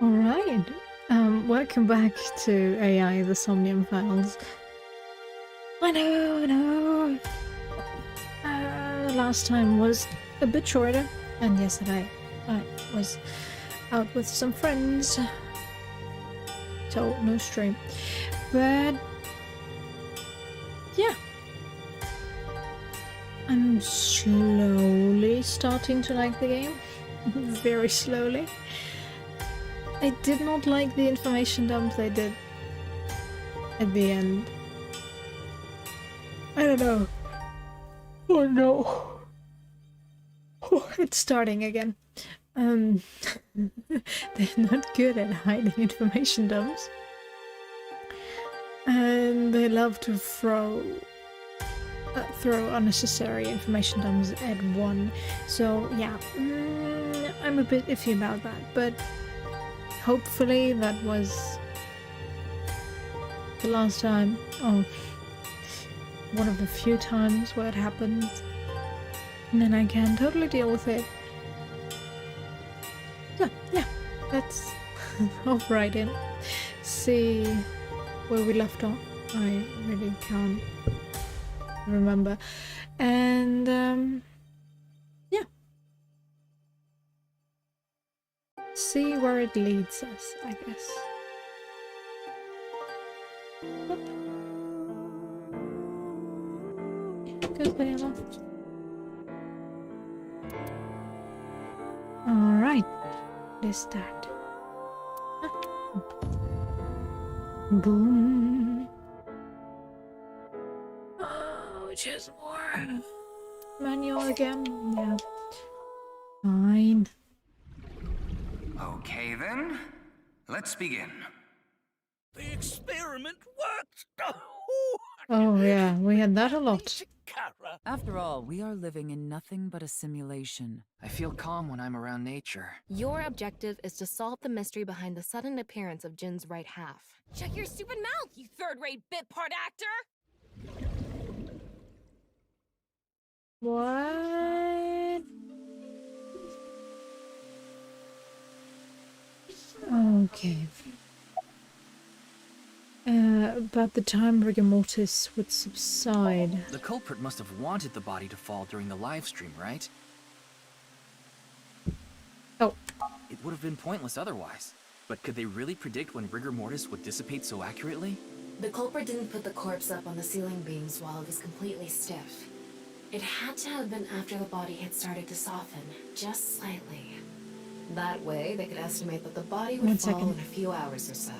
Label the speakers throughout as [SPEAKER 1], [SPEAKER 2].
[SPEAKER 1] Alright, welcome back to AI, the Somnium Files. I know. Last time was a bit shorter, and yesterday I was out with some friends, so no stream. But yeah, I'm slowly starting to like the game, very slowly. I did not like the information dump they did at the end. I don't know. Oh no. Oh, it's starting again. They're not good at hiding information dumps. And they love to throw unnecessary information dumps at one. So yeah, I'm a bit iffy about that, but hopefully that was the last time, or one of the few times where it happens, and then I can totally deal with it. So yeah, let's hop right in, see where we left off. I really can't remember, and yeah, see where it leads us, I guess. Good dialogue. Alright, let's start. Boom. Oh, just more manual again. Yeah. Fine.
[SPEAKER 2] Okay then, let's begin.
[SPEAKER 3] The experiment worked!
[SPEAKER 1] Oh yeah, we had that a lot.
[SPEAKER 4] After all, we are living in nothing but a simulation.
[SPEAKER 5] I feel calm when I'm around nature.
[SPEAKER 6] Your objective is to solve the mystery behind the sudden appearance of Jin's right half.
[SPEAKER 7] Shut your stupid mouth, you third-rate bit part actor!
[SPEAKER 1] What? Okay. About the time rigor mortis would subside.
[SPEAKER 5] The culprit must have wanted the body to fall during the live stream, right?
[SPEAKER 1] Oh.
[SPEAKER 5] It would have been pointless otherwise. But could they really predict when rigor mortis would dissipate so accurately?
[SPEAKER 6] The culprit didn't put the corpse up on the ceiling beams while it was completely stiff. It had to have been after the body had started to soften, just slightly. That way, they could estimate that the body would fall in a few hours or so.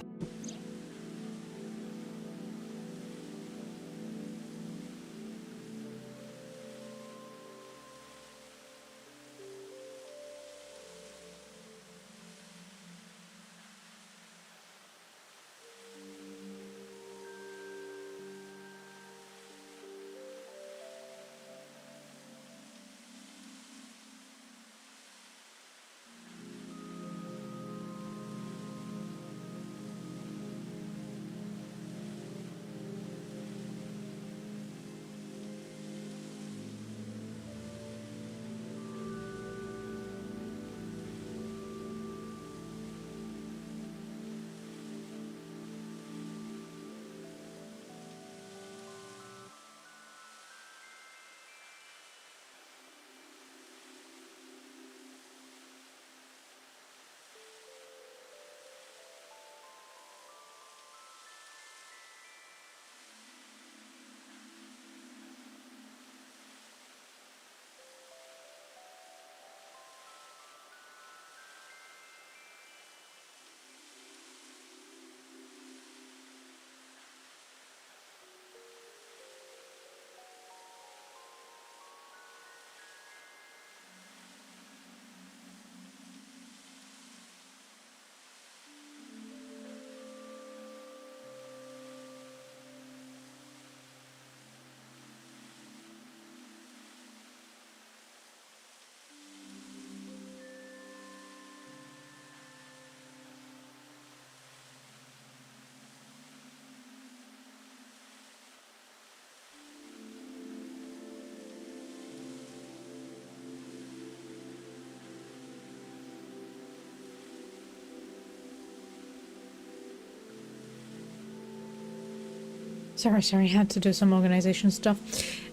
[SPEAKER 1] Sorry, had to do some organization stuff.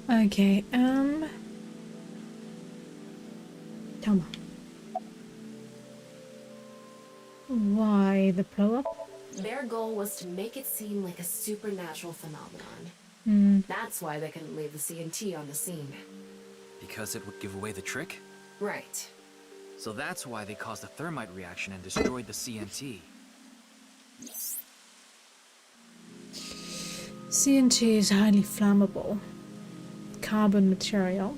[SPEAKER 1] Okay, come on. Why the blow up?
[SPEAKER 6] Their goal was to make it seem like a supernatural phenomenon. That's why they couldn't leave the CNT on the scene.
[SPEAKER 5] Because it would give away the trick?
[SPEAKER 6] Right.
[SPEAKER 5] So that's why they caused a thermite reaction and destroyed the CNT.
[SPEAKER 1] CNT is highly flammable carbon material.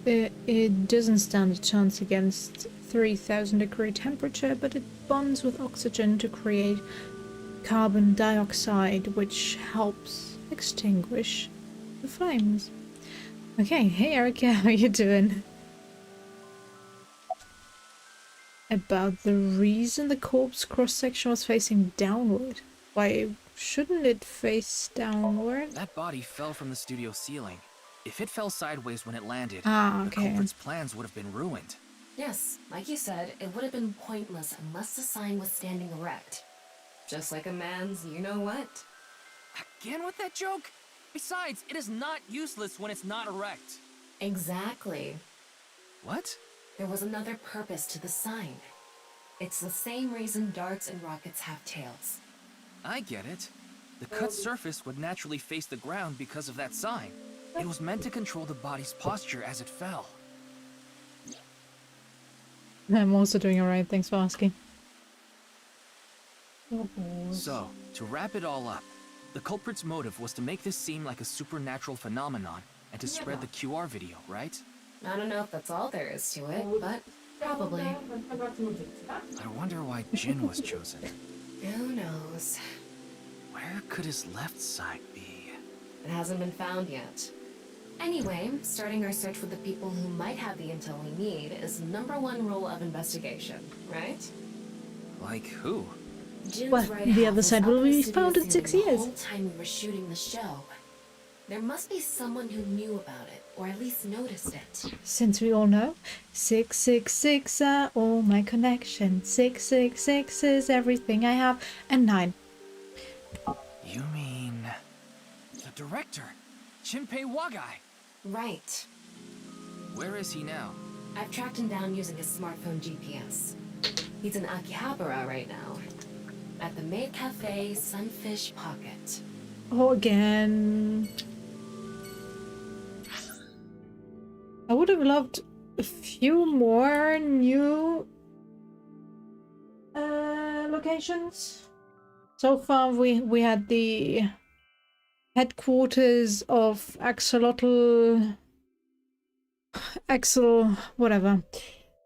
[SPEAKER 1] It doesn't stand a chance against 3000 degree temperature, but it bonds with oxygen to create carbon dioxide, which helps extinguish the flames. Okay, hey Erica, how you doing? About the reason the corpse cross-section was facing downward. Why shouldn't it face downward?
[SPEAKER 5] That body fell from the studio ceiling. If it fell sideways when it landed,
[SPEAKER 1] Ah,
[SPEAKER 5] the
[SPEAKER 1] okay.
[SPEAKER 5] culprit's plans would have been ruined.
[SPEAKER 6] Yes, like you said, it would have been pointless unless the sign was standing erect. Just like a man's you-know-what.
[SPEAKER 5] Again with that joke? Besides, it is not useless when it's not erect.
[SPEAKER 6] Exactly.
[SPEAKER 5] What?
[SPEAKER 6] There was another purpose to the sign. It's the same reason darts and rockets have tails.
[SPEAKER 5] I get it. The cut surface would naturally face the ground because of that sign. It was meant to control the body's posture as it fell.
[SPEAKER 1] I'm also doing alright, thanks for asking.
[SPEAKER 5] So, to wrap it all up, the culprit's motive was to make this seem like a supernatural phenomenon and to spread the QR video, right?
[SPEAKER 6] I don't know if that's all there is to it, but probably.
[SPEAKER 5] I wonder why Jin was chosen.
[SPEAKER 6] Who knows?
[SPEAKER 5] Where could his left side be?
[SPEAKER 6] It hasn't been found yet. Anyway, starting our search with the people who might have the intel we need is #1 rule of investigation, right?
[SPEAKER 5] Like who?
[SPEAKER 6] Jin's
[SPEAKER 1] Well,
[SPEAKER 6] right
[SPEAKER 1] the
[SPEAKER 6] half
[SPEAKER 1] other
[SPEAKER 6] was
[SPEAKER 1] side
[SPEAKER 6] up
[SPEAKER 1] will
[SPEAKER 6] in the
[SPEAKER 1] be
[SPEAKER 6] studio
[SPEAKER 1] found in 6
[SPEAKER 6] ceiling
[SPEAKER 1] years.
[SPEAKER 6] The whole time we were shooting the show. There must be someone who knew about it, or at least noticed it.
[SPEAKER 1] Since we all know, 666 are all my connections. 666 is everything I have, and 9.
[SPEAKER 5] You mean... the director, Shinpei Wagai.
[SPEAKER 6] Right.
[SPEAKER 5] Where is he now?
[SPEAKER 6] I've tracked him down using his smartphone GPS. He's in Akihabara right now. At the Maid Cafe Sunfish Pocket.
[SPEAKER 1] Oh, again. I would have loved a few more new locations. So far we had the headquarters of Axel whatever.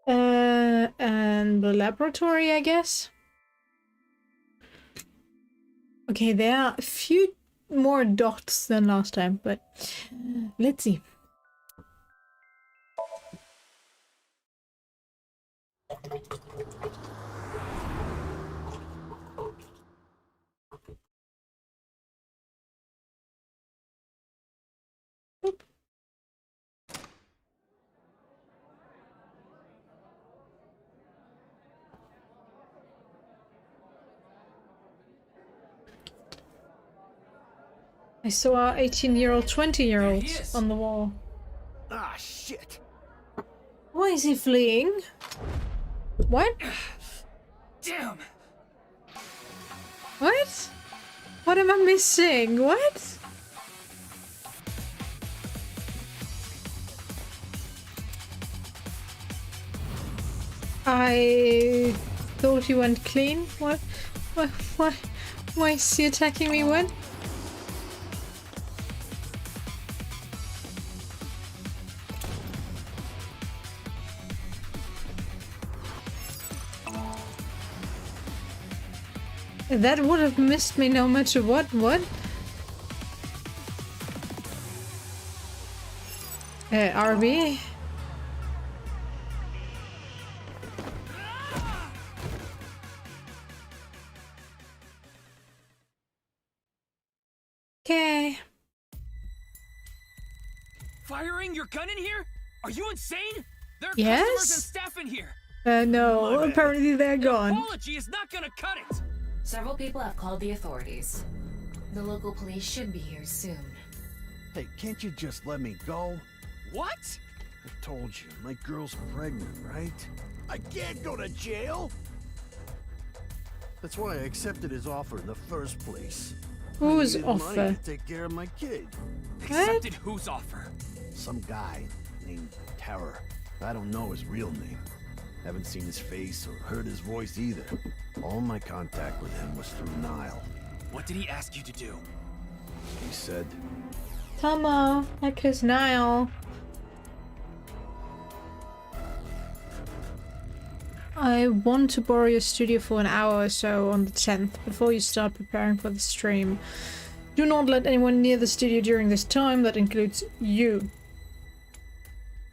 [SPEAKER 1] And the laboratory, I guess. Okay, there are a few more dots than last time, but let's see. Oop. I saw 18-year-old, 20-year-olds on the wall.
[SPEAKER 3] Ah, shit.
[SPEAKER 1] Why is he fleeing? What?
[SPEAKER 3] Damn.
[SPEAKER 1] What? What am I missing? What? I thought he went clean. What? Why is he attacking me? What? That would have missed me no matter what. What? RB? Okay.
[SPEAKER 5] Firing your gun in here? Are you insane? There are
[SPEAKER 1] Yes?
[SPEAKER 5] customers and staff in here.
[SPEAKER 1] No, apparently they're gone.
[SPEAKER 5] Apology is not gonna cut it.
[SPEAKER 6] Several people have called the authorities. The local police should be here soon.
[SPEAKER 3] Hey, can't you just let me go?
[SPEAKER 5] What?
[SPEAKER 3] I told you, my girl's pregnant, right? I can't go to jail! That's why I accepted his offer in the first place.
[SPEAKER 1] Whose
[SPEAKER 3] I needed money
[SPEAKER 1] offer?
[SPEAKER 3] to take care of my kid.
[SPEAKER 5] Accepted whose offer?
[SPEAKER 3] Some guy named Terror. I don't know his real name. Haven't seen his face or heard his voice either. All my contact with him was through Nile.
[SPEAKER 5] What did he ask you to do?
[SPEAKER 3] He said,
[SPEAKER 1] Tama, like his Nile. I want to borrow your studio for an hour or so on the 10th before you start preparing for the stream. Do not let anyone near the studio during this time, that includes you.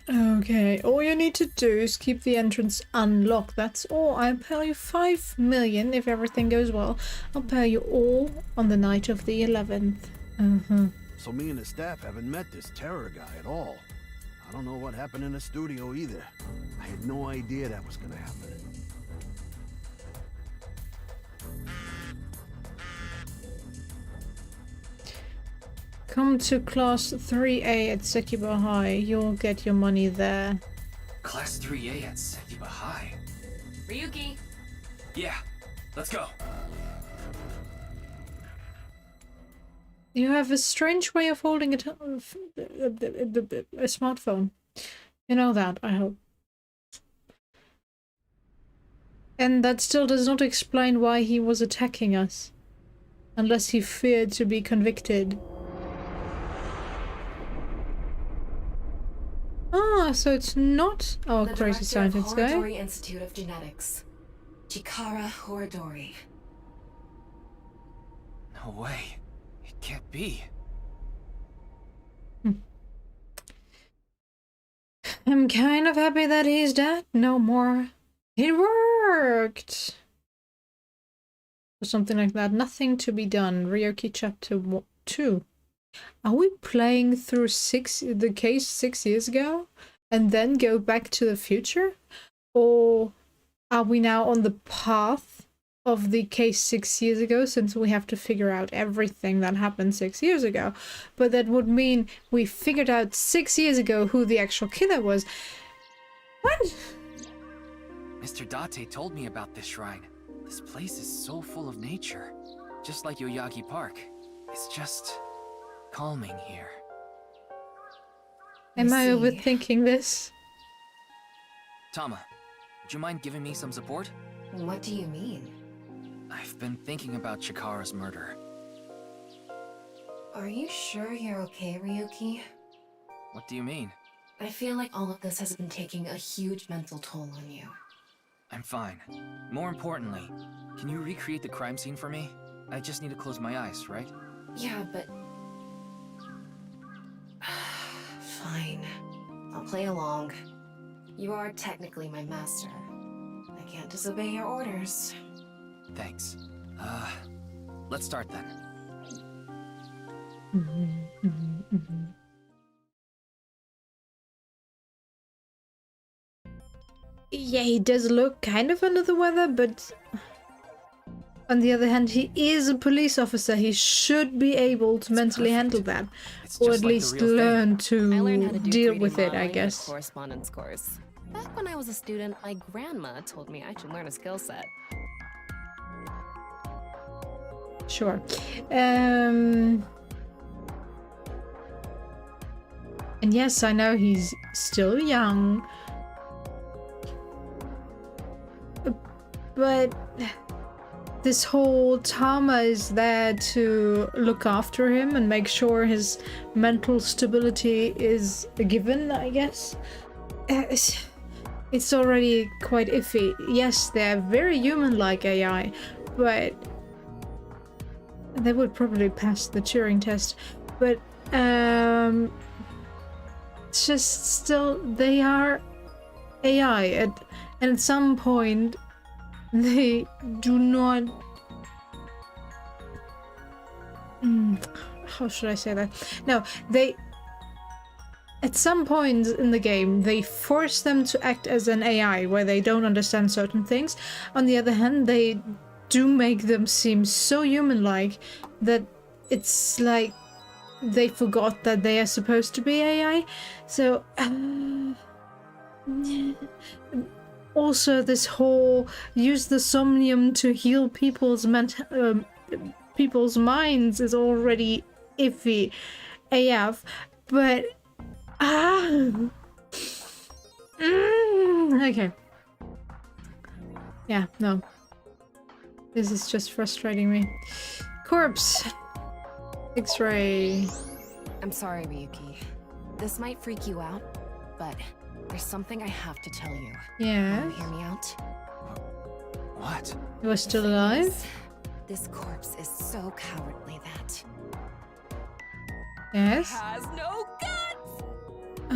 [SPEAKER 1] Okay, all you need to do is keep the entrance unlocked, that's all. I'll pay you 5 million if everything goes well. I'll pay you all on the night of the 11th.
[SPEAKER 3] so me and the staff haven't met this Terror guy at all. I don't know what happened in the studio either. I had no idea that was gonna happen.
[SPEAKER 1] Come to class 3A at Sekiba High. You'll get your money there.
[SPEAKER 5] Class 3A at Sekiba High.
[SPEAKER 6] Ryuki!
[SPEAKER 5] Yeah, let's go.
[SPEAKER 1] You have a strange way of holding a smartphone. You know that, I hope. And that still does not explain why he was attacking us. Unless he feared to be convicted. Ah, so it's not our
[SPEAKER 6] The
[SPEAKER 1] crazy
[SPEAKER 6] director of
[SPEAKER 1] scientist guy.
[SPEAKER 6] Horodori Institute of Genetics. Chikara Horodori.
[SPEAKER 5] No way. It can't be.
[SPEAKER 1] I'm kind of happy that he's dead. No more. It worked! Or something like that. Nothing to be done. Ryoki chapter 2. Are we playing through the case 6 years ago? And then go back to the future? Or are we now on the path of the case 6 years ago, since we have to figure out everything that happened 6 years ago? But that would mean we figured out 6 years ago who the actual killer was. What?
[SPEAKER 5] Mr. Date told me about this shrine. This place is so full of nature. Just like Yoyagi Park. It's just calming here.
[SPEAKER 1] Am I
[SPEAKER 6] see.
[SPEAKER 1] overthinking this?
[SPEAKER 5] Tama, would you mind giving me some support?
[SPEAKER 6] What do you mean?
[SPEAKER 5] I've been thinking about Chikara's murder.
[SPEAKER 6] Are you sure you're okay, Ryuki?
[SPEAKER 5] What do you mean?
[SPEAKER 6] I feel like all of this has been taking a huge mental toll on you.
[SPEAKER 5] I'm fine. More importantly, can you recreate the crime scene for me? I just need to close my eyes, right?
[SPEAKER 6] Yeah, but... Fine. I'll play along. You are technically my master. I can't disobey your orders.
[SPEAKER 5] Thanks. Let's start then.
[SPEAKER 1] Yeah, he does look kind of under the weather, but on the other hand, he is a police officer. He should be able to mentally handle that,
[SPEAKER 5] It's
[SPEAKER 1] or
[SPEAKER 5] just
[SPEAKER 1] at
[SPEAKER 5] like the
[SPEAKER 1] least
[SPEAKER 5] real thing.
[SPEAKER 1] learn
[SPEAKER 8] I learned how
[SPEAKER 1] to
[SPEAKER 8] to do
[SPEAKER 1] deal
[SPEAKER 8] 3D
[SPEAKER 1] with it, I
[SPEAKER 8] modeling in a
[SPEAKER 1] guess.
[SPEAKER 8] correspondence course. Back when I was a student, my grandma told me I should learn a skill set.
[SPEAKER 1] Sure. And yes, I know he's still young, but this whole Tama is there to look after him and make sure his mental stability is a given, I guess. It's already quite iffy. Yes, they're very human-like AI, but they would probably pass the Turing test. But it's just still, they are AI, and at some point they do not... how should I say that? No, they... At some point in the game, they force them to act as an AI, where they don't understand certain things. On the other hand, they do make them seem so human-like that it's like they forgot that they are supposed to be AI. So also this whole use the somnium to heal people's people's minds is already iffy AF, but okay. Yeah, no. This is just frustrating me. Corpse. X-ray.
[SPEAKER 8] I'm sorry, Ryuki. This might freak you out, but there's something I have to tell you.
[SPEAKER 1] Yeah.
[SPEAKER 8] Will you hear me out?
[SPEAKER 5] What?
[SPEAKER 1] He was still alive?
[SPEAKER 8] This corpse is so cowardly that...
[SPEAKER 1] Yes.
[SPEAKER 7] Has no guts! I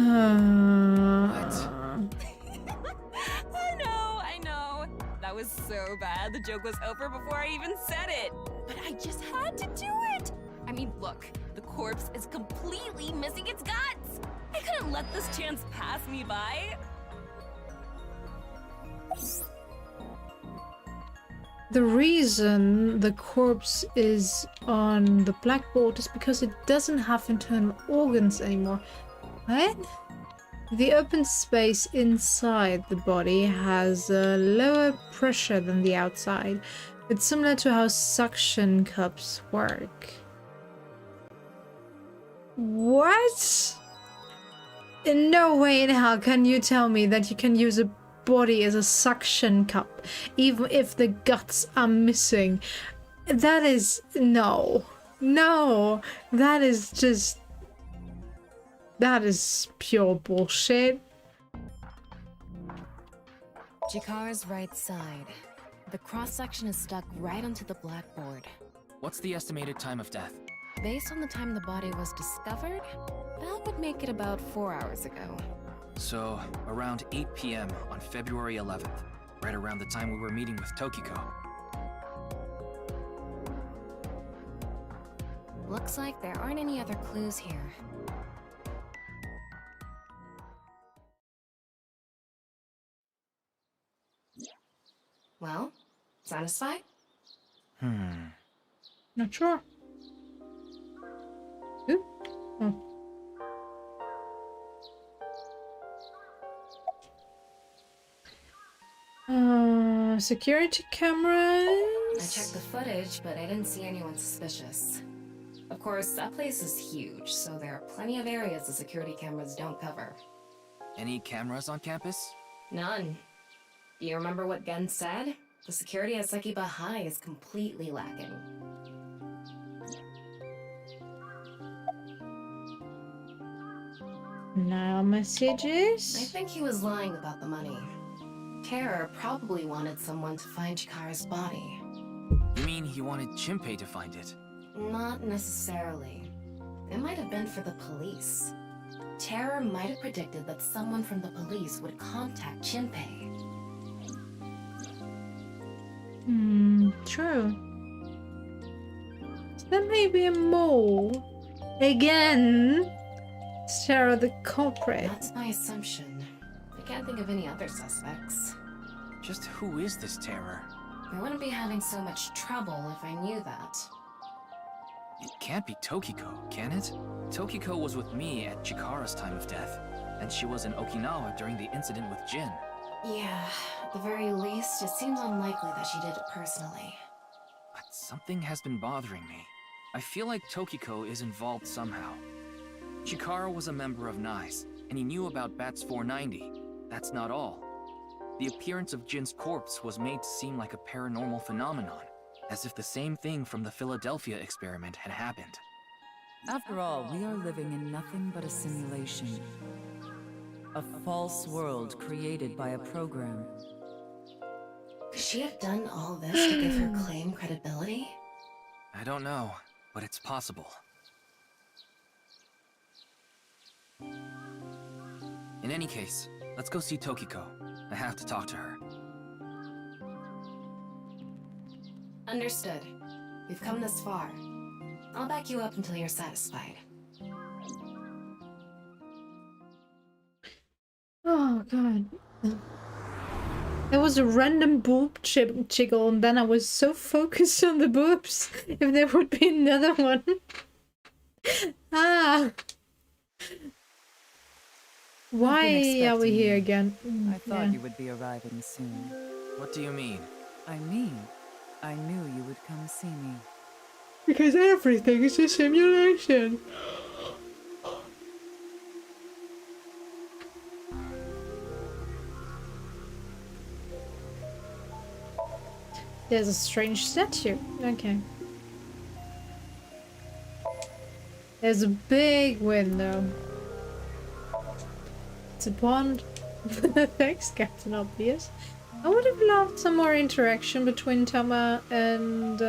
[SPEAKER 7] know. That was so bad. The joke was over before I even said it. But I just had to do it. I mean, look, the corpse is completely missing its guts. I couldn't let this chance pass me by.
[SPEAKER 1] The reason the corpse is on the blackboard is because it doesn't have internal organs anymore. What? The open space inside the body has a lower pressure than the outside. It's similar to how suction cups work. What? In no way in hell can you tell me that you can use a body as a suction cup, even if the guts are missing. That is... no. No. That is just... that is pure bullshit.
[SPEAKER 8] Chikara's right side. The cross-section is stuck right onto the blackboard.
[SPEAKER 5] What's the estimated time of death?
[SPEAKER 8] Based on the time the body was discovered, that would make it about 4 hours ago.
[SPEAKER 5] So, around 8 p.m. on February 11th, right around the time we were meeting with Tokiko.
[SPEAKER 8] Looks like there aren't any other clues here. Well, satisfied?
[SPEAKER 1] Not sure. Ooh. Oh. Security cameras.
[SPEAKER 6] I checked the footage, but I didn't see anyone suspicious. Of course, that place is huge, so there are plenty of areas the security cameras don't cover.
[SPEAKER 5] Any cameras on campus?
[SPEAKER 6] None. Do you remember what Gen said? The security at Sekiba High is completely lacking.
[SPEAKER 1] Now messages.
[SPEAKER 6] I think he was lying about the money. Terror probably wanted someone to find Chikara's body.
[SPEAKER 5] You mean he wanted Chimpei to find it?
[SPEAKER 6] Not necessarily. It might have been for the police. Terror might have predicted that someone from the police would contact Chimpei.
[SPEAKER 1] True. So there may be a mole. Again. Sarah the culprit.
[SPEAKER 6] That's my assumption. I can't think of any other suspects.
[SPEAKER 5] Just who is this terror?
[SPEAKER 6] I wouldn't be having so much trouble if I knew that.
[SPEAKER 5] It can't be Tokiko, can it? Tokiko was with me at Chikara's time of death, and she was in Okinawa during the incident with Jin.
[SPEAKER 6] Yeah, at the very least, it seems unlikely that she did it personally.
[SPEAKER 5] But something has been bothering me. I feel like Tokiko is involved somehow. Chikara was a member of NICE, and he knew about Bats 490. That's not all. The appearance of Jin's corpse was made to seem like a paranormal phenomenon, as if the same thing from the Philadelphia experiment had happened.
[SPEAKER 4] After all, we are living in nothing but a simulation. A false world created by a program.
[SPEAKER 6] Could she have done all this to give her claim credibility?
[SPEAKER 5] I don't know, but it's possible. In any case, let's go see Tokiko. I have to talk to her.
[SPEAKER 6] Understood. We've come this far. I'll back you up until you're satisfied.
[SPEAKER 1] Oh god. There was a random boob jiggle, and then I was so focused on the boobs. If there would be another one. Ah. Why are we here again?
[SPEAKER 4] I thought you would be arriving soon.
[SPEAKER 5] What do you mean?
[SPEAKER 4] I mean, I knew you would come see me.
[SPEAKER 1] Because everything is a simulation. There's a strange statue. Okay. There's a big window. It's a pond. Thanks, Captain Obvious. I would have loved some more interaction between Tama and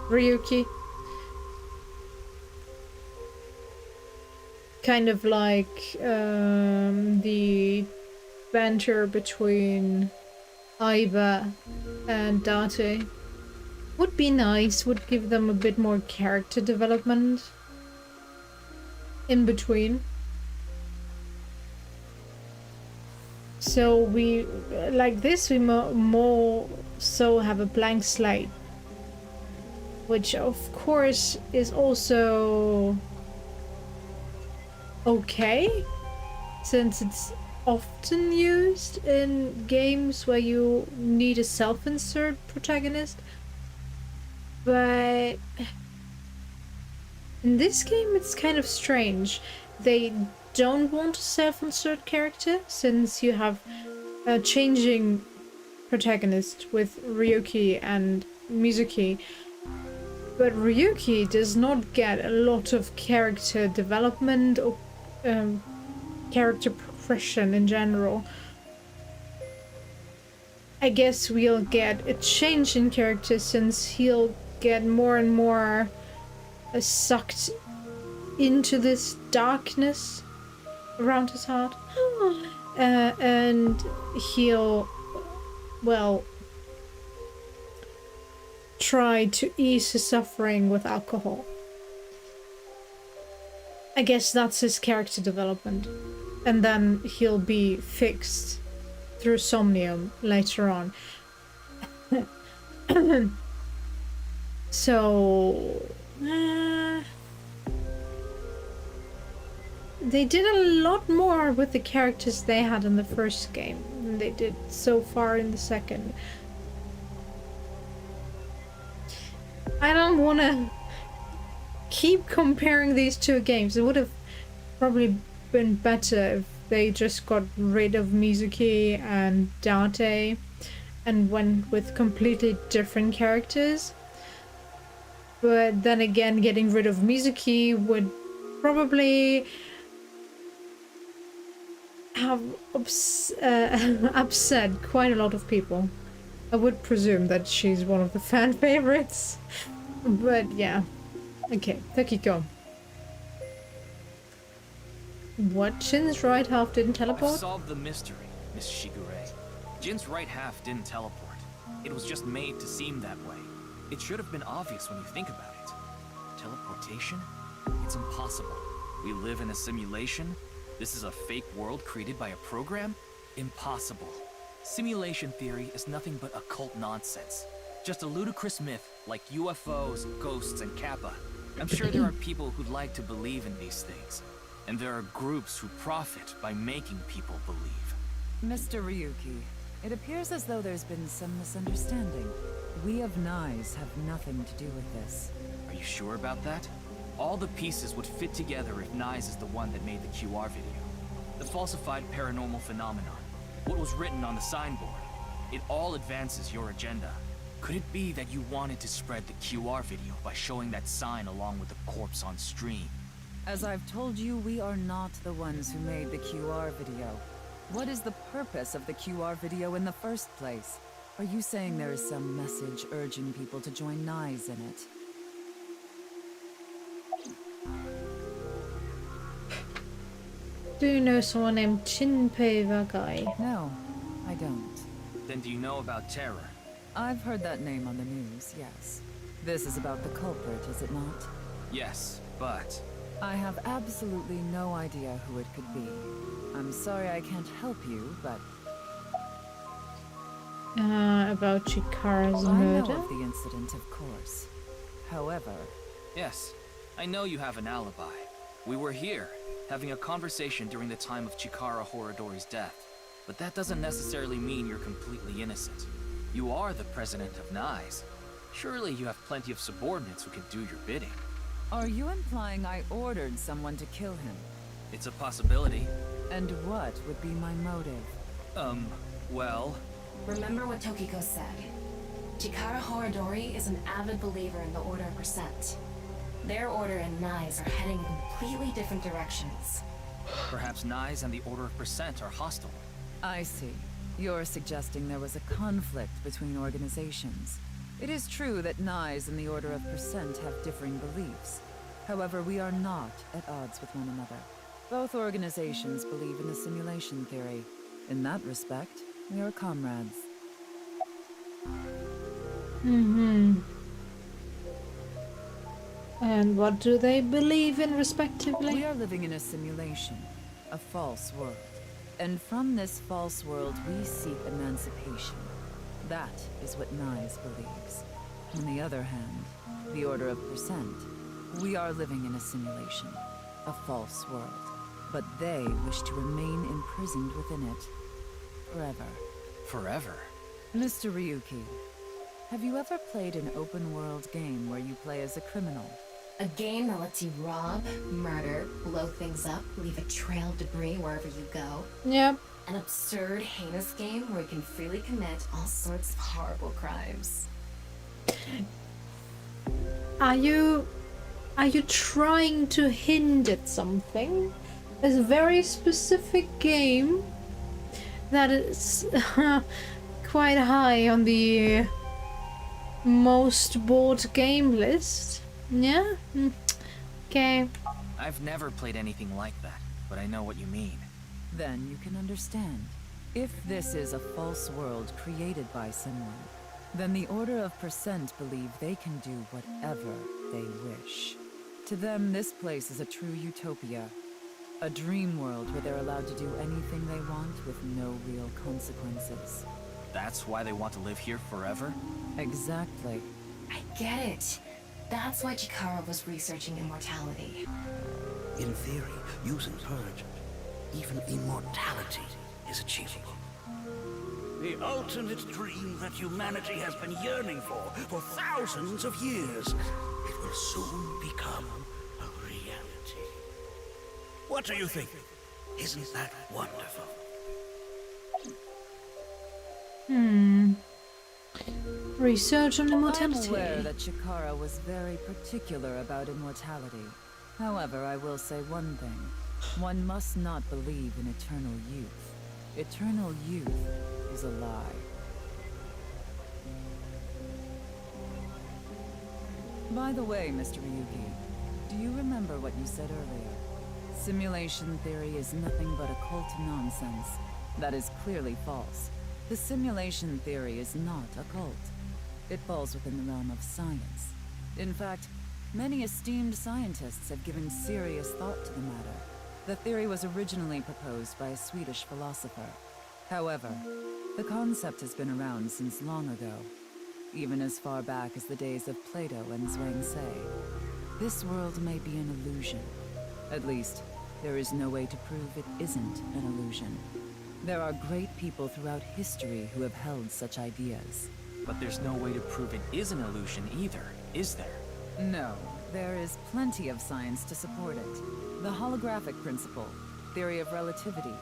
[SPEAKER 1] Ryuki. Kind of like the banter between Aiba and Date. Would be nice, would give them a bit more character development in between. So we, like this, we more so have a blank slate. Which of course is also okay, since it's often used in games where you need a self-insert protagonist. But in this game it's kind of strange. They don't want a self-insert character, since you have a changing protagonist with Ryuki and Mizuki. But Ryuki does not get a lot of character development or character progression in general. I guess we'll get a change in character, since he'll get more and more sucked into this darkness around his heart. And he'll, well, try to ease his suffering with alcohol. I guess that's his character development. And then he'll be fixed through Somnium later on. So they did a lot more with the characters they had in the first game than they did so far in the second. I don't want to keep comparing these two games. It would have probably been better if they just got rid of Mizuki and Date and went with completely different characters. But then again, getting rid of Mizuki would probably have upset quite a lot of people. I would presume that she's one of the fan favorites. But yeah. Okay, Tokiko. What? Jin's right half didn't teleport?
[SPEAKER 5] I've solved the mystery, Miss Shigure. Jin's right half didn't teleport. It was just made to seem that way. It should have been obvious when you think about it. Teleportation? It's impossible. We live in a simulation? This is a fake world created by a program? Impossible. Simulation theory is nothing but occult nonsense. Just a ludicrous myth like UFOs, ghosts, and Kappa. I'm sure there are people who'd like to believe in these things. And there are groups who profit by making people believe.
[SPEAKER 4] Mr. Ryuki, it appears as though there's been some misunderstanding. We of Nyes have nothing to do with this.
[SPEAKER 5] Are you sure about that? All the pieces would fit together if Nyes is the one that made the QR video. The falsified paranormal phenomenon. What was written on the signboard. It all advances your agenda. Could it be that you wanted to spread the QR video by showing that sign along with the corpse on stream?
[SPEAKER 4] As I've told you, we are not the ones who made the QR video. What is the purpose of the QR video in the first place? Are you saying there is some message urging people to join Nyes in it?
[SPEAKER 1] Do you know someone named Jinpei Wagai?
[SPEAKER 4] No, I don't.
[SPEAKER 5] Then do you know about Terror?
[SPEAKER 4] I've heard that name on the news, yes. This is about the culprit, is it not?
[SPEAKER 5] Yes, but
[SPEAKER 4] I have absolutely no idea who it could be. I'm sorry I can't help you, but
[SPEAKER 1] About Chikara's
[SPEAKER 4] I know
[SPEAKER 1] murder?
[SPEAKER 4] of the incident, of course. However,
[SPEAKER 5] Yes, I know you have an alibi. We were here, having a conversation during the time of Chikara Horadori's death. But that doesn't necessarily mean you're completely innocent. You are the president of NICE. Surely you have plenty of subordinates who can do your bidding.
[SPEAKER 4] are you implying I ordered someone to kill him?
[SPEAKER 5] It's a possibility.
[SPEAKER 4] And what would be my motive?
[SPEAKER 5] Well...
[SPEAKER 6] Remember what Tokiko said. Chikara Horadori is an avid believer in the Order of Percent. Their order and NICE are heading in completely different directions.
[SPEAKER 5] Perhaps NICE and the Order of Percent are hostile.
[SPEAKER 4] I see. You're suggesting there was a conflict between organizations. It is true that NICE and the Order of Percent have differing beliefs. However, we are not at odds with one another. Both organizations believe in the simulation theory. In that respect, we are comrades.
[SPEAKER 1] And what do they believe in, respectively?
[SPEAKER 4] We are living in a simulation, a false world. And from this false world, we seek emancipation. That is what NICE believes. On the other hand, the Order of Percent, we are living in a simulation, a false world. But they wish to remain imprisoned within it. Forever.
[SPEAKER 5] Forever?
[SPEAKER 4] Mr. Ryuki, have you ever played an open-world game where you play as a criminal?
[SPEAKER 6] A game that lets you rob, murder, blow things up, leave a trail of debris wherever you go.
[SPEAKER 1] Yep.
[SPEAKER 6] An absurd, heinous game where you can freely commit all sorts of horrible crimes.
[SPEAKER 1] Are you trying to hint at something? A very specific game that is quite high on the most bought game list. Yeah? Okay.
[SPEAKER 5] I've never played anything like that, but I know what you mean.
[SPEAKER 4] Then you can understand. If this is a false world created by someone, then the Order of Percent believe they can do whatever they wish. To them, this place is a true utopia. A dream world where they're allowed to do anything they want with no real consequences.
[SPEAKER 5] That's why they want to live here forever?
[SPEAKER 4] Exactly.
[SPEAKER 6] I get it. That's why Chikara was researching immortality.
[SPEAKER 9] In theory, using purge, even immortality is achievable. The ultimate dream that humanity has been yearning for thousands of years. It will soon become a reality. What do you think? Isn't that wonderful?
[SPEAKER 1] Research on immortality.
[SPEAKER 4] I'm aware that Chikara was very particular about immortality. However, I will say one thing. One must not believe in eternal youth. Eternal youth is a lie. By the way, Mr. Ryuki, do you remember what you said earlier? Simulation theory is nothing but occult nonsense. That is clearly false. The simulation theory is not occult. It falls within the realm of science. In fact, many esteemed scientists have given serious thought to the matter. The theory was originally proposed by a Swedish philosopher. However, the concept has been around since long ago, even as far back as the days of Plato and Zhuangzi. This world may be an illusion. At least, there is no way to prove it isn't an illusion. There are great people throughout history who have held such ideas.
[SPEAKER 5] But there's no way to prove it is an illusion either, is there?
[SPEAKER 4] No, there is plenty of science to support it. The holographic principle, theory of relativity,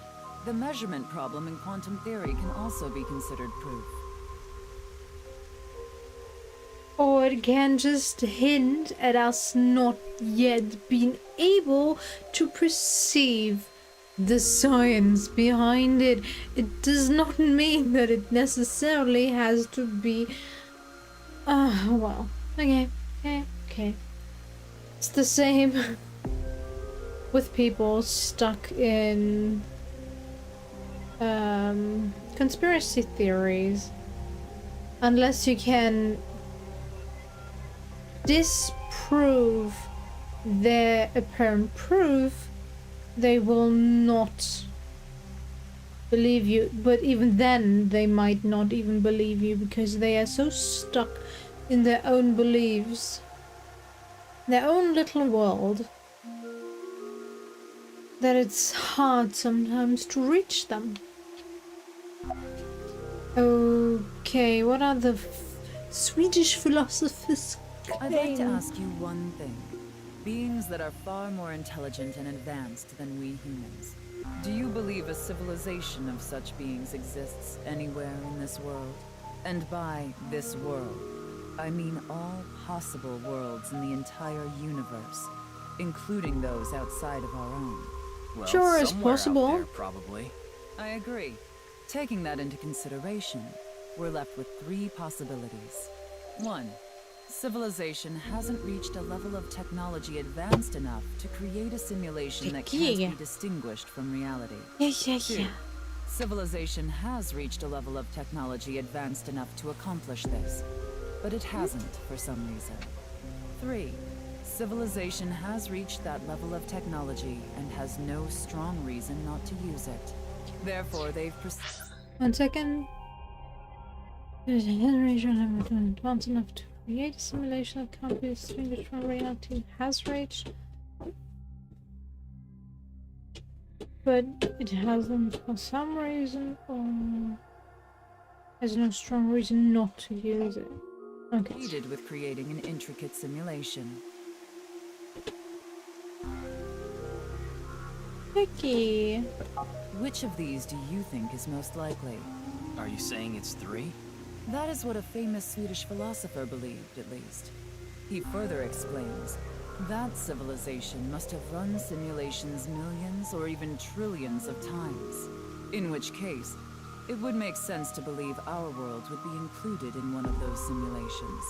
[SPEAKER 4] the measurement problem in quantum theory can also be considered proof.
[SPEAKER 1] Or it can just hint at us not yet being able to perceive the science behind it. It does not mean that it necessarily has to be... well, okay. It's the same with people stuck in conspiracy theories. Unless you can disprove their apparent proof, they will not believe you. But even then, they might not even believe you because they are so stuck in their own beliefs, their own little world, that it's hard sometimes to reach them. Okay, what are the Swedish philosophers
[SPEAKER 4] I'd like to
[SPEAKER 1] claim?
[SPEAKER 4] ask you one thing. Beings that are far more intelligent and advanced than we humans, do you believe a civilization of such beings exists anywhere in this world? And by this world, I mean all possible worlds in the entire universe, including those outside of our own.
[SPEAKER 5] Well,
[SPEAKER 1] Sure, it's
[SPEAKER 5] somewhere
[SPEAKER 1] possible.
[SPEAKER 5] out there, probably.
[SPEAKER 4] I agree. Taking that into consideration, we're left with 3 possibilities. 1. Civilization hasn't reached a level of technology advanced enough to create a simulation that can't be distinguished from reality. 2. Civilization has reached a level of technology advanced enough to accomplish this, but it hasn't for some reason. 3. Civilization has reached that level of technology and has no strong reason not to use it. Therefore, they've
[SPEAKER 1] 1 second. There's a generation advanced enough to create a simulation that can't be distinguished from reality. Has reached, but it hasn't for some reason, or has no strong reason not to use it. Okay.
[SPEAKER 4] succeeded with creating an intricate simulation.
[SPEAKER 1] Vicky.
[SPEAKER 4] Which of these do you think is most likely?
[SPEAKER 5] Are you saying it's 3?
[SPEAKER 4] That is what a famous Swedish philosopher believed, at least. He further explains, that civilization must have run simulations millions or even trillions of times. In which case, it would make sense to believe our world would be included in one of those simulations.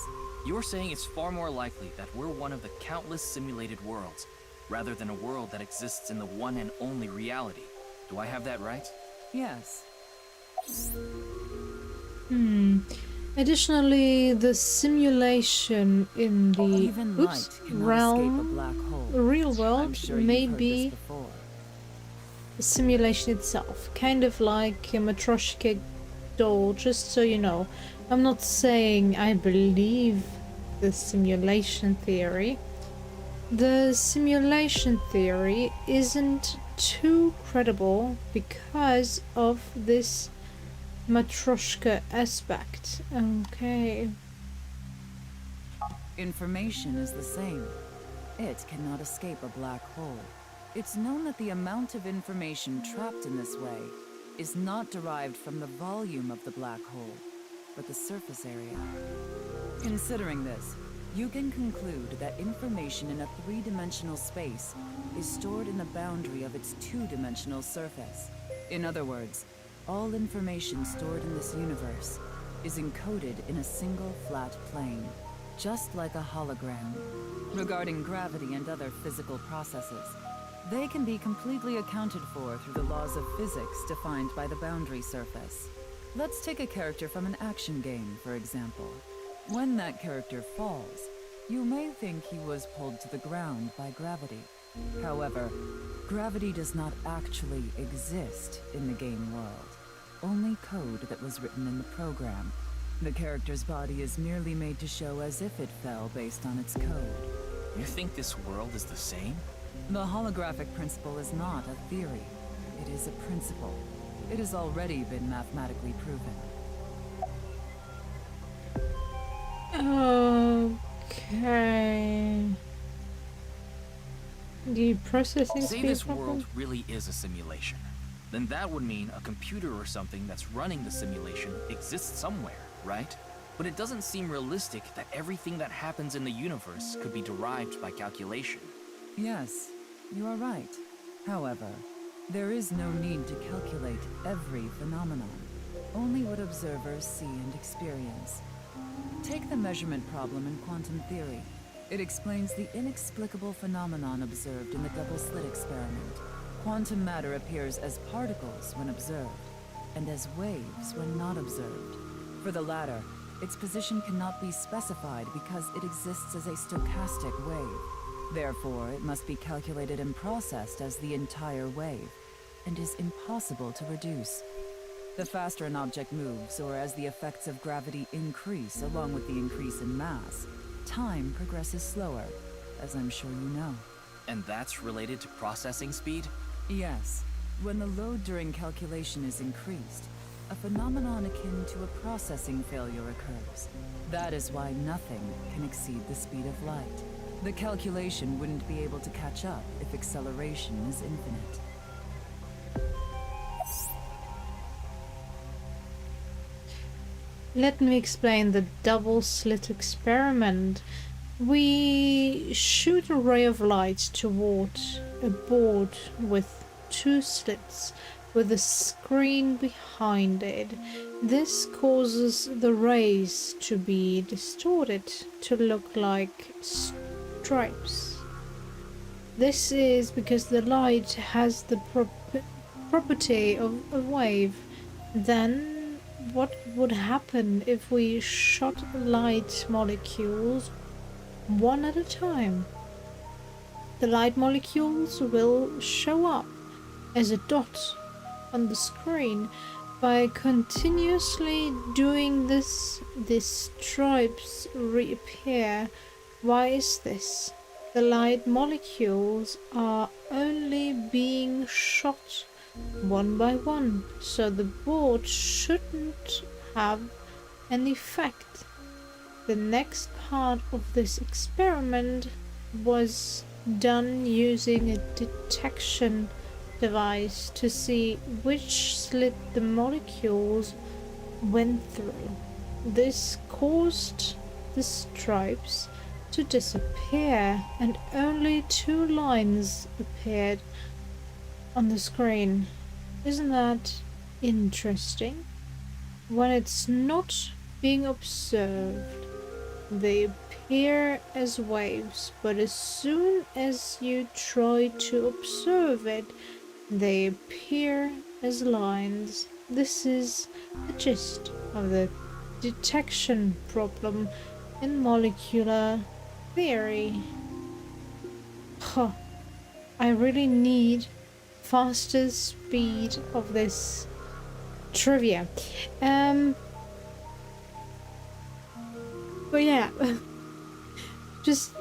[SPEAKER 5] You're saying it's far more likely that we're one of the countless simulated worlds, rather than a world that exists in the one and only reality. Do I have that right?
[SPEAKER 4] Yes.
[SPEAKER 1] Additionally, the simulation in the
[SPEAKER 4] Even light cannot escape a black hole.
[SPEAKER 1] the real
[SPEAKER 4] I'm
[SPEAKER 1] world
[SPEAKER 4] sure
[SPEAKER 1] may
[SPEAKER 4] you've heard
[SPEAKER 1] be
[SPEAKER 4] this before.
[SPEAKER 1] the simulation itself, kind of like a Matryoshka doll, just so you know. I'm not saying I believe the simulation theory. The simulation theory isn't too credible because of this Matryoshka aspect. Okay.
[SPEAKER 4] Information is the same. It cannot escape a black hole. It's known that the amount of information trapped in this way is not derived from the volume of the black hole, but the surface area. Considering this, you can conclude that information in a 3-dimensional space is stored in the boundary of its 2-dimensional surface. In other words, all information stored in this universe is encoded in a single flat plane, just like a hologram. Regarding gravity and other physical processes, they can be completely accounted for through the laws of physics defined by the boundary surface. Let's take a character from an action game, for example. When that character falls, you may think he was pulled to the ground by gravity. However, gravity does not actually exist in the game world. Only code that was written in the program. The character's body is merely made to show as if it fell based on its code.
[SPEAKER 5] You think this world is the same?
[SPEAKER 4] The holographic principle is not a theory. It is a principle. It has already been mathematically proven.
[SPEAKER 1] Okay. The processing
[SPEAKER 5] Say
[SPEAKER 1] speed
[SPEAKER 5] this
[SPEAKER 1] problem?
[SPEAKER 5] world really is a simulation. Then that would mean a computer or something that's running the simulation exists somewhere, right? But it doesn't seem realistic that everything that happens in the universe could be derived by calculation.
[SPEAKER 4] Yes, you are right. However, there is no need to calculate every phenomenon, only what observers see and experience. Take the measurement problem in quantum theory. It explains the inexplicable phenomenon observed in the double-slit experiment. Quantum matter appears as particles when observed, and as waves when not observed. For the latter, its position cannot be specified because it exists as a stochastic wave. Therefore, it must be calculated and processed as the entire wave, and is impossible to reduce. The faster an object moves, or as the effects of gravity increase along with the increase in mass, time progresses slower, as I'm sure you know.
[SPEAKER 5] And that's related to processing speed?
[SPEAKER 4] Yes. When the load during calculation is increased, a phenomenon akin to a processing failure occurs. That is why nothing can exceed the speed of light. The calculation wouldn't be able to catch up if acceleration is infinite.
[SPEAKER 1] Let me explain the double slit experiment. We shoot a ray of light toward a board with two slits with a screen behind it. This causes the rays to be distorted to look like stripes. This is because the light has the property of a wave. Then what would happen if we shot light molecules one at a time? The light molecules will show up as a dot on the screen. By continuously doing this, the stripes reappear. Why is this? The light molecules are only being shot one by one, so the board shouldn't have an effect. The next part of this experiment was done using a detection device to see which slit the molecules went through. This caused the stripes to disappear, and only two lines appeared on the screen. Isn't that interesting? When it's not being observed, they appear as waves, but as soon as you try to observe it, they appear as lines. This is the gist of the detection problem in molecular theory. Huh. I really need faster speed of this trivia. But yeah, just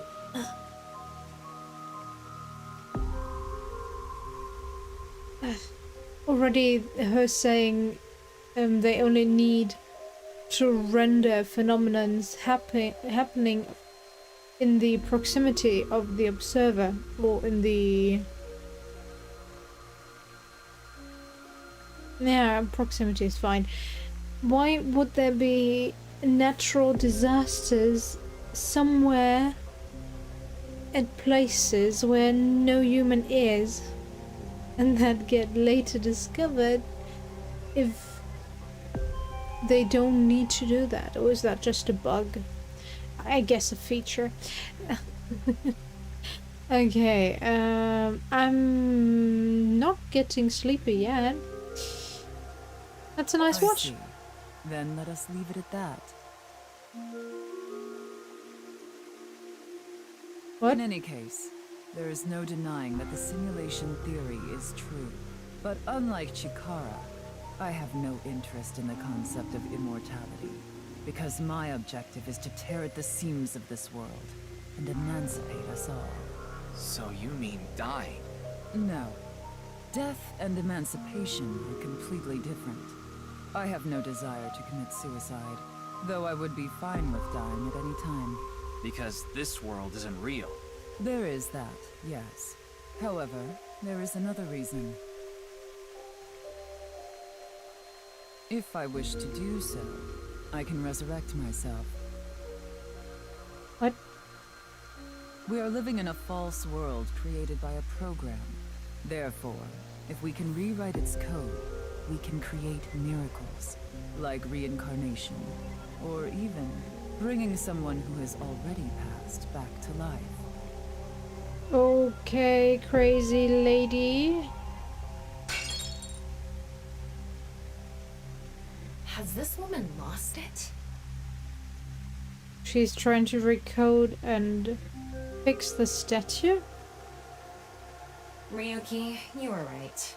[SPEAKER 1] already her saying they only need to render phenomenons happening in the proximity of the observer, or in the proximity is fine. Why would there be natural disasters somewhere at places where no human is, and that get later discovered if they don't need to do that? Or is that just a bug? I guess a feature. Okay, I'm not getting sleepy yet. That's a nice watch.
[SPEAKER 4] See. Then let us leave it at that.
[SPEAKER 1] What?
[SPEAKER 4] In any case, there is no denying that the simulation theory is true. But unlike Chikara, I have no interest in the concept of immortality, because my objective is to tear at the seams of this world and emancipate us all.
[SPEAKER 5] So you mean dying?
[SPEAKER 4] No. Death and emancipation are completely different. I have no desire to commit suicide, though I would be fine with dying at any time.
[SPEAKER 5] Because this world isn't real.
[SPEAKER 4] There is that, yes. However, there is another reason. If I wish to do so, I can resurrect myself.
[SPEAKER 1] What?
[SPEAKER 4] We are living in a false world created by a program. Therefore, if we can rewrite its code, we can create miracles, like reincarnation, or even bringing someone who has already passed back to life.
[SPEAKER 1] Okay, crazy lady.
[SPEAKER 6] Has this woman lost it?
[SPEAKER 1] She's trying to recode and Fix the statue?
[SPEAKER 6] Ryuki, you were right.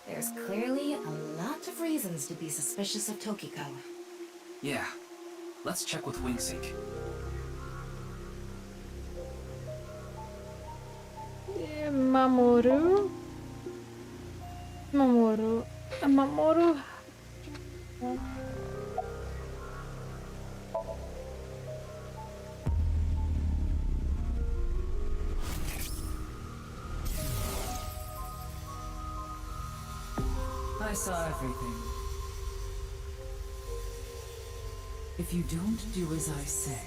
[SPEAKER 6] There's clearly a lot of reasons to be suspicious of Tokiko.
[SPEAKER 5] Yeah. Let's check with Wingsync.
[SPEAKER 1] Mamoru? Mamoru. Mamoru?
[SPEAKER 4] I saw everything. If you don't do as I say,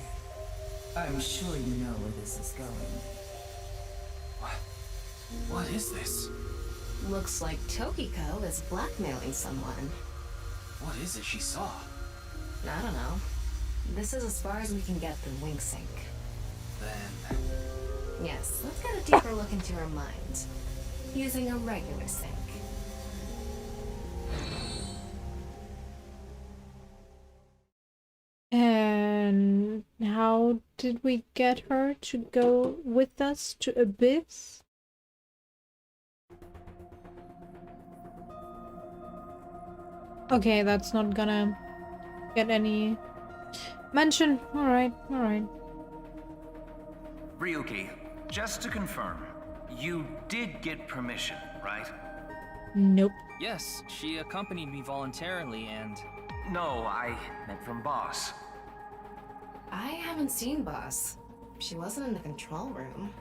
[SPEAKER 4] I'm sure you know where this is going.
[SPEAKER 5] What is this?
[SPEAKER 6] Looks like Tokiko is blackmailing someone.
[SPEAKER 5] What is it she saw?
[SPEAKER 6] I don't know. This is as far as we can get through Wingsync.
[SPEAKER 5] Then...
[SPEAKER 6] Yes, let's get a deeper look into her mind. Using a regular sync.
[SPEAKER 1] And how did we get her to go with us to Abyss? Okay, that's not gonna get any mention. Alright, alright.
[SPEAKER 2] Ryuki, just to confirm, you did get permission, right?
[SPEAKER 1] Nope.
[SPEAKER 5] Yes, she accompanied me voluntarily and...
[SPEAKER 2] No, I meant from Boss.
[SPEAKER 6] I haven't seen Boss. She wasn't in the control room.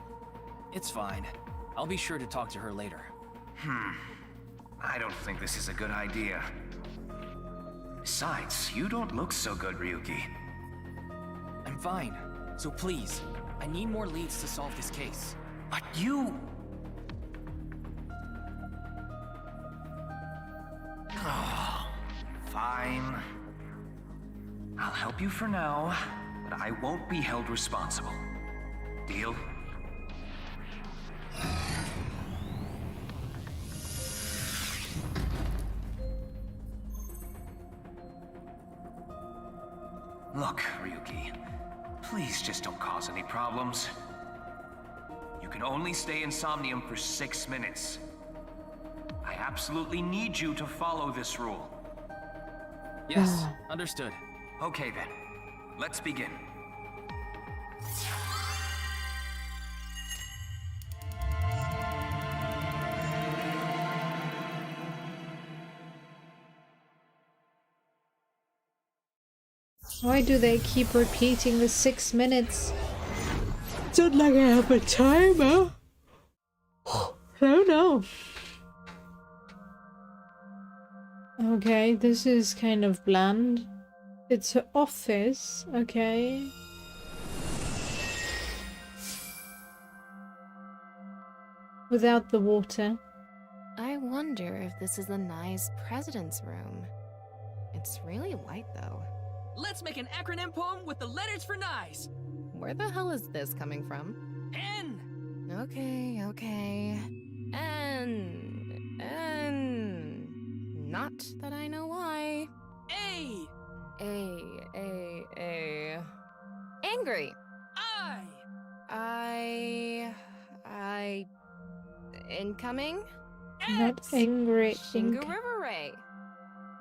[SPEAKER 5] It's fine. I'll be sure to talk to her later.
[SPEAKER 2] I don't think this is a good idea. Besides, you don't look so good, Ryuki.
[SPEAKER 5] I'm fine. So please, I need more leads to solve this case.
[SPEAKER 2] But you... Oh, fine. I'll help you for now, but I won't be held responsible. Deal? Look, Ryuki, please just don't cause any problems. You can only stay in Somnium for 6 minutes. I absolutely need you to follow this rule.
[SPEAKER 5] Yes, understood.
[SPEAKER 2] Okay then, let's begin.
[SPEAKER 1] Why do they keep repeating the 6 minutes? It's not like I have a timer. Oh no. Okay, this is kind of bland. It's her office, okay. Without the water.
[SPEAKER 8] I wonder if this is the Nye's president's room. It's really white though.
[SPEAKER 10] Let's make an acronym poem with the letters for Nyes.
[SPEAKER 8] Where the hell is this coming from?
[SPEAKER 10] N.
[SPEAKER 8] Okay, okay. Not that I know why.
[SPEAKER 10] A.
[SPEAKER 8] Angry.
[SPEAKER 10] I.
[SPEAKER 8] Incoming?
[SPEAKER 1] Not angry.
[SPEAKER 8] Shingu River Ray.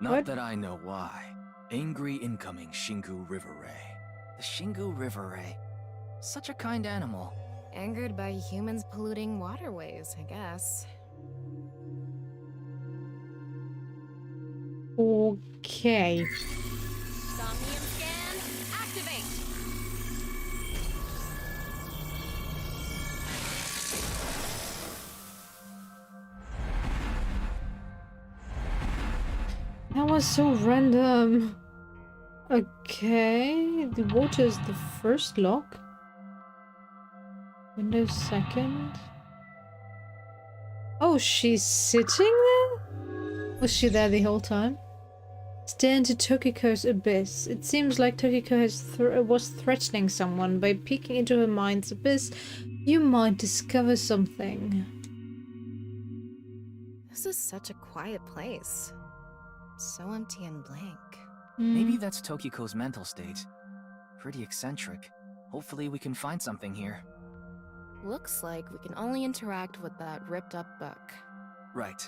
[SPEAKER 5] Not
[SPEAKER 1] What?
[SPEAKER 5] that I know why. Angry incoming Shingu River Ray. The Shingu River Ray. Such a kind animal.
[SPEAKER 8] Angered by humans polluting waterways, I guess.
[SPEAKER 1] Okay.
[SPEAKER 7] Somnium scan, activate!
[SPEAKER 1] That was so random. Okay, the water is the first lock. Windows second. Oh, she's sitting there? Was she there the whole time? Stare into Tokiko's abyss. It seems like Tokiko was threatening someone. By peeking into her mind's abyss, you might discover something.
[SPEAKER 8] This is such a quiet place. So empty and blank.
[SPEAKER 5] Maybe that's Tokiko's mental state. Pretty eccentric. Hopefully we can find something here.
[SPEAKER 8] Looks like we can only interact with that ripped up book.
[SPEAKER 5] Right.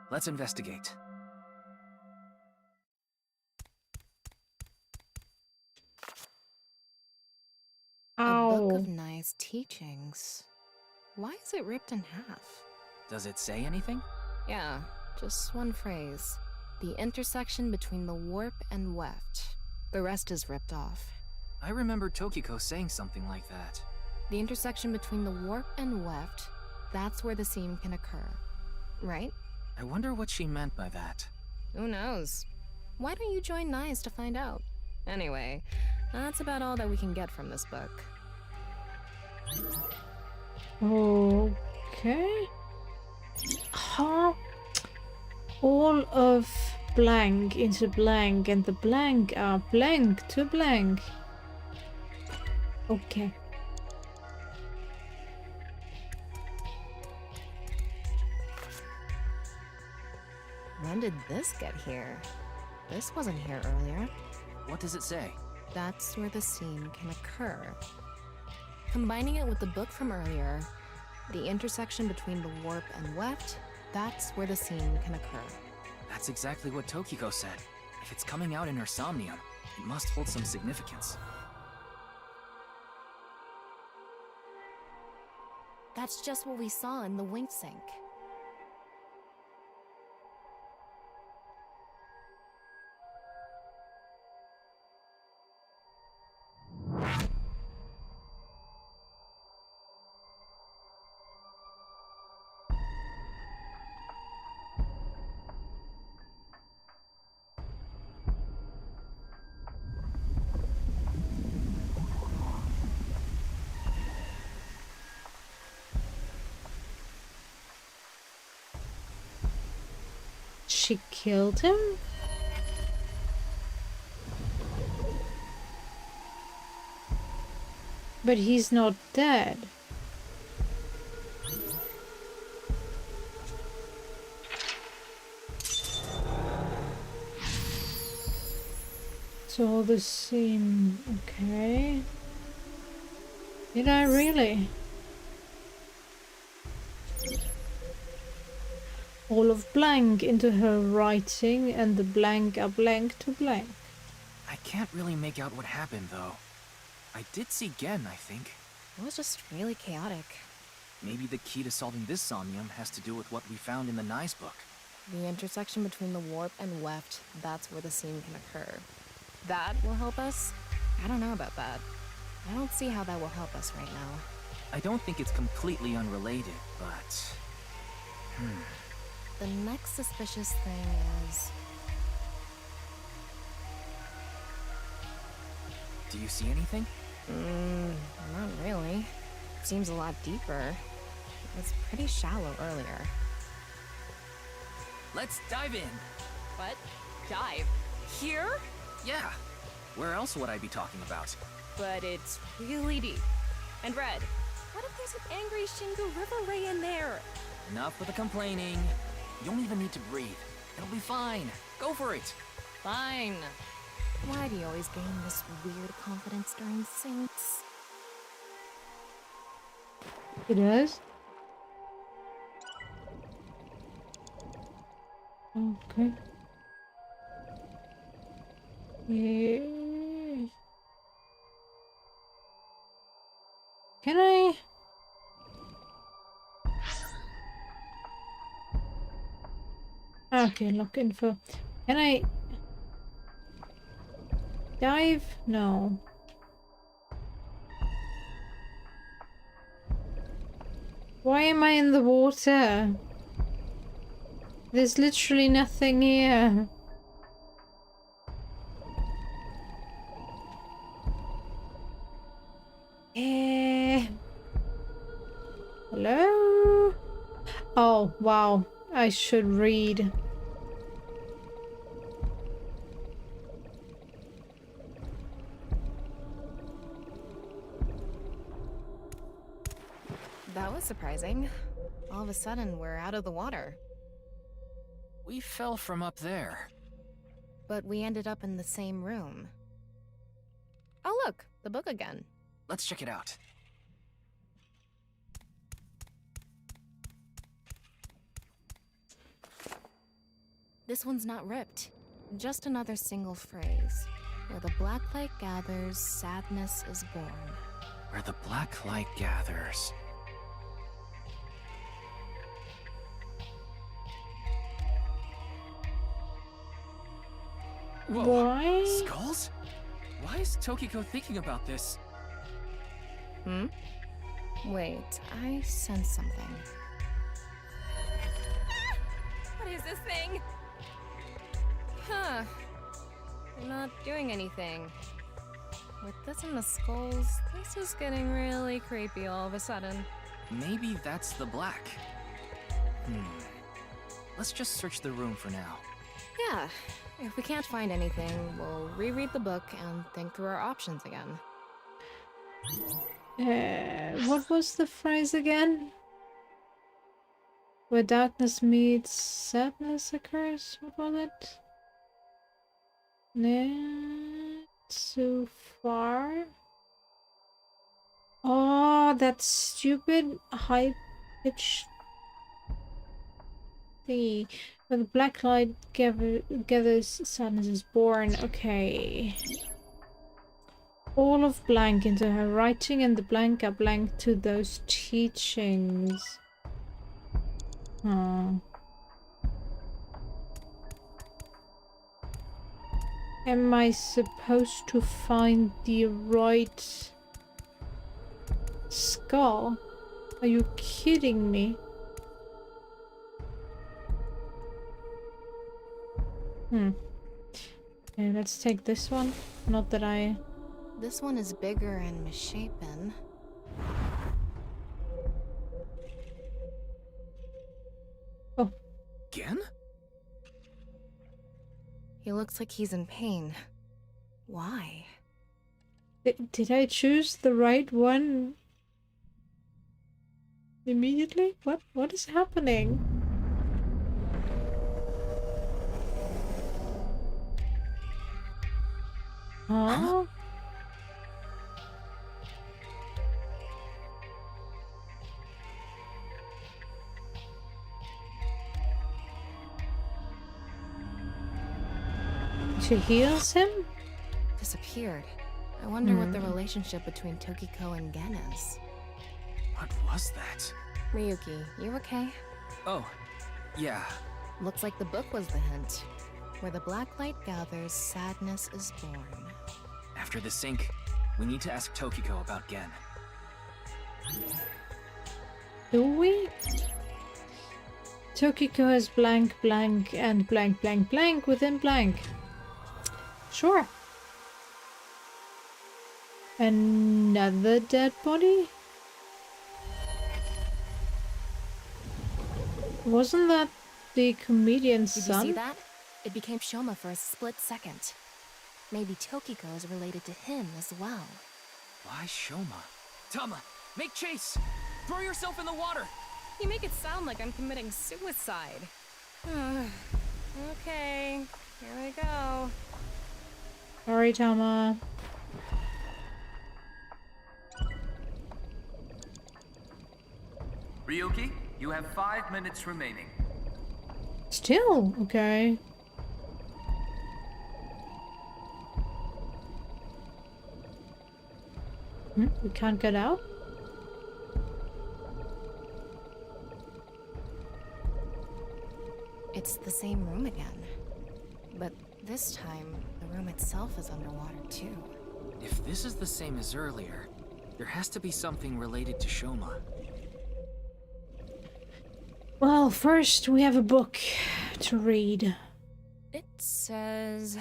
[SPEAKER 5] Let's investigate.
[SPEAKER 8] A book
[SPEAKER 1] Ow.
[SPEAKER 8] of Nai's teachings. Why is it ripped in half?
[SPEAKER 5] Does it say anything?
[SPEAKER 8] Yeah, just one phrase. The intersection between the warp and weft. The rest is ripped off.
[SPEAKER 5] I remember Tokiko saying something like that.
[SPEAKER 8] The intersection between the warp and weft, that's where the seam can occur. Right?
[SPEAKER 5] I wonder what she meant by that.
[SPEAKER 8] Who knows? Why don't you join Nai's to find out? Anyway, that's about all that we can get from this book.
[SPEAKER 1] Okay. Huh? All of blank into blank, and the blank are blank to blank. Okay.
[SPEAKER 8] When did this get here? This wasn't here earlier.
[SPEAKER 5] What does it say?
[SPEAKER 8] That's where the seam can occur. Combining it with the book from earlier, the intersection between the warp and weft, that's where the seam can occur.
[SPEAKER 5] That's exactly what Tokiko said. If it's coming out in her Somnium, it must hold some significance.
[SPEAKER 8] That's just what we saw in the wink sink.
[SPEAKER 1] She killed him? But he's not dead. So the same. Okay. Did I really? All of blank into her writing, and the blank are blank to blank.
[SPEAKER 5] I can't really make out what happened, though. I did see Gen, I think.
[SPEAKER 8] It was just really chaotic.
[SPEAKER 5] Maybe the key to solving this Somnium has to do with what we found in the Nice book.
[SPEAKER 8] The intersection between the warp and weft, that's where the seam can occur. That will help us? I don't know about that. I don't see how that will help us right now.
[SPEAKER 5] I don't think it's completely unrelated, but...
[SPEAKER 8] The next suspicious thing is...
[SPEAKER 5] Do you see anything?
[SPEAKER 8] Not really. Seems a lot deeper. It was pretty shallow earlier.
[SPEAKER 5] Let's dive in!
[SPEAKER 7] What? Dive? Here?
[SPEAKER 5] Yeah! Where else would I be talking about?
[SPEAKER 7] But it's really deep. And Red, what if there's an angry Shingu River Ray in there?
[SPEAKER 5] Enough with the complaining. You don't even need to breathe. It'll be fine. Go for it.
[SPEAKER 8] Fine. Why do you always gain this weird confidence during syncs?
[SPEAKER 1] It does. Okay. Yeah. Can I? Okay, lock info. Can I dive? No. Why am I in the water? There's literally nothing here. Hello? Oh, wow. I should read.
[SPEAKER 8] That was surprising. All of a sudden, we're out of the water.
[SPEAKER 5] We fell from up there.
[SPEAKER 8] But we ended up in the same room. Oh look, the book again.
[SPEAKER 5] Let's check it out.
[SPEAKER 8] This one's not ripped. Just another single phrase. Where the black light gathers, sadness is born.
[SPEAKER 5] Where the black light gathers. Whoa!
[SPEAKER 1] Why?
[SPEAKER 5] Skulls? Why is Tokiko thinking about this?
[SPEAKER 8] Wait, I sense something.
[SPEAKER 7] What is this thing?
[SPEAKER 8] Huh. They're not doing anything. With this and the skulls, this is getting really creepy all of a sudden.
[SPEAKER 5] Maybe that's the black. Let's just search the room for now.
[SPEAKER 8] Yeah. If we can't find anything, we'll reread the book and think through our options again.
[SPEAKER 1] What was the phrase again? Where darkness meets sadness occurs? What was it? Not so far. Oh, that stupid high-pitched thingy. When the black light gathers, sadness is born. Okay. All of blank into her writing and the blank are blank to those teachings. Am I supposed to find the right skull? Are you kidding me? Okay, let's take this one. Not that I...
[SPEAKER 8] This one is bigger and misshapen.
[SPEAKER 1] Oh.
[SPEAKER 5] Again?
[SPEAKER 8] He looks like he's in pain. Why?
[SPEAKER 1] Did I choose the right one immediately? What is happening? Huh? She heals him?
[SPEAKER 8] Disappeared. I wonder what the relationship between Tokiko and Gen is.
[SPEAKER 5] What was that?
[SPEAKER 8] Ryuki, you okay?
[SPEAKER 5] Oh, yeah.
[SPEAKER 8] Looks like the book was the hint. Where the black light gathers, sadness is born.
[SPEAKER 5] After the sync, we need to ask Tokiko about Gen.
[SPEAKER 1] Do we? Tokiko has blank, blank, and blank, blank, blank within blank. Sure. Another dead body? Wasn't that the comedian's son?
[SPEAKER 8] Did you see that? It became Shoma for a split second. Maybe Tokiko is related to him as well.
[SPEAKER 5] Why Shoma? Tama, make chase! Throw yourself in the water!
[SPEAKER 8] You make it sound like I'm committing suicide. Okay, here we go.
[SPEAKER 1] Sorry, Tama.
[SPEAKER 2] Ryuki, you have 5 minutes remaining.
[SPEAKER 1] Still? Okay. We can't get out?
[SPEAKER 8] It's the same room again. But this time, the room itself is underwater too.
[SPEAKER 5] If this is the same as earlier, there has to be something related to Shoma.
[SPEAKER 1] Well, first we have a book to read.
[SPEAKER 8] It says,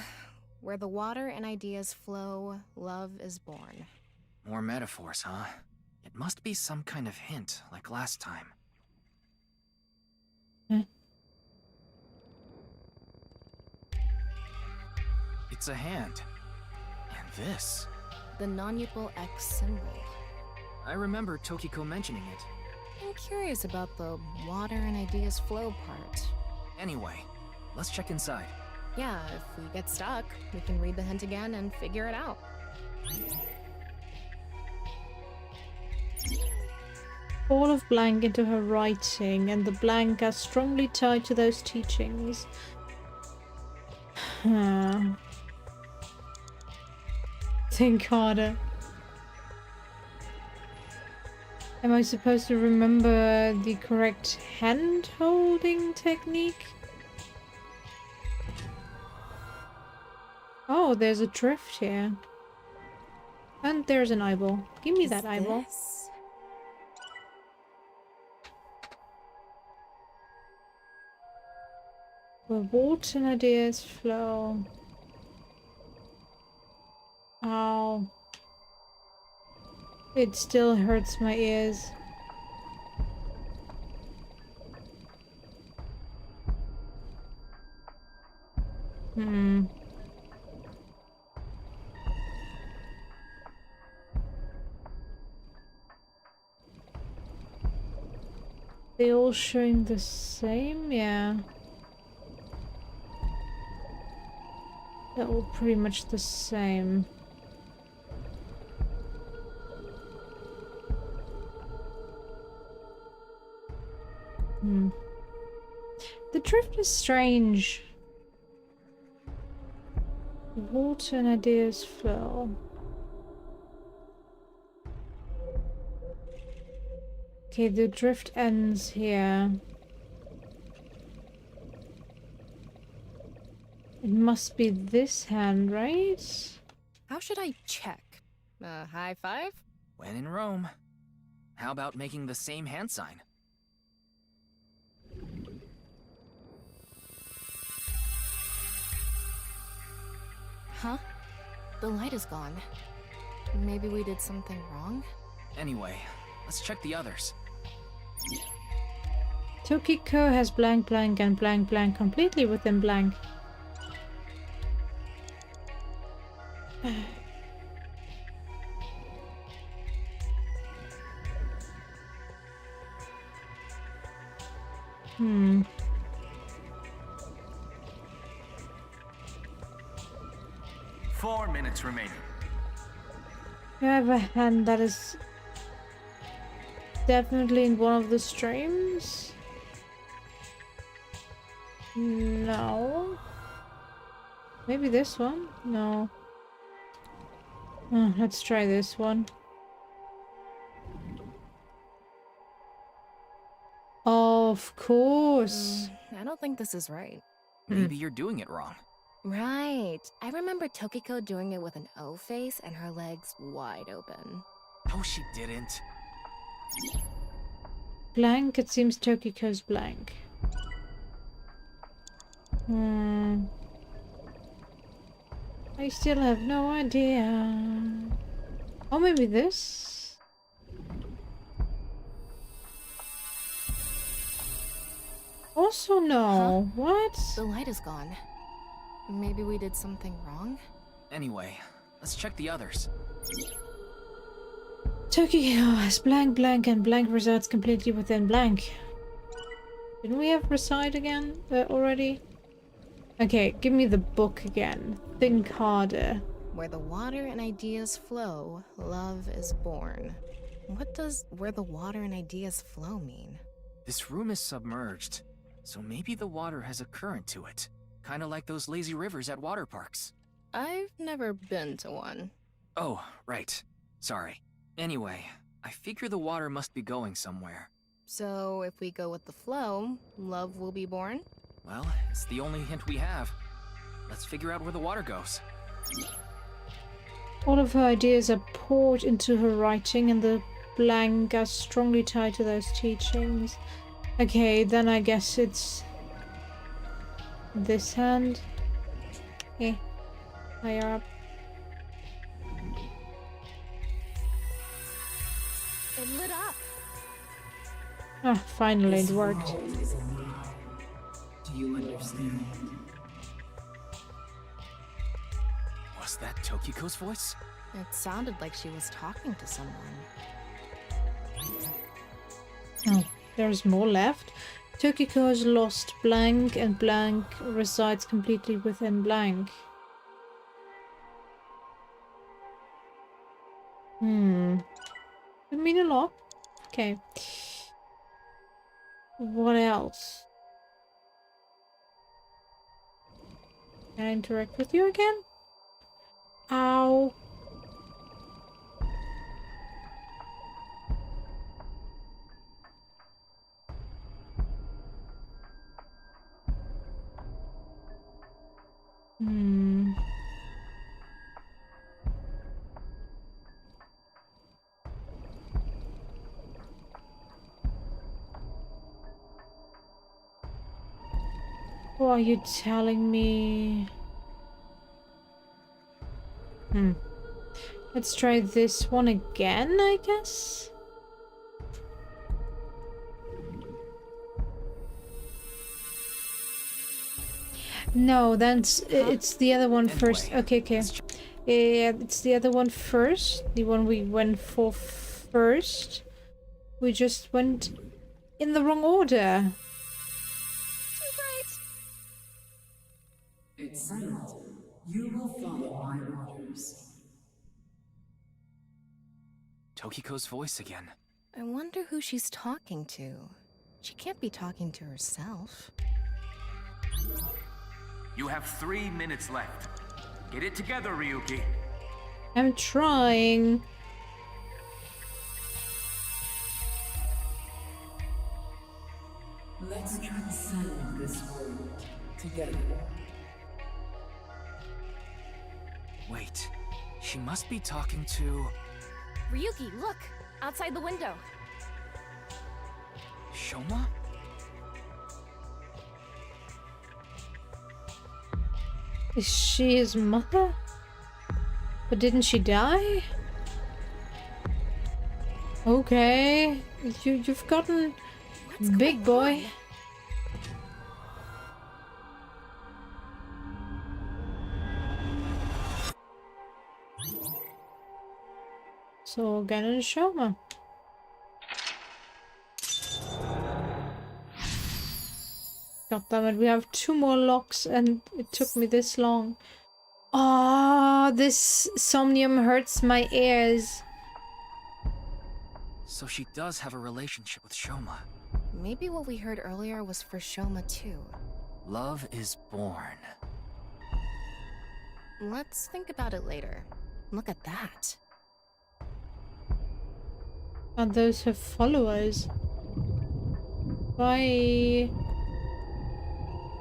[SPEAKER 8] where the water and ideas flow, love is born.
[SPEAKER 5] More metaphors, huh? It must be some kind of hint, like last time. It's a hand. And this.
[SPEAKER 8] The non-mutable X symbol.
[SPEAKER 5] I remember Tokiko mentioning it.
[SPEAKER 8] I'm curious about the water and ideas flow part.
[SPEAKER 5] Anyway, let's check inside.
[SPEAKER 8] Yeah, if we get stuck, we can read the hint again and figure it out.
[SPEAKER 1] All of blank into her writing, and the blank are strongly tied to those teachings. Think harder. Am I supposed to remember the correct hand-holding technique? Oh, there's a drift here. And there's an eyeball. Give me that eyeball.
[SPEAKER 6] This?
[SPEAKER 1] Where water and ideas flow. Ow. It still hurts my ears. They all showing the same? Yeah. They're all pretty much the same. The drift is strange. Water and ideas flow. Okay, the drift ends here. It must be this hand, right?
[SPEAKER 8] How should I check? High five?
[SPEAKER 5] When in Rome. How about making the same hand sign?
[SPEAKER 8] Huh? The light is gone. Maybe we did something wrong?
[SPEAKER 5] Anyway, let's check the others.
[SPEAKER 1] Tokiko has blank blank and blank blank completely within blank. Hmm.
[SPEAKER 2] 4 minutes remaining.
[SPEAKER 1] You have a hand that is definitely in one of the streams? No. Maybe this one? No. Let's try this one. Of course.
[SPEAKER 8] I don't think this is right.
[SPEAKER 5] Maybe you're doing it wrong.
[SPEAKER 8] Right. I remember Tokiko doing it with an O face and her legs wide open.
[SPEAKER 5] Oh, she didn't.
[SPEAKER 1] Blank, it seems Tokiko's blank. I still have no idea. Oh, maybe this? Also no. What?
[SPEAKER 8] The light is gone. Maybe we did something wrong?
[SPEAKER 5] Anyway, let's check the others.
[SPEAKER 1] Tokiko has blank blank and blank resides completely within blank. Didn't we have reside again already? Okay, give me the book again. Think harder.
[SPEAKER 8] Where the water and ideas flow, love is born. What does where the water and ideas flow mean?
[SPEAKER 5] This room is submerged, so maybe the water has a current to it. Kind of like those lazy rivers at water parks.
[SPEAKER 8] I've never been to one.
[SPEAKER 5] Oh, right. Sorry. Anyway, I figure the water must be going somewhere.
[SPEAKER 8] So if we go with the flow, love will be born?
[SPEAKER 5] Well, it's the only hint we have. Let's figure out where the water goes.
[SPEAKER 1] All of her ideas are poured into her writing, and the blank are strongly tied to those teachings. Okay, then I guess it's this hand. Yeah, higher up.
[SPEAKER 8] It lit up.
[SPEAKER 1] Ah, finally it worked.
[SPEAKER 10] Do you understand?
[SPEAKER 5] Was that Tokiko's voice?
[SPEAKER 8] It sounded like she was talking to someone.
[SPEAKER 1] Oh, there's more left. Tokiko has lost blank, and blank resides completely within blank. Could mean a lot. Okay. What else? Can I interact with you again? Ow. Hmm. What are you telling me? Let's try this one again, I guess. No, that's it's the other one first. Okay, okay. Yeah, it's the other one first. The one we went for first. We just went in the wrong order.
[SPEAKER 7] Too bright.
[SPEAKER 4] It's settled. You will follow my orders.
[SPEAKER 5] Tokiko's voice again.
[SPEAKER 8] I wonder who she's talking to. She can't be talking to herself.
[SPEAKER 2] You have 3 minutes left. Get it together, Ryuki.
[SPEAKER 1] I'm trying.
[SPEAKER 4] Let's transcend this world together.
[SPEAKER 5] Wait, she must be talking to
[SPEAKER 7] Ryuki, look! Outside the window.
[SPEAKER 5] Shoma?
[SPEAKER 1] Is she his mother? But didn't she die? Okay, you've gotten big boy. So again in Shoma. God damn it, we have 2 more locks and it took me this long. Ah, this somnium hurts my ears.
[SPEAKER 5] So she does have a relationship with Shoma.
[SPEAKER 8] Maybe what we heard earlier was for Shoma too.
[SPEAKER 5] Love is born.
[SPEAKER 8] Let's think about it later. Look at that.
[SPEAKER 1] And those her followers. Bye.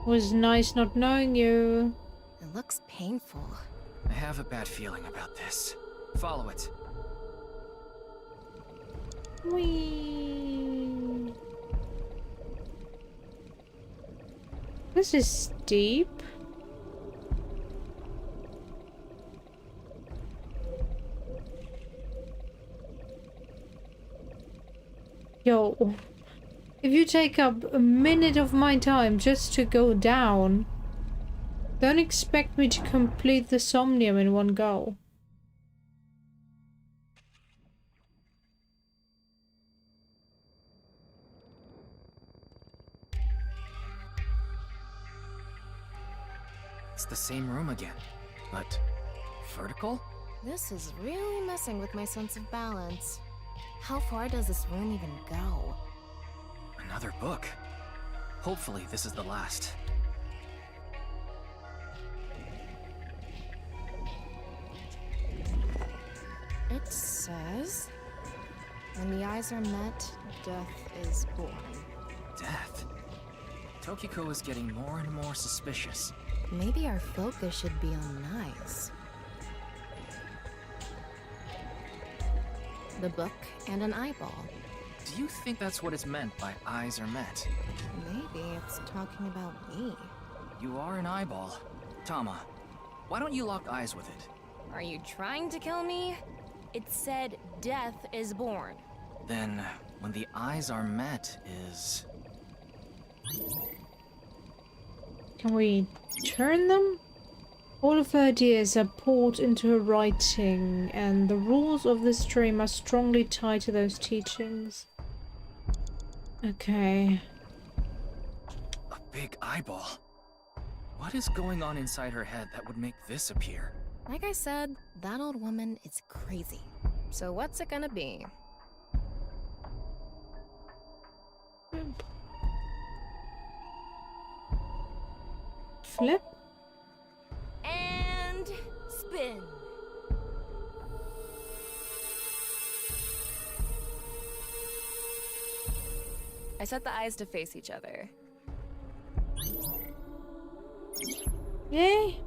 [SPEAKER 1] Was nice not knowing you.
[SPEAKER 8] It looks painful.
[SPEAKER 5] I have a bad feeling about this. Follow it.
[SPEAKER 1] Whee. This is steep. Yo, if you take up a minute of my time just to go down, don't expect me to complete the Somnium in one go.
[SPEAKER 5] It's the same room again, but vertical?
[SPEAKER 8] This is really messing with my sense of balance. How far does this room even go?
[SPEAKER 5] Another book. Hopefully this is the last.
[SPEAKER 8] It says, when the eyes are met, death is born.
[SPEAKER 5] Death? Tokiko is getting more and more suspicious.
[SPEAKER 8] Maybe our focus should be on Nice. The book and an eyeball.
[SPEAKER 5] Do you think that's what is meant by eyes are met?
[SPEAKER 8] Maybe it's talking about me.
[SPEAKER 5] You are an eyeball. Tama, why don't you lock eyes with it?
[SPEAKER 7] Are you trying to kill me? It said death is born.
[SPEAKER 5] Then, when the eyes are met is...
[SPEAKER 1] Can we turn them? All of her ideas are poured into her writing, and the rules of this stream are strongly tied to those teachings. Okay.
[SPEAKER 5] A big eyeball. What is going on inside her head that would make this appear?
[SPEAKER 8] Like I said, that old woman is crazy. So what's it gonna be?
[SPEAKER 1] Flip?
[SPEAKER 7] open!
[SPEAKER 8] I set the eyes to face each other.
[SPEAKER 1] Yay!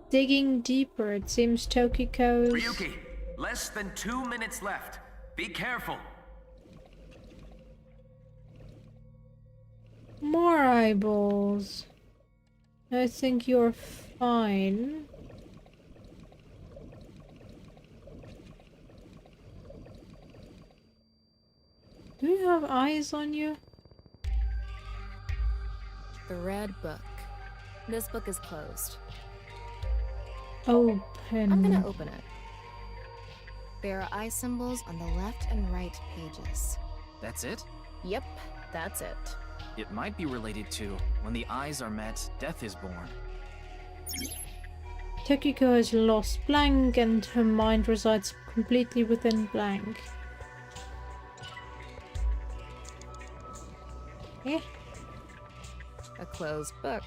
[SPEAKER 1] Digging deeper, it seems Tokiko's...
[SPEAKER 2] Ryuki, less than 2 minutes left. Be careful.
[SPEAKER 1] More eyeballs. I think you're fine. Do you have eyes on you?
[SPEAKER 8] The red book. This book is closed.
[SPEAKER 1] Open.
[SPEAKER 8] I'm gonna open it. There are eye symbols on the left and right pages.
[SPEAKER 5] That's it?
[SPEAKER 8] Yep, that's it.
[SPEAKER 5] It might be related to when the eyes are met, death is born.
[SPEAKER 1] Tokiko has lost blank and her mind resides completely within blank. Yeah.
[SPEAKER 8] A closed book.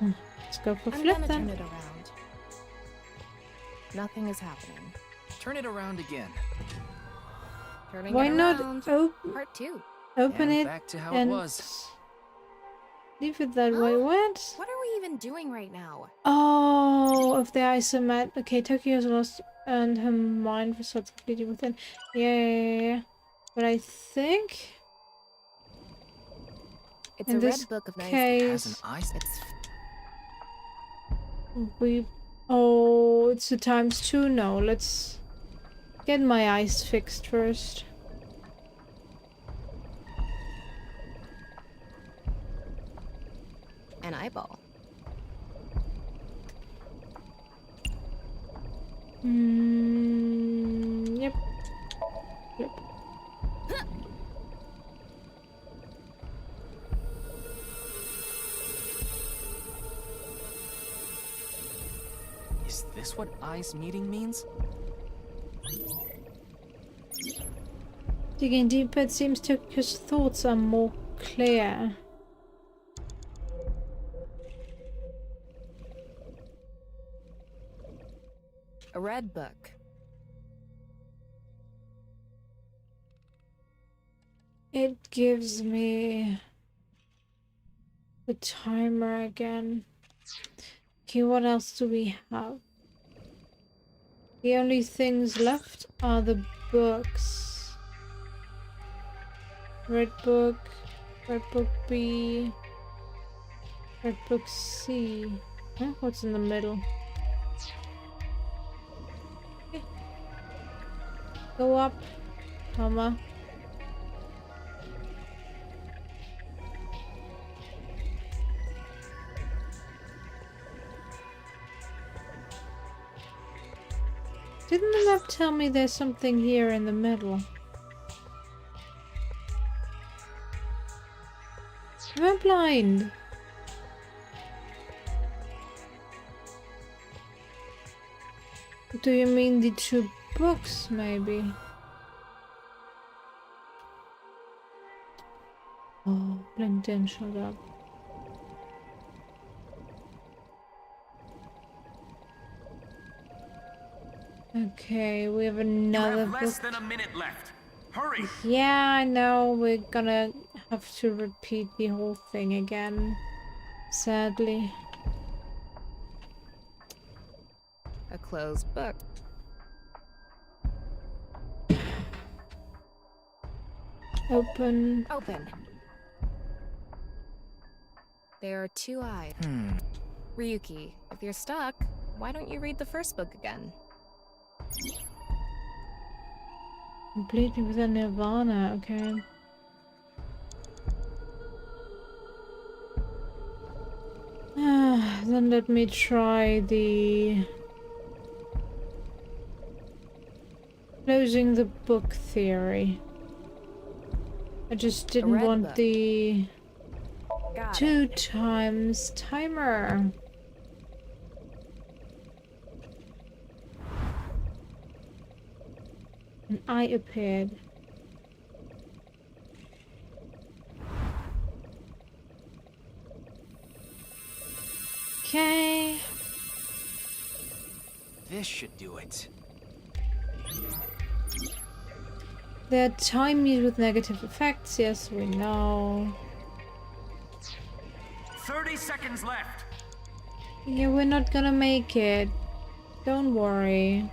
[SPEAKER 1] Let's go for
[SPEAKER 8] I'm
[SPEAKER 1] flip
[SPEAKER 8] gonna
[SPEAKER 1] then.
[SPEAKER 8] turn it around. Nothing is happening.
[SPEAKER 5] Turn it around again.
[SPEAKER 8] Turning
[SPEAKER 1] Why
[SPEAKER 8] it
[SPEAKER 1] not
[SPEAKER 8] around.
[SPEAKER 1] open
[SPEAKER 8] Part 2.
[SPEAKER 5] And
[SPEAKER 1] it
[SPEAKER 5] back to how
[SPEAKER 1] and
[SPEAKER 5] it was.
[SPEAKER 1] leave it that way? What?
[SPEAKER 8] What are we even doing right now?
[SPEAKER 1] Oh, if the eyes are met. Okay, Tokyo's lost and her mind resides completely within. Yeah. But I think
[SPEAKER 8] It's
[SPEAKER 1] in
[SPEAKER 8] a
[SPEAKER 1] this
[SPEAKER 8] red book of nice.
[SPEAKER 5] Has an
[SPEAKER 1] case
[SPEAKER 5] eye.
[SPEAKER 8] It's
[SPEAKER 1] we. Oh, it's a ×2. No, let's get my eyes fixed first.
[SPEAKER 8] an eyeball.
[SPEAKER 1] Yep. Yep.
[SPEAKER 5] Is this what eyes meeting means?
[SPEAKER 1] Digging deeper, it seems Tokyo's thoughts are more clear.
[SPEAKER 8] A red book.
[SPEAKER 1] It gives me the timer again. Okay, what else do we have? The only things left are the books. Red book B, red book C. Huh? What's in the middle? Okay. Go up, comma. Didn't the map tell me there's something here in the middle? Am I blind? Do you mean the 2 books, maybe? Oh, LinkedIn shut up. Okay, we have another
[SPEAKER 2] You have less
[SPEAKER 1] book.
[SPEAKER 2] than a minute left. Hurry!
[SPEAKER 1] Yeah, I know. We're gonna have to repeat the whole thing again. Sadly.
[SPEAKER 8] A closed book.
[SPEAKER 1] Open.
[SPEAKER 8] Open. There are 2 eyes. Ryuki, if you're stuck, why don't you read the first book again?
[SPEAKER 1] Completely within Nirvana, okay. Then let me try the closing the book theory. I just didn't
[SPEAKER 8] red
[SPEAKER 1] want
[SPEAKER 8] book.
[SPEAKER 1] the
[SPEAKER 8] Got
[SPEAKER 1] 2 times timer. An eye appeared.
[SPEAKER 5] this should do it.
[SPEAKER 1] There are time used with negative effects, yes, we know.
[SPEAKER 2] 30 seconds left.
[SPEAKER 1] Yeah, we're not gonna make it. Don't worry.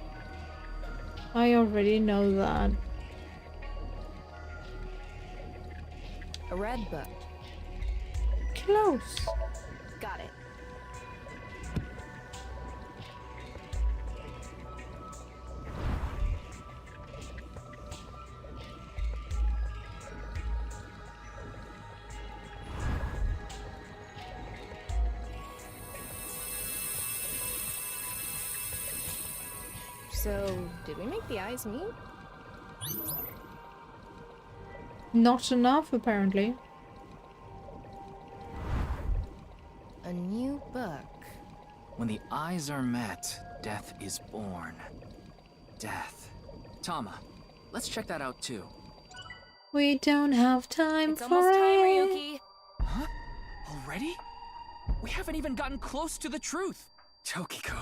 [SPEAKER 1] I already know that.
[SPEAKER 8] A red book.
[SPEAKER 1] Close.
[SPEAKER 8] Got it. So, did we make the eyes meet?
[SPEAKER 1] Not enough, apparently.
[SPEAKER 8] A new book.
[SPEAKER 5] When the eyes are met, death is born. Death. Tama, let's check that out too.
[SPEAKER 1] We don't have time
[SPEAKER 7] It's
[SPEAKER 1] for
[SPEAKER 7] almost time,
[SPEAKER 1] it.
[SPEAKER 7] Ryuki.
[SPEAKER 5] Huh? Already? We haven't even gotten close to the truth. Tokiko.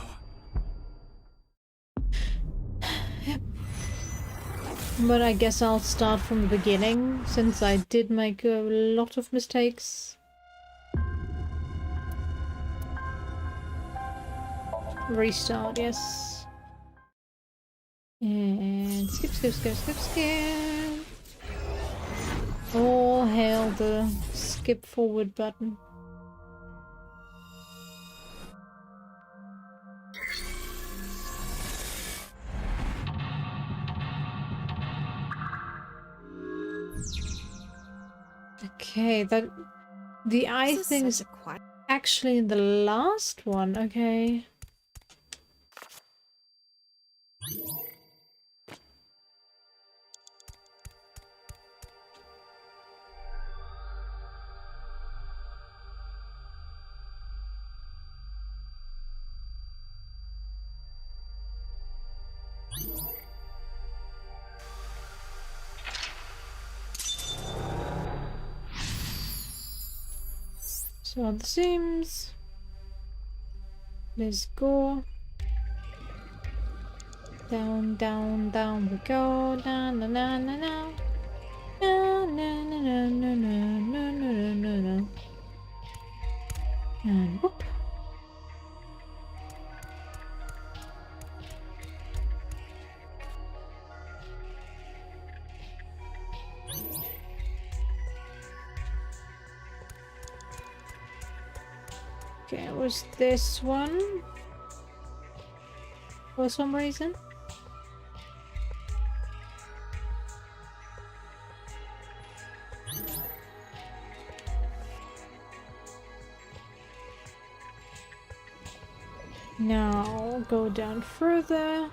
[SPEAKER 1] But I guess I'll start from the beginning, since I did make a lot of mistakes. Restart, yes. And skip, skip, skip, skip, skip. All hail the skip forward button. Okay, that the eye
[SPEAKER 8] This
[SPEAKER 1] thing
[SPEAKER 8] is
[SPEAKER 1] is
[SPEAKER 8] such a quiet.
[SPEAKER 1] actually in the last one. Okay. So the seams. Let's go. Down, down, down we go. Na na na na na. Na na na na na na na na na na. And whoop. Okay, it was this one for some reason. Now go down further.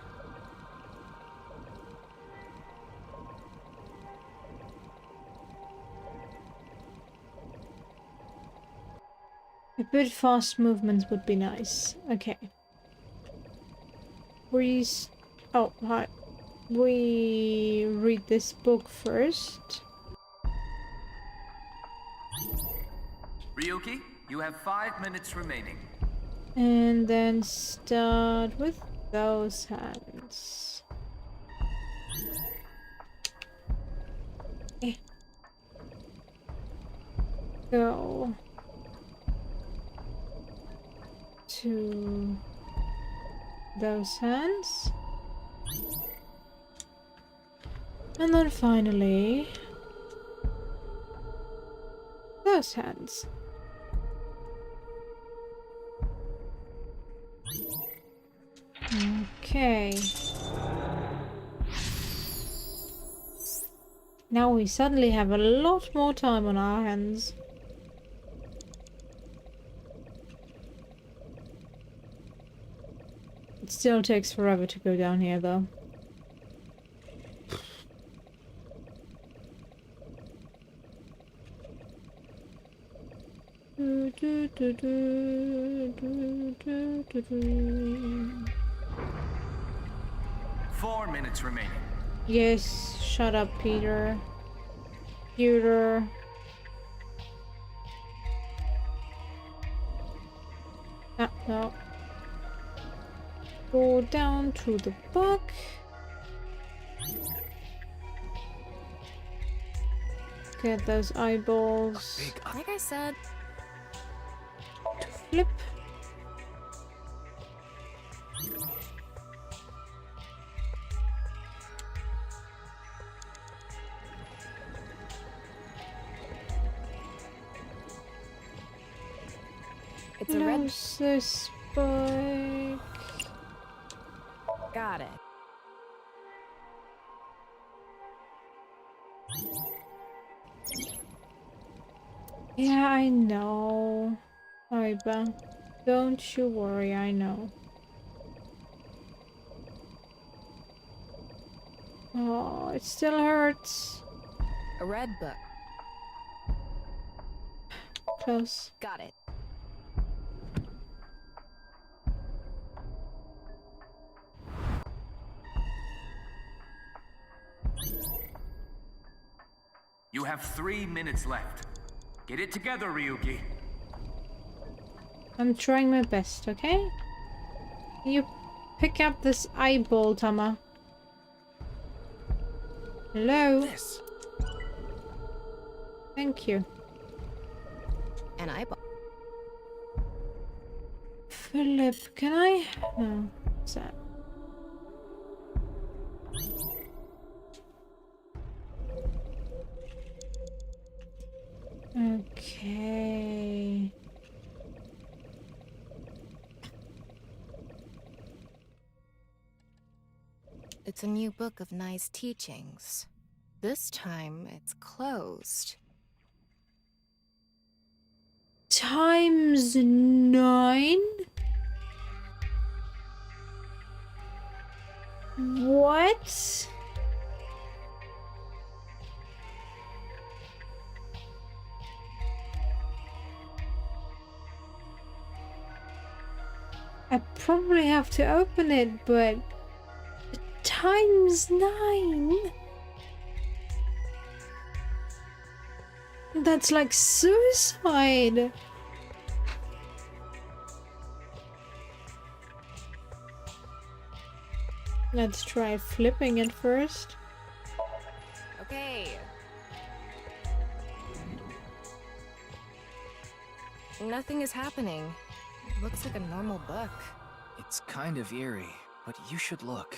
[SPEAKER 1] A bit fast movements would be nice. Okay. Oh, hi. We read this book first.
[SPEAKER 2] Ryuki, you have 5 minutes remaining.
[SPEAKER 1] And then start with those hands. Okay. Go to those hands. And then finally those hands. Okay. Now we suddenly have a lot more time on our hands. It still takes forever to go down here, though. Do, do, do, do, do, do, do.
[SPEAKER 2] 4 minutes remaining.
[SPEAKER 1] Yes, shut up, Peter. Peter. Ah, no. Go down to the book. Get those eyeballs.
[SPEAKER 8] Like I said,
[SPEAKER 1] Flip.
[SPEAKER 8] it's a red.
[SPEAKER 1] Close this book.
[SPEAKER 8] Got it.
[SPEAKER 1] Yeah, I know. Aiba, don't you worry, I know. Oh, it still hurts.
[SPEAKER 8] A red book.
[SPEAKER 1] Close.
[SPEAKER 8] Got it.
[SPEAKER 2] You have 3 minutes left. Get it together, Ryuki.
[SPEAKER 1] I'm trying my best, okay? You pick up this eyeball, Tama. Hello?
[SPEAKER 5] This.
[SPEAKER 1] Thank you.
[SPEAKER 8] An eyeball.
[SPEAKER 1] Philip, can I? No. What's that? Okay.
[SPEAKER 8] It's a new book of nice teachings. This time, it's closed.
[SPEAKER 1] Times 9? What? I probably have to open it, but times 9? That's like suicide. Let's try flipping it first.
[SPEAKER 8] Okay. Nothing is happening. Looks like a normal book.
[SPEAKER 5] It's kind of eerie, but you should look.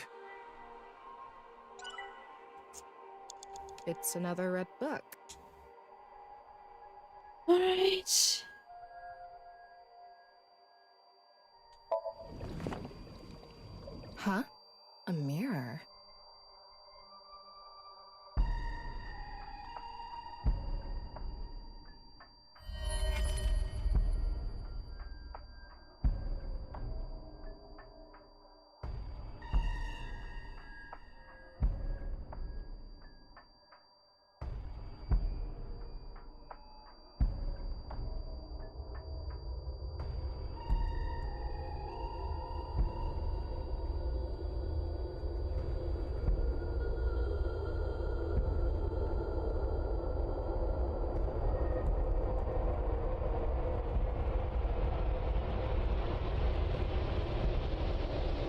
[SPEAKER 8] It's another red book.
[SPEAKER 1] Alright.
[SPEAKER 8] Huh? A mirror.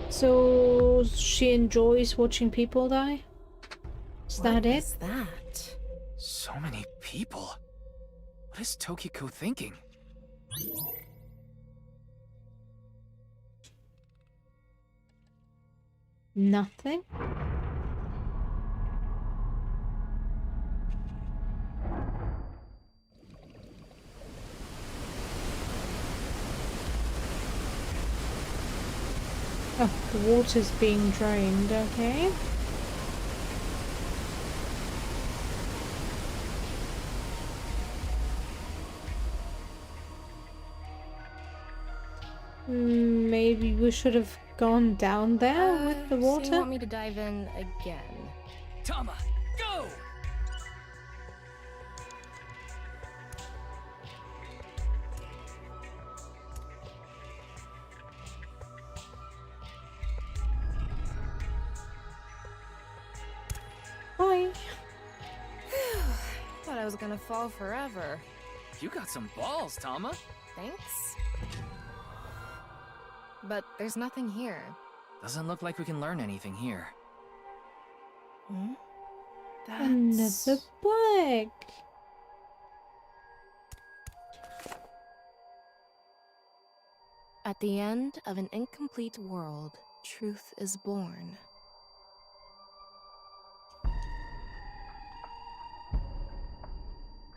[SPEAKER 1] So she enjoys watching people die? Is that
[SPEAKER 8] What
[SPEAKER 1] it?
[SPEAKER 8] is that?
[SPEAKER 5] So many people. What is Tokiko thinking?
[SPEAKER 1] Nothing? Oh, the water's being drained, okay. Maybe we should have gone down there with the
[SPEAKER 8] So you
[SPEAKER 1] water?
[SPEAKER 8] want me to dive in again?
[SPEAKER 10] Tama, go!
[SPEAKER 1] Bye.
[SPEAKER 8] Thought I was gonna fall forever.
[SPEAKER 5] You got some balls, Tama.
[SPEAKER 8] Thanks. But there's nothing here.
[SPEAKER 5] Doesn't look like we can learn anything here.
[SPEAKER 8] Hmm?
[SPEAKER 1] Another book.
[SPEAKER 8] At the end of an incomplete world, truth is born.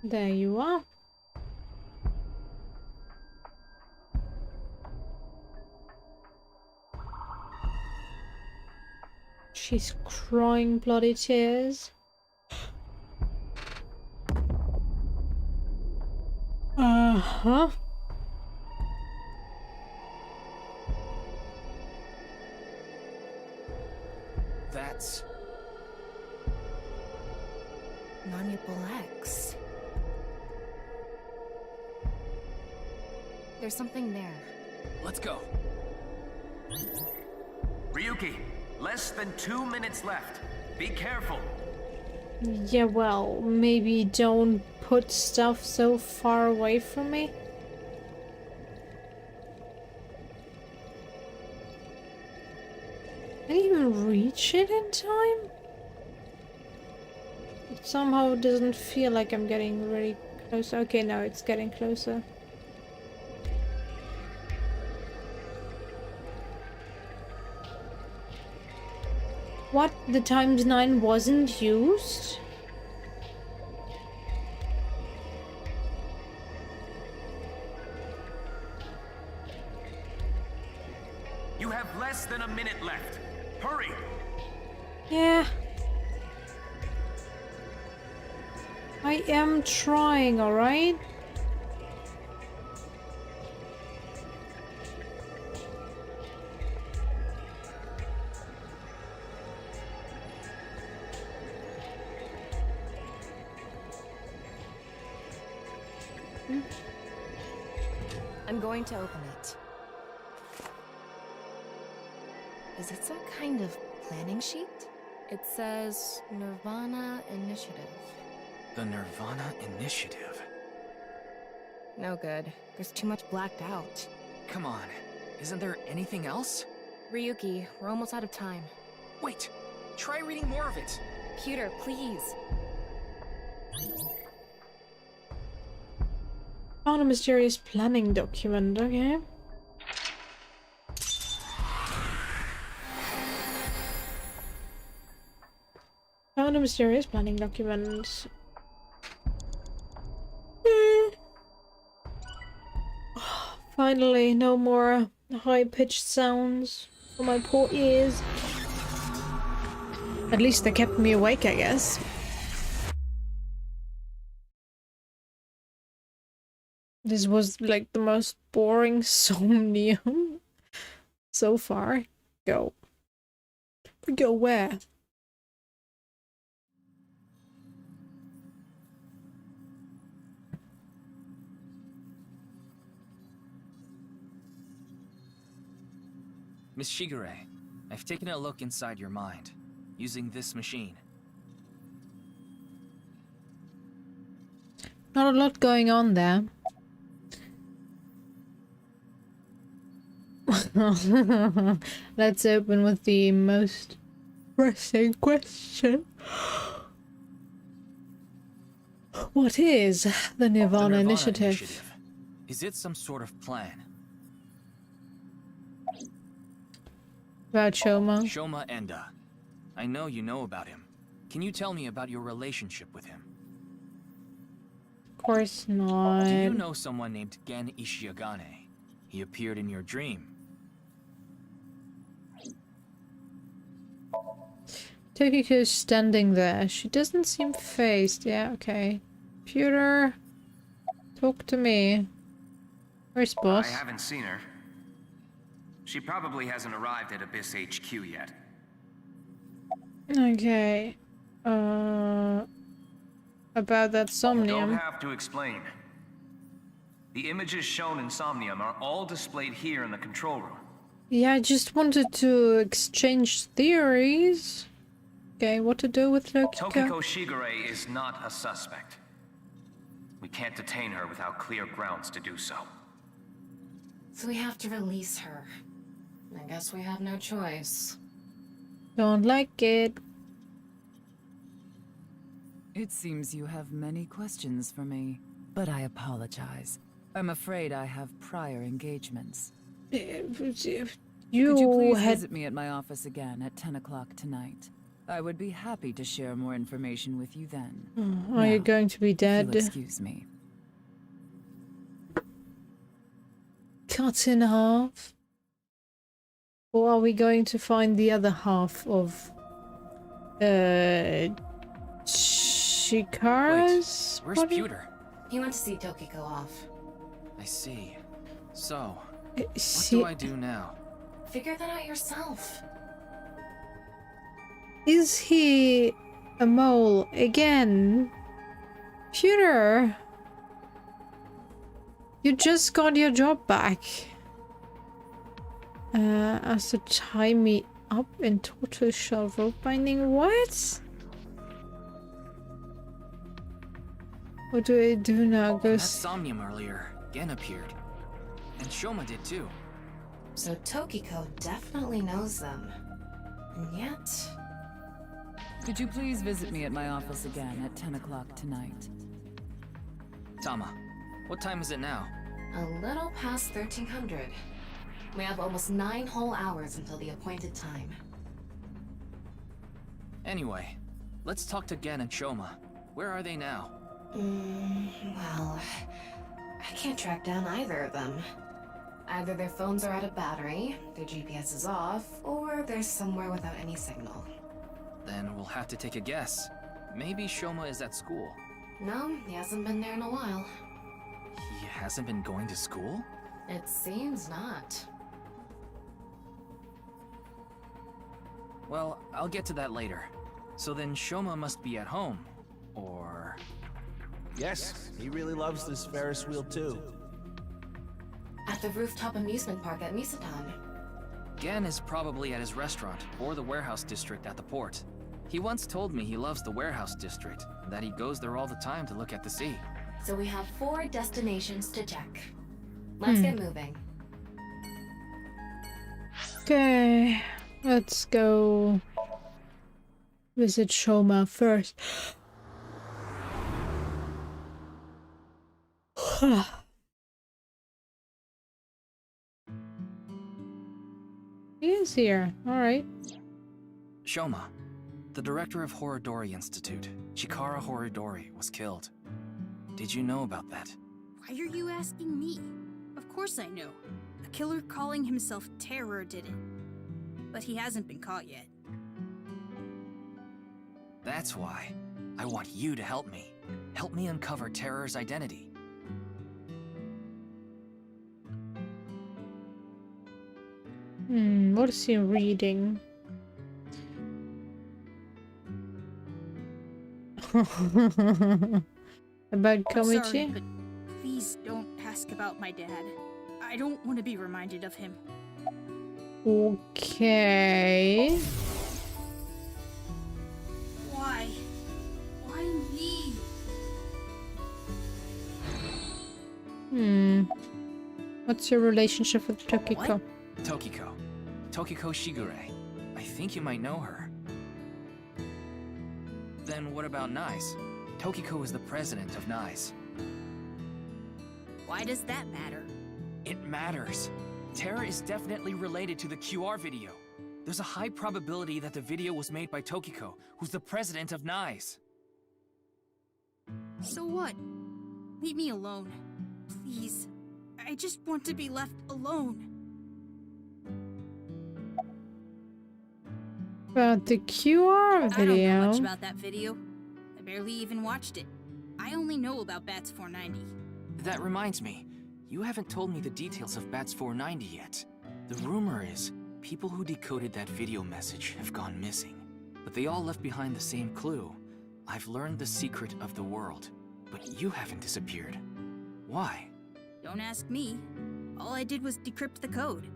[SPEAKER 1] There you are. She's crying bloody tears. Uh-huh.
[SPEAKER 5] That's...
[SPEAKER 8] Manipul X. There's something there.
[SPEAKER 5] Let's go.
[SPEAKER 2] Ryuki, less than 2 minutes left. Be careful.
[SPEAKER 1] Yeah, well, maybe don't put stuff so far away from me. Can I even reach it in time? It somehow doesn't feel like I'm getting really close. Okay, now it's getting closer. What? The ×9 wasn't used?
[SPEAKER 2] You have less than a minute left. Hurry!
[SPEAKER 1] Yeah. I am trying, alright?
[SPEAKER 8] I'm going to open it. Is it some kind of planning sheet? It says Nirvana Initiative.
[SPEAKER 5] The Nirvana Initiative.
[SPEAKER 8] No good. There's too much blacked out.
[SPEAKER 5] Come on, isn't there anything else?
[SPEAKER 8] Ryuki, we're almost out of time.
[SPEAKER 5] Wait, try reading more of it.
[SPEAKER 8] Pewter, please.
[SPEAKER 1] Found a mysterious planning document, okay. Found a mysterious planning document. Finally, no more high-pitched sounds for my poor ears. At least they kept me awake, I guess. This was like the most boring Somnium so far. Go. Go where?
[SPEAKER 5] Miss Shigure, I've taken a look inside your mind, using this machine.
[SPEAKER 1] Not a lot going on there. Let's open with the most pressing question. What is the Nirvana Initiative?
[SPEAKER 5] Is it some sort of plan?
[SPEAKER 1] About Shoma?
[SPEAKER 5] Shoma Enda. I know you know about him. Can you tell me about your relationship with him?
[SPEAKER 1] Of course not.
[SPEAKER 5] Do you know someone named Gen Ishiagane? He appeared in your dream.
[SPEAKER 1] Tokiko's standing there. She doesn't seem phased. Yeah, okay. Computer, talk to me. Where's boss?
[SPEAKER 2] I haven't seen her. She probably hasn't arrived at Abyss HQ yet.
[SPEAKER 1] Okay. About that
[SPEAKER 2] You
[SPEAKER 1] Somnium.
[SPEAKER 2] don't have to explain. The images shown in Somnium are all displayed here in the control room.
[SPEAKER 1] Yeah, I just wanted to exchange theories. Okay, what to do with Tokiko?
[SPEAKER 2] Tokiko Shigure is not a suspect. We can't detain her without clear grounds to do so.
[SPEAKER 6] So we have to release her. I guess we have no choice.
[SPEAKER 1] Don't like it.
[SPEAKER 4] It seems you have many questions for me, but I apologize. I'm afraid I have prior engagements.
[SPEAKER 1] You
[SPEAKER 4] Could you please
[SPEAKER 1] had
[SPEAKER 4] visit me at my office again at 10 o'clock tonight? I would be happy to share more information with you then.
[SPEAKER 1] Are you
[SPEAKER 4] Now,
[SPEAKER 1] going to be
[SPEAKER 4] if you'll
[SPEAKER 1] dead?
[SPEAKER 4] excuse me.
[SPEAKER 1] Cut in half? Or are we going to find the other half of Chikara's
[SPEAKER 5] Where's
[SPEAKER 1] body?
[SPEAKER 5] Pewter?
[SPEAKER 6] He went to see Tokiko off.
[SPEAKER 5] I see. So, what
[SPEAKER 1] See,
[SPEAKER 5] do I do now?
[SPEAKER 6] Figure that out yourself.
[SPEAKER 1] is he a mole again? Pewter, you just got your job back. As to tie me up in tortoiseshell rope binding. What? What do I do now? Go
[SPEAKER 5] That Somnium earlier again appeared. And Shoma did too.
[SPEAKER 6] So Tokiko definitely knows them. And yet...
[SPEAKER 4] Could you please visit me at my office again at 10 o'clock tonight?
[SPEAKER 5] Tama, what time is it now?
[SPEAKER 6] a little past 1300. We have almost 9 whole hours until the appointed time.
[SPEAKER 5] Anyway, let's talk to Gen and Shoma. Where are they now?
[SPEAKER 6] Well... I can't track down either of them. Either their phones are out of battery, their GPS is off, or they're somewhere without any signal.
[SPEAKER 5] Then we'll have to take a guess. Maybe Shoma is at school.
[SPEAKER 6] No, he hasn't been there in a while.
[SPEAKER 5] He hasn't been going to school?
[SPEAKER 6] It seems not.
[SPEAKER 5] Well, I'll get to that later. So then Shoma must be at home. Or...
[SPEAKER 11] Yes, he really loves this Ferris wheel too.
[SPEAKER 6] At the rooftop amusement park at Misatan.
[SPEAKER 5] Gen is probably at his restaurant, or the warehouse district at the port. He once told me he loves the warehouse district, and that he goes there all the time to look at the sea.
[SPEAKER 6] So we have 4 destinations to check. Let's get moving.
[SPEAKER 1] Okay, let's go visit Shoma first. He is here. All right.
[SPEAKER 5] Shoma, the director of Horodori Institute, Chikara Horodori, was killed. Did you know about that?
[SPEAKER 12] Why are you asking me? Of course I know. A killer calling himself Terror did it. But he hasn't been caught yet.
[SPEAKER 5] That's why. I want you to help me. Help me uncover Terror's identity.
[SPEAKER 1] What is he reading? About
[SPEAKER 12] Sorry,
[SPEAKER 1] Komichi?
[SPEAKER 12] but please don't ask about my dad. I don't want to be reminded of him.
[SPEAKER 1] Okay.
[SPEAKER 12] Why? Why me?
[SPEAKER 1] What's your relationship with Tokiko?
[SPEAKER 12] What?
[SPEAKER 5] Tokiko. Tokiko Shigure. I think you might know her. Then what about NICE? Tokiko is the president of NICE.
[SPEAKER 12] Why does that matter?
[SPEAKER 5] It matters. Terra is definitely related to the QR video. There's a high probability that the video was made by Tokiko, who's the president of NICE.
[SPEAKER 12] So what? Leave me alone. Please. I just want to be left alone.
[SPEAKER 1] About the QR video?
[SPEAKER 12] I don't know much about that video. I barely even watched it. I only know about Bats 490.
[SPEAKER 5] That reminds me, you haven't told me the details of Bats 490 yet. The rumor is, people who decoded that video message have gone missing. But they all left behind the same clue. I've learned the secret of the world, but you haven't disappeared. Why?
[SPEAKER 12] Don't ask me. All I did was decrypt the code.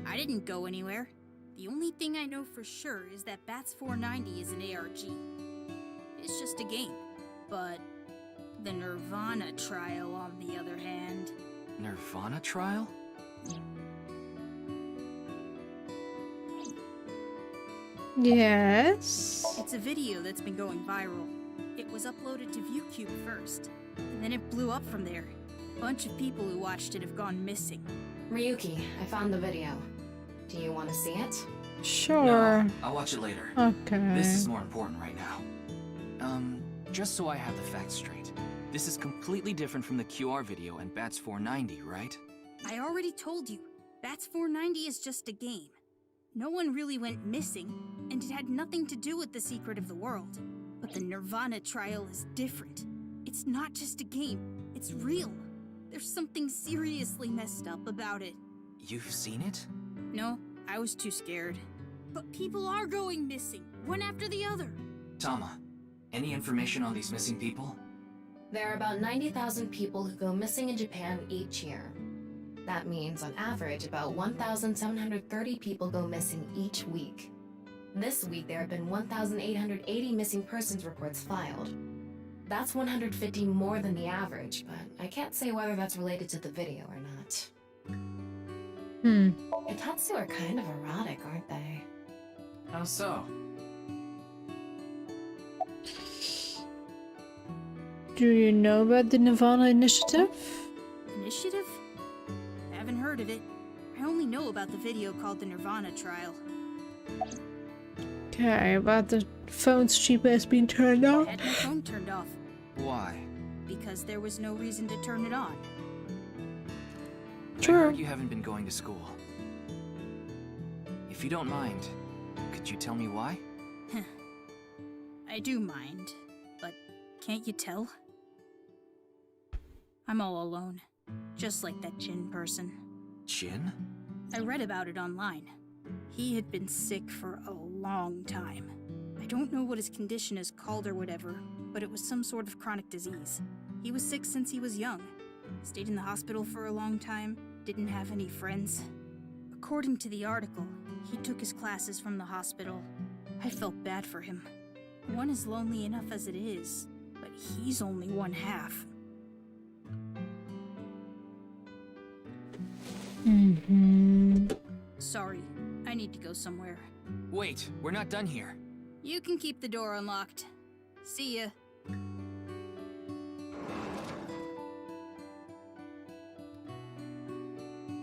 [SPEAKER 12] I didn't go anywhere. The only thing I know for sure is that Bats 490 is an ARG. It's just a game. But the Nirvana trial, on the other hand...
[SPEAKER 5] Nirvana trial?
[SPEAKER 1] Yes.
[SPEAKER 12] It's a video that's been going viral. It was uploaded to ViewCube first, and then it blew up from there. A bunch of people who watched it have gone missing.
[SPEAKER 6] Ryuki, I found the video. Do you want to see it?
[SPEAKER 1] Sure.
[SPEAKER 5] No, I'll watch it later.
[SPEAKER 1] Okay.
[SPEAKER 5] This is more important right now. Just so I have the facts straight. This is completely different from the QR video and Bats 490, right?
[SPEAKER 12] I already told you, Bats 490 is just a game. No one really went missing, and it had nothing to do with the secret of the world. But the Nirvana trial is different. It's not just a game, it's real. There's something seriously messed up about it.
[SPEAKER 5] You've seen it?
[SPEAKER 12] No, I was too scared. But people are going missing, one after the other.
[SPEAKER 5] Tama, any information on these missing people?
[SPEAKER 6] There are about 90,000 people who go missing in Japan each year. That means, on average, about 1,730 people go missing each week. This week, there have been 1,880 missing persons reports filed. That's 150 more than the average, but I can't say whether that's related to the video or not. Itatsu are kind of erotic, aren't they?
[SPEAKER 5] How so?
[SPEAKER 1] Do you know about the Nirvana initiative?
[SPEAKER 12] Initiative? I haven't heard of it. I only know about the video called the Nirvana trial.
[SPEAKER 1] Okay, about the phone's GPS being turned
[SPEAKER 12] I
[SPEAKER 1] off.
[SPEAKER 12] had my phone turned off.
[SPEAKER 5] Why?
[SPEAKER 12] Because there was no reason to turn it on.
[SPEAKER 5] I
[SPEAKER 1] Sure.
[SPEAKER 5] heard you haven't been going to school. If you don't mind, could you tell me why?
[SPEAKER 12] I do mind, but can't you tell? I'm all alone, just like that Jin person.
[SPEAKER 5] Jin?
[SPEAKER 12] I read about it online. He had been sick for a long time. I don't know what his condition is called or whatever, but it was some sort of chronic disease. He was sick since he was young. Stayed in the hospital for a long time, didn't have any friends. According to the article, he took his classes from the hospital. I felt bad for him. One is lonely enough as it is, but he's only one half. Sorry, I need to go somewhere.
[SPEAKER 5] Wait, we're not done here.
[SPEAKER 12] You can keep the door unlocked. See ya.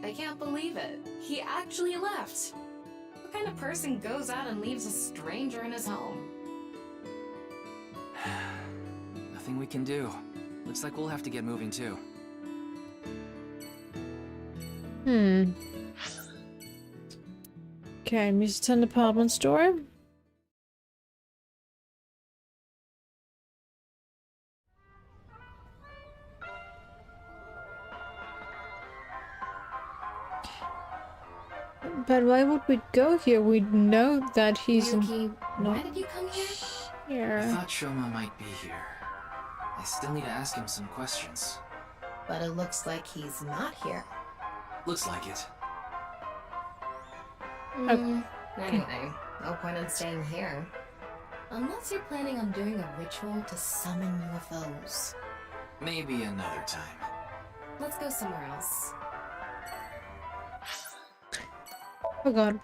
[SPEAKER 6] I can't believe it. He actually left. What kind of person goes out and leaves a stranger in his home?
[SPEAKER 5] Nothing we can do. Looks like we'll have to get moving too.
[SPEAKER 1] Okay, Music department store. But why would we go here? We know that he's
[SPEAKER 6] Yuki,
[SPEAKER 1] no
[SPEAKER 6] why did you come here?
[SPEAKER 5] I
[SPEAKER 1] here.
[SPEAKER 5] thought Shoma might be here. I still need to ask him some questions.
[SPEAKER 6] But it looks like he's not here.
[SPEAKER 5] Looks like it.
[SPEAKER 6] Anyway, no point in staying here. Unless you're planning on doing a ritual to summon UFOs.
[SPEAKER 5] Maybe another time.
[SPEAKER 6] Let's go somewhere else.
[SPEAKER 1] Oh god.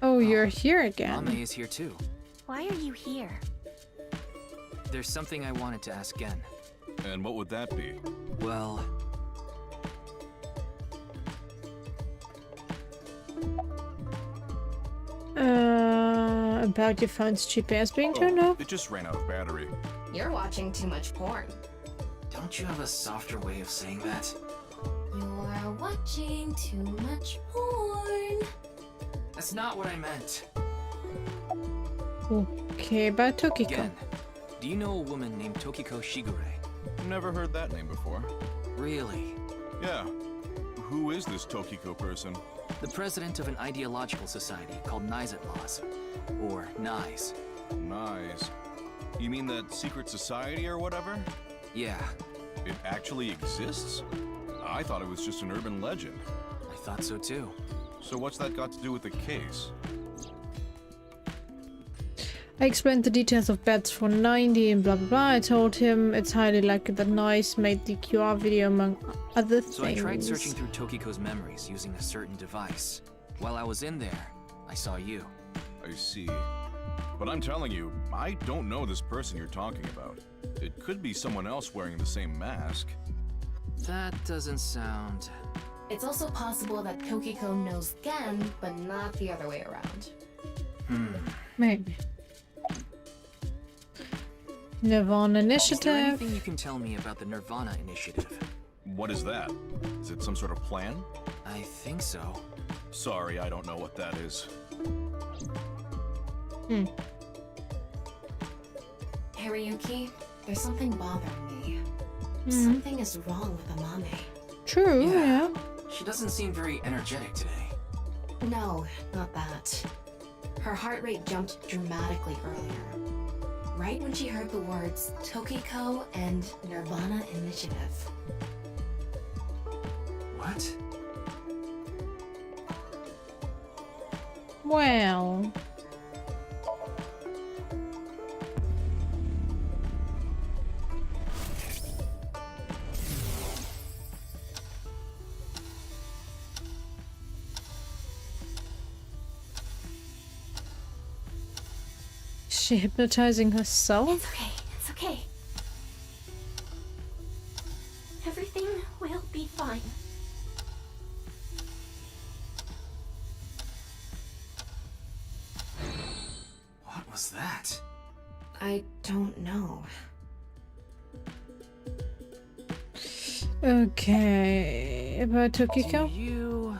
[SPEAKER 1] Oh, you're here again.
[SPEAKER 5] Ame is here too.
[SPEAKER 13] Why are you here?
[SPEAKER 5] There's something I wanted to ask Gen.
[SPEAKER 14] And what would that be?
[SPEAKER 5] Well...
[SPEAKER 1] About your phone's GPS being turned off?
[SPEAKER 14] It just ran out of battery.
[SPEAKER 6] You're watching too much porn.
[SPEAKER 5] Don't you have a softer way of saying that?
[SPEAKER 6] You're watching too much porn.
[SPEAKER 5] That's not what I meant.
[SPEAKER 1] Okay, about Tokiko.
[SPEAKER 5] Gen, do you know a woman named Tokiko Shigure?
[SPEAKER 14] Never heard that name before.
[SPEAKER 5] Really?
[SPEAKER 14] Yeah. Who is this Tokiko person?
[SPEAKER 5] The president of an ideological society called Axetlotzelottelot I, or NICE.
[SPEAKER 14] Nice. You mean that secret society or whatever?
[SPEAKER 5] Yeah.
[SPEAKER 14] It actually exists? I thought it was just an urban legend.
[SPEAKER 5] I thought so too.
[SPEAKER 14] So what's that got to do with the case?
[SPEAKER 1] I explained the details of bats for 90 and blah blah blah. I told him it's highly likely that Nice made the QR video among other things.
[SPEAKER 5] So I tried searching through Tokiko's memories using a certain device. While I was in there, I saw you.
[SPEAKER 14] I see. But I'm telling you, I don't know this person you're talking about. It could be someone else wearing the same mask.
[SPEAKER 5] That doesn't sound...
[SPEAKER 6] It's also possible that Tokiko knows Gen, but not the other way around.
[SPEAKER 1] Maybe. Nirvana Initiative.
[SPEAKER 5] Is there anything you can tell me about the Nirvana Initiative?
[SPEAKER 14] What is that? Is it some sort of plan?
[SPEAKER 5] I think so.
[SPEAKER 14] Sorry, I don't know what that is.
[SPEAKER 6] Hariyuki, there's something bothering me. Something is wrong with Amame.
[SPEAKER 1] True, yeah.
[SPEAKER 5] She doesn't seem very energetic today.
[SPEAKER 6] No, not that. Her heart rate jumped dramatically earlier. Right when she heard the words Tokiko and Nirvana Initiative.
[SPEAKER 5] What?
[SPEAKER 1] Well... Is she hypnotizing herself?
[SPEAKER 6] It's okay, it's okay. Everything will be fine.
[SPEAKER 5] What was that?
[SPEAKER 6] I don't know.
[SPEAKER 1] Okay, about Tokiko?
[SPEAKER 5] Do you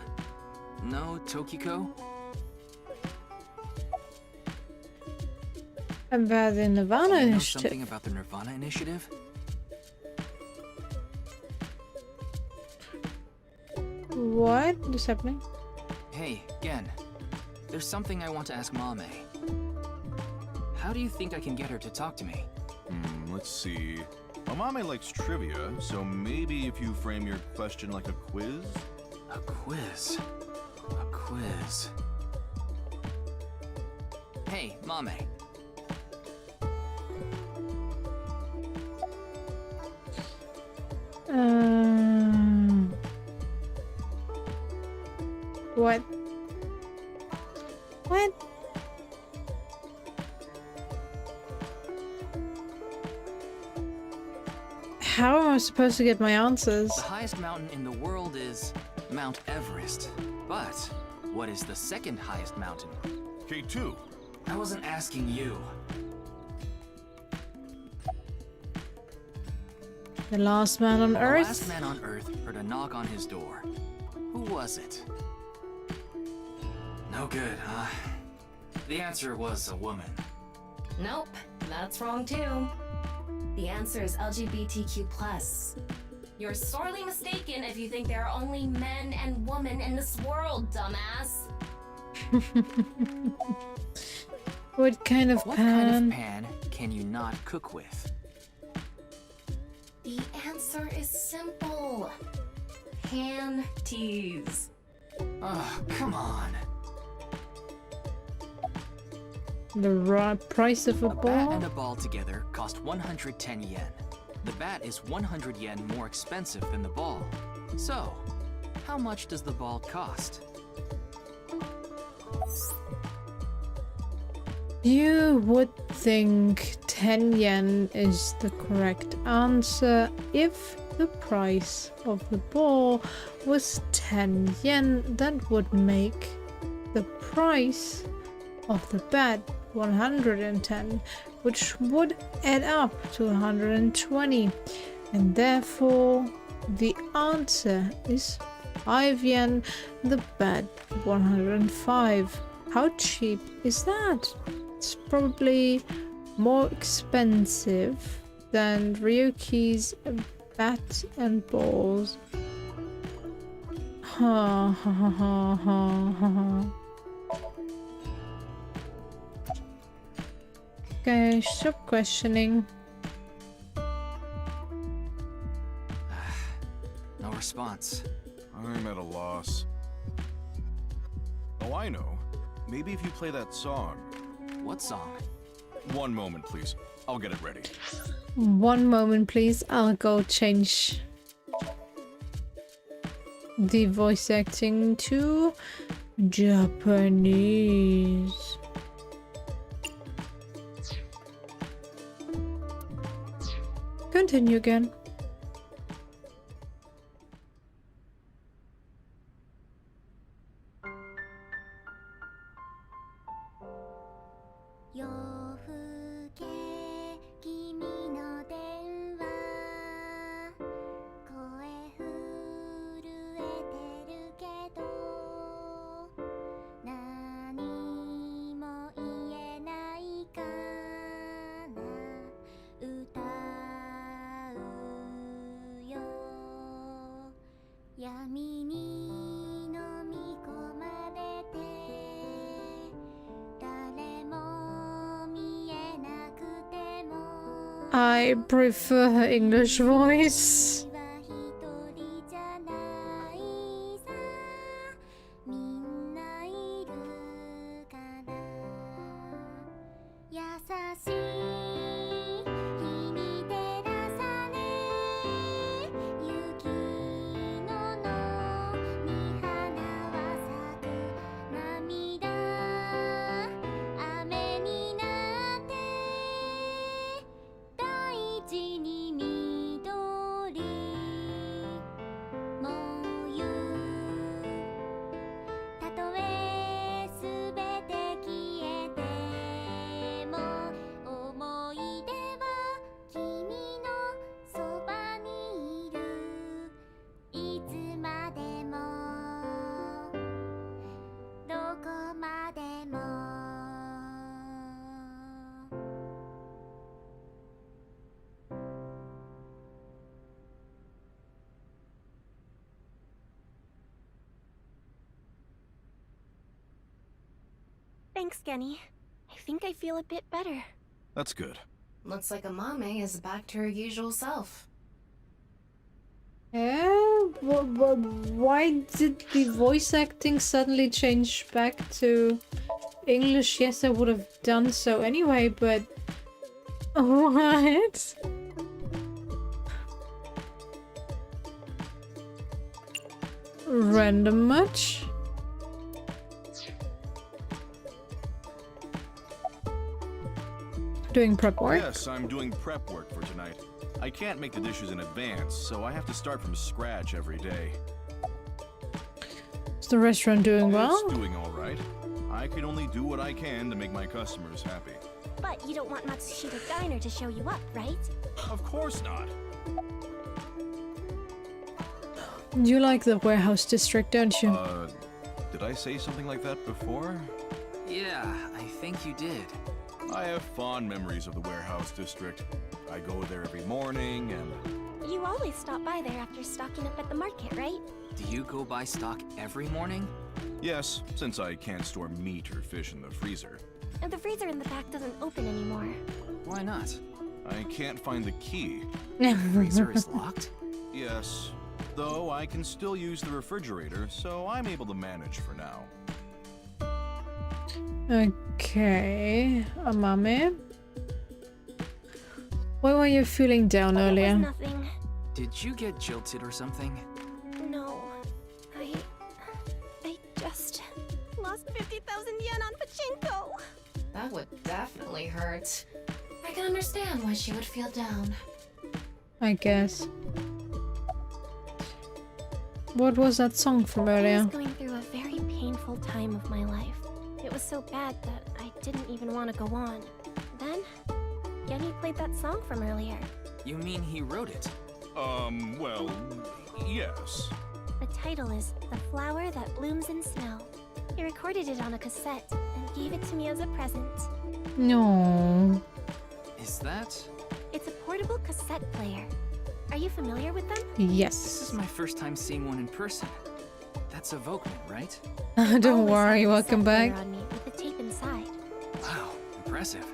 [SPEAKER 5] know Tokiko?
[SPEAKER 1] About the Nirvana
[SPEAKER 5] Do you know
[SPEAKER 1] Initiative.
[SPEAKER 5] something about the Nirvana Initiative?
[SPEAKER 1] What is happening?
[SPEAKER 5] Hey, Gen. There's something I want to ask Mame. How do you think I can get her to talk to me?
[SPEAKER 14] Let's see. Amame likes trivia, so maybe if you frame your question like a quiz?
[SPEAKER 5] A quiz. A quiz. Hey, Mame.
[SPEAKER 1] What? What? How am I supposed to get my answers?
[SPEAKER 5] The highest mountain in the world is Mount Everest. But what is the second highest mountain?
[SPEAKER 14] K2.
[SPEAKER 5] I wasn't asking you.
[SPEAKER 1] The last man on
[SPEAKER 5] The
[SPEAKER 1] Earth?
[SPEAKER 5] last man on Earth heard a knock on his door. Who was it? No good, huh? The answer was a woman.
[SPEAKER 6] Nope, that's wrong too. The answer is LGBTQ+. You're sorely mistaken if you think there are only men and women in this world, dumbass.
[SPEAKER 1] What kind of
[SPEAKER 5] What
[SPEAKER 1] pan?
[SPEAKER 5] kind of pan can you not cook with?
[SPEAKER 6] The answer is simple. Panties.
[SPEAKER 5] Oh, come on.
[SPEAKER 1] The price of a
[SPEAKER 5] bat
[SPEAKER 1] ball?
[SPEAKER 5] and a ball together cost 110 yen. The bat is 100 yen more expensive than the ball. So, how much does the ball cost?
[SPEAKER 1] You would think 10 yen is the correct answer if the price of the ball was 10 yen. That would make the price of the bat 110, which would add up to 120, and therefore the answer is 5 yen, the bat 105. How cheap is that? It's probably more expensive than Ryuki's bat and balls. Ha ha ha ha ha ha. Okay, stop questioning.
[SPEAKER 5] No response.
[SPEAKER 14] I'm at a loss. Oh, I know. Maybe if you play that song.
[SPEAKER 5] What song?
[SPEAKER 14] One moment, please. I'll get it ready.
[SPEAKER 1] One moment, please. I'll go change the voice acting to Japanese. Continue again. I prefer her English voice.
[SPEAKER 13] Thanks, Genny. I think I feel a bit better.
[SPEAKER 14] That's good.
[SPEAKER 6] Looks like Amame is back to her usual self.
[SPEAKER 1] Why did the voice acting suddenly change back to English? Yes, I would have done so anyway, but... What? Random much? Doing prep work?
[SPEAKER 14] Yes, I'm doing prep work for tonight. I can't make the dishes in advance, so I have to start from scratch every day.
[SPEAKER 1] Is the restaurant doing well?
[SPEAKER 14] It's doing all right. I can only do what I can to make my customers happy.
[SPEAKER 13] But you don't want Matsushita Diner to show you up, right?
[SPEAKER 14] Of course not.
[SPEAKER 1] You like the warehouse district, don't you?
[SPEAKER 14] Did I say something like that before?
[SPEAKER 5] Yeah, I think you did.
[SPEAKER 14] I have fond memories of the warehouse district. I go there every morning and...
[SPEAKER 13] You always stop by there after stocking up at the market, right?
[SPEAKER 5] Do you go buy stock every morning?
[SPEAKER 14] Yes, since I can't store meat or fish in the freezer.
[SPEAKER 13] And the freezer in the back doesn't open anymore.
[SPEAKER 5] Why not?
[SPEAKER 14] I can't find the key.
[SPEAKER 5] The freezer is locked?
[SPEAKER 14] Yes, though I can still use the refrigerator, so I'm able to manage for now.
[SPEAKER 1] Okay, Amame. Why were you feeling down earlier?
[SPEAKER 13] It was nothing.
[SPEAKER 5] Did you get jilted or something?
[SPEAKER 13] No. I just lost 50,000 yen on pachinko.
[SPEAKER 6] That would definitely hurt. I can understand why she would feel down.
[SPEAKER 1] I guess. What was that song from
[SPEAKER 13] I
[SPEAKER 1] earlier?
[SPEAKER 13] was going through a very painful time of my life. It was so bad that I didn't even want to go on. Then, Genny played that song from earlier.
[SPEAKER 5] You mean he wrote it?
[SPEAKER 14] Well, yes.
[SPEAKER 13] The title is The Flower That Blooms in Snow. He recorded it on a cassette and gave it to me as a present.
[SPEAKER 1] No.
[SPEAKER 5] Is that?
[SPEAKER 13] It's a portable cassette player. Are you familiar with them?
[SPEAKER 1] Yes.
[SPEAKER 5] This is my first time seeing one in person. That's a Volkman, right?
[SPEAKER 1] Don't worry, welcome back.
[SPEAKER 13] On me with the tape inside.
[SPEAKER 5] Wow, impressive.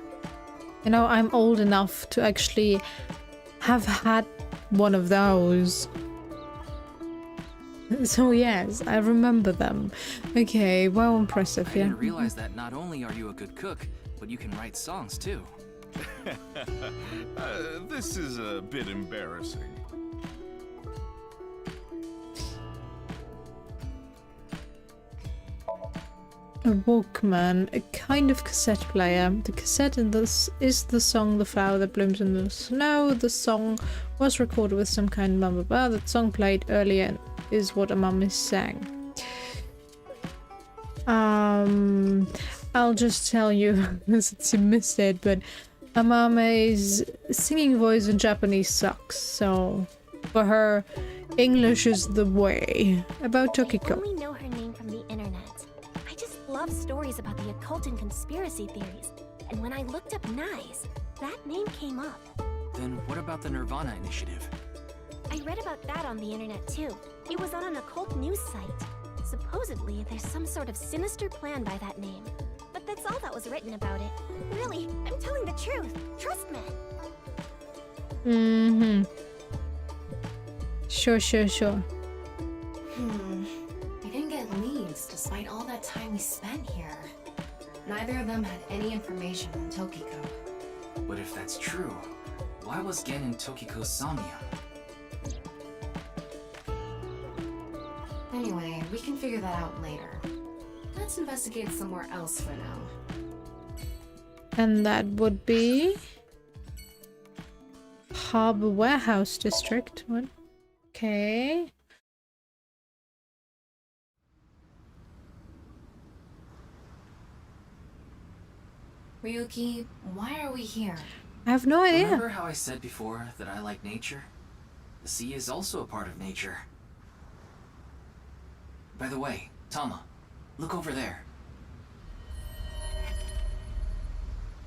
[SPEAKER 1] You know, I'm old enough to actually have had one of those. So yes, I remember them. Okay, well, impressive,
[SPEAKER 5] I
[SPEAKER 1] yeah.
[SPEAKER 5] didn't realize that not only are you a good cook, but you can write songs too.
[SPEAKER 14] This is a bit embarrassing.
[SPEAKER 1] A Walkman, a kind of cassette player. The cassette in this is the song The Flower That Blooms in the Snow. The song was recorded with some kind of blah blah blah. That song played earlier and is what a mummy sang. I'll just tell you, since you missed it, but Amame's singing voice in Japanese sucks, so for her, English is the way. About Tokiko.
[SPEAKER 13] I only know her name from the internet. I just love stories about the occult and conspiracy theories, and when I looked up Nice, that name came up.
[SPEAKER 5] Then what about the Nirvana Initiative?
[SPEAKER 13] I read about that on the internet too. It was on an occult news site. Supposedly, there's some sort of sinister plan by that name. But that's all that was written about it. Really, I'm telling the truth. Trust me.
[SPEAKER 1] Mm-hmm. Sure.
[SPEAKER 6] We didn't get leads despite all that time we spent here. Neither of them had any information on Tokiko.
[SPEAKER 5] But if that's true, why was Gen in Tokiko's Somnium?
[SPEAKER 6] Anyway, we can figure that out later. Let's investigate somewhere else for now.
[SPEAKER 1] And that would be Harbor Warehouse District. What? Okay.
[SPEAKER 6] Ryuki, why are we here?
[SPEAKER 1] I have no idea.
[SPEAKER 5] Remember how I said before that I like nature? The sea is also a part of nature. By the way, Tama, look over there.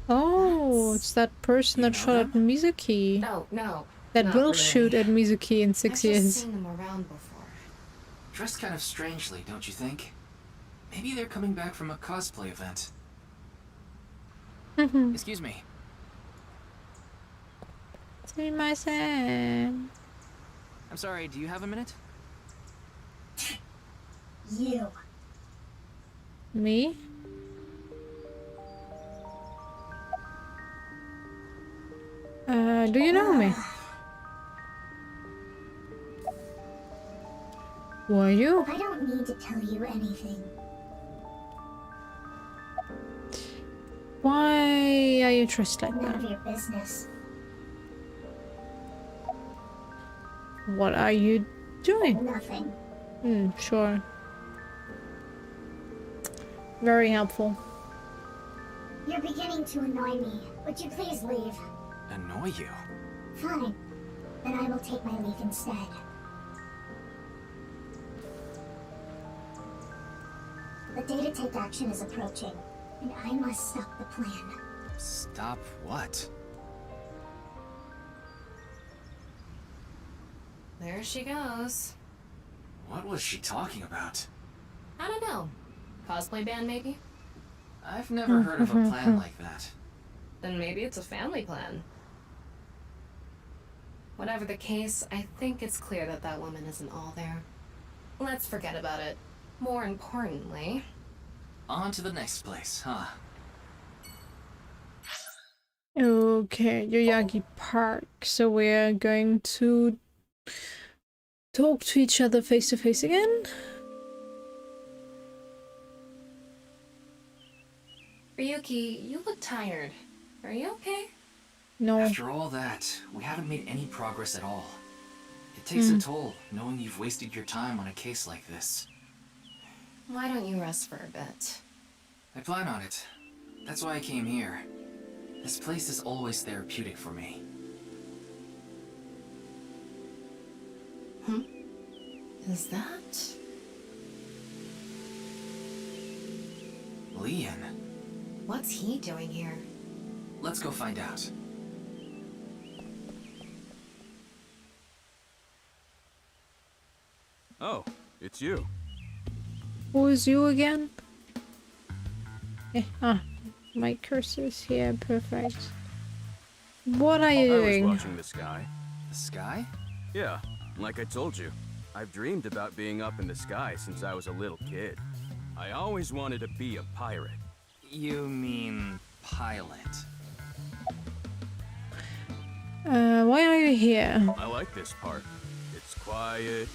[SPEAKER 1] Oh, it's that person that shot at Mizuki.
[SPEAKER 6] No.
[SPEAKER 1] That
[SPEAKER 6] not
[SPEAKER 1] will
[SPEAKER 6] really.
[SPEAKER 1] shoot at Mizuki in 6
[SPEAKER 6] I've
[SPEAKER 1] years.
[SPEAKER 6] just seen them around before.
[SPEAKER 5] Dressed kind of strangely, don't you think? Maybe they're coming back from a cosplay event. Excuse me.
[SPEAKER 1] I'm
[SPEAKER 5] sorry, do you have a minute?
[SPEAKER 15] You.
[SPEAKER 1] Me? Do you know me? Who are you?
[SPEAKER 15] I don't need to tell you anything.
[SPEAKER 1] Why are you dressed like
[SPEAKER 15] None
[SPEAKER 1] that?
[SPEAKER 15] of your business.
[SPEAKER 1] What are you doing?
[SPEAKER 15] Nothing.
[SPEAKER 1] Sure. Very helpful.
[SPEAKER 15] You're beginning to annoy me. Would you please leave?
[SPEAKER 5] Annoy you?
[SPEAKER 15] Fine. Then I will take my leave instead. The day to take action is approaching, and I must stop the plan.
[SPEAKER 5] Stop what?
[SPEAKER 6] There she goes.
[SPEAKER 5] What was she talking about?
[SPEAKER 6] I don't know. Cosplay band, maybe?
[SPEAKER 5] I've never heard of a plan like that.
[SPEAKER 6] Then maybe it's a family plan. Whatever the case, I think it's clear that that woman isn't all there. Let's forget about it. More importantly...
[SPEAKER 5] On to the next place, huh?
[SPEAKER 1] Okay, Yoyagi Park. So we're going to talk to each other face to face again.
[SPEAKER 6] Ryuki, you look tired. Are you okay?
[SPEAKER 1] No.
[SPEAKER 5] After all that, we haven't made any progress at all. It takes a toll, knowing you've wasted your time on a case like this.
[SPEAKER 6] Why don't you rest for a bit?
[SPEAKER 5] I plan on it. That's why I came here. This place is always therapeutic for me.
[SPEAKER 6] Is that...
[SPEAKER 5] Leon.
[SPEAKER 6] What's he doing here?
[SPEAKER 5] Let's go find out.
[SPEAKER 11] Oh, it's you.
[SPEAKER 1] Who is you again? My cursor's here. Perfect. What are you doing?
[SPEAKER 11] I was watching the sky.
[SPEAKER 5] The sky?
[SPEAKER 11] Yeah, like I told you. I've dreamed about being up in the sky since I was a little kid. I always wanted to be a pirate.
[SPEAKER 5] You mean pilot.
[SPEAKER 1] Why are you here?
[SPEAKER 11] I like this part. It's quiet,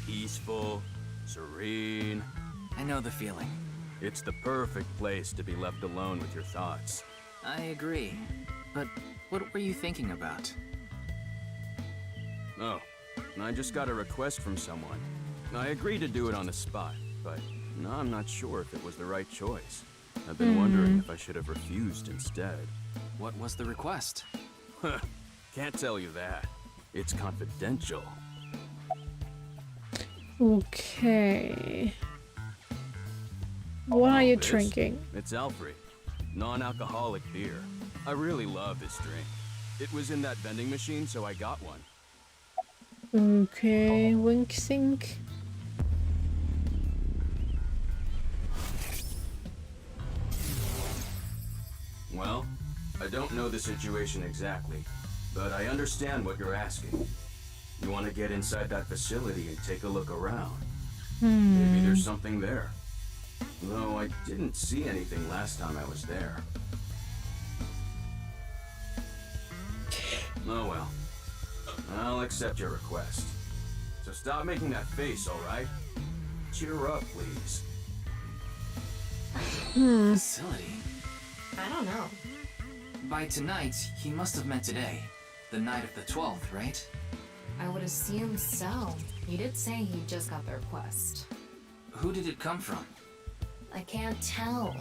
[SPEAKER 11] peaceful, serene.
[SPEAKER 5] I know the feeling.
[SPEAKER 11] It's the perfect place to be left alone with your thoughts.
[SPEAKER 5] I agree. But what were you thinking about?
[SPEAKER 11] Oh, I just got a request from someone. I agreed to do it on the spot, but now I'm not sure if it was the right choice. I've been wondering if I should have refused instead.
[SPEAKER 5] What was the request?
[SPEAKER 11] Can't tell you that. It's confidential.
[SPEAKER 1] Okay. What are you
[SPEAKER 11] This?
[SPEAKER 1] drinking?
[SPEAKER 11] It's Alfred. Non-alcoholic beer. I really love this drink. It was in that vending machine, so I got one.
[SPEAKER 1] Okay, wink sink.
[SPEAKER 11] Well, I don't know the situation exactly, but I understand what you're asking. You want to get inside that facility and take a look around. Maybe there's something there. Though I didn't see anything last time I was there. Oh well. I'll accept your request. So stop making that face, alright? Cheer up, please.
[SPEAKER 5] Facility?
[SPEAKER 6] I don't know.
[SPEAKER 5] By tonight, he must have meant today. The night of the 12th, right?
[SPEAKER 6] I would assume so. He did say he just got the request.
[SPEAKER 5] Who did it come from?
[SPEAKER 6] I can't tell.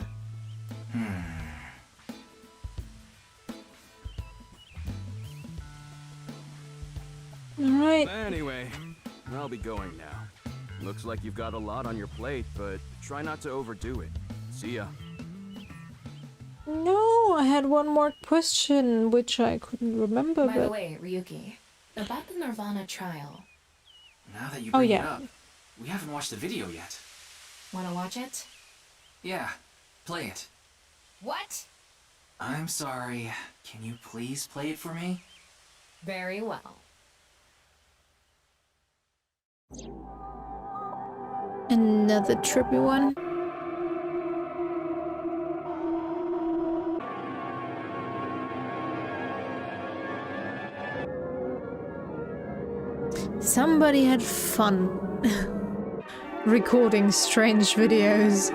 [SPEAKER 1] Alright.
[SPEAKER 11] Anyway, I'll be going now. Looks like you've got a lot on your plate, but try not to overdo it. See ya.
[SPEAKER 1] No, I had one more question, which I couldn't remember,
[SPEAKER 6] By
[SPEAKER 1] but...
[SPEAKER 6] the way, Ryuki, about the Nirvana trial.
[SPEAKER 5] Now that you bring it
[SPEAKER 1] yeah.
[SPEAKER 5] up, we haven't watched the video yet.
[SPEAKER 6] Wanna watch it?
[SPEAKER 5] Yeah, play it.
[SPEAKER 6] What?
[SPEAKER 5] I'm sorry. Can you please play it for me?
[SPEAKER 6] Very well.
[SPEAKER 1] Another trippy one. Somebody had fun recording strange videos.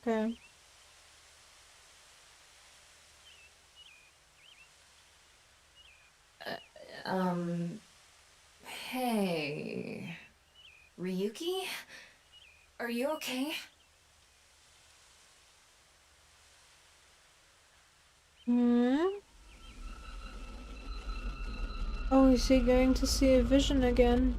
[SPEAKER 1] Okay.
[SPEAKER 6] Hey... Ryuki? Are you okay?
[SPEAKER 1] Oh, is he going to see a vision again?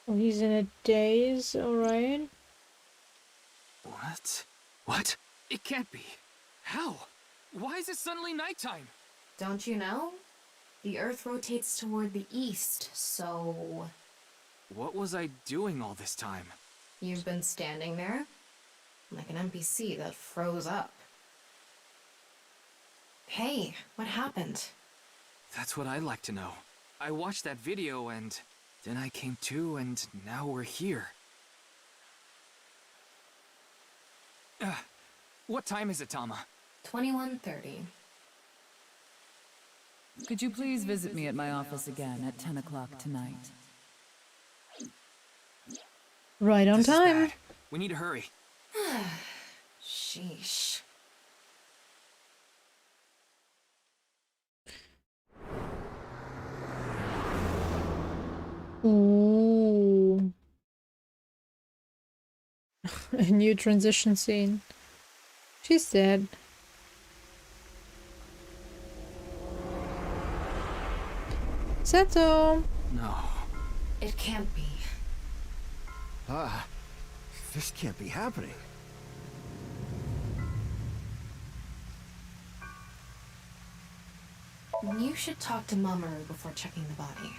[SPEAKER 1] Oh, he's in a daze, alright.
[SPEAKER 5] What? What? It can't be. How? Why is it suddenly nighttime?
[SPEAKER 6] Don't you know? The Earth rotates toward the east, so...
[SPEAKER 5] What was I doing all this time?
[SPEAKER 6] You've been standing there? Like an NPC that froze up. Hey, what happened?
[SPEAKER 5] That's what I'd like to know. I watched that video and then I came to and now we're here. What time is it, Tama?
[SPEAKER 6] 21:30.
[SPEAKER 4] Could you please visit me at my office again at 10 o'clock tonight?
[SPEAKER 1] Right on
[SPEAKER 5] This is
[SPEAKER 1] time.
[SPEAKER 5] bad. We need to hurry.
[SPEAKER 6] Sheesh.
[SPEAKER 1] Ooh. A new transition scene. She's dead. Seto!
[SPEAKER 5] No.
[SPEAKER 6] It can't be.
[SPEAKER 3] This can't be happening.
[SPEAKER 6] You should talk to Mamoru before checking the body.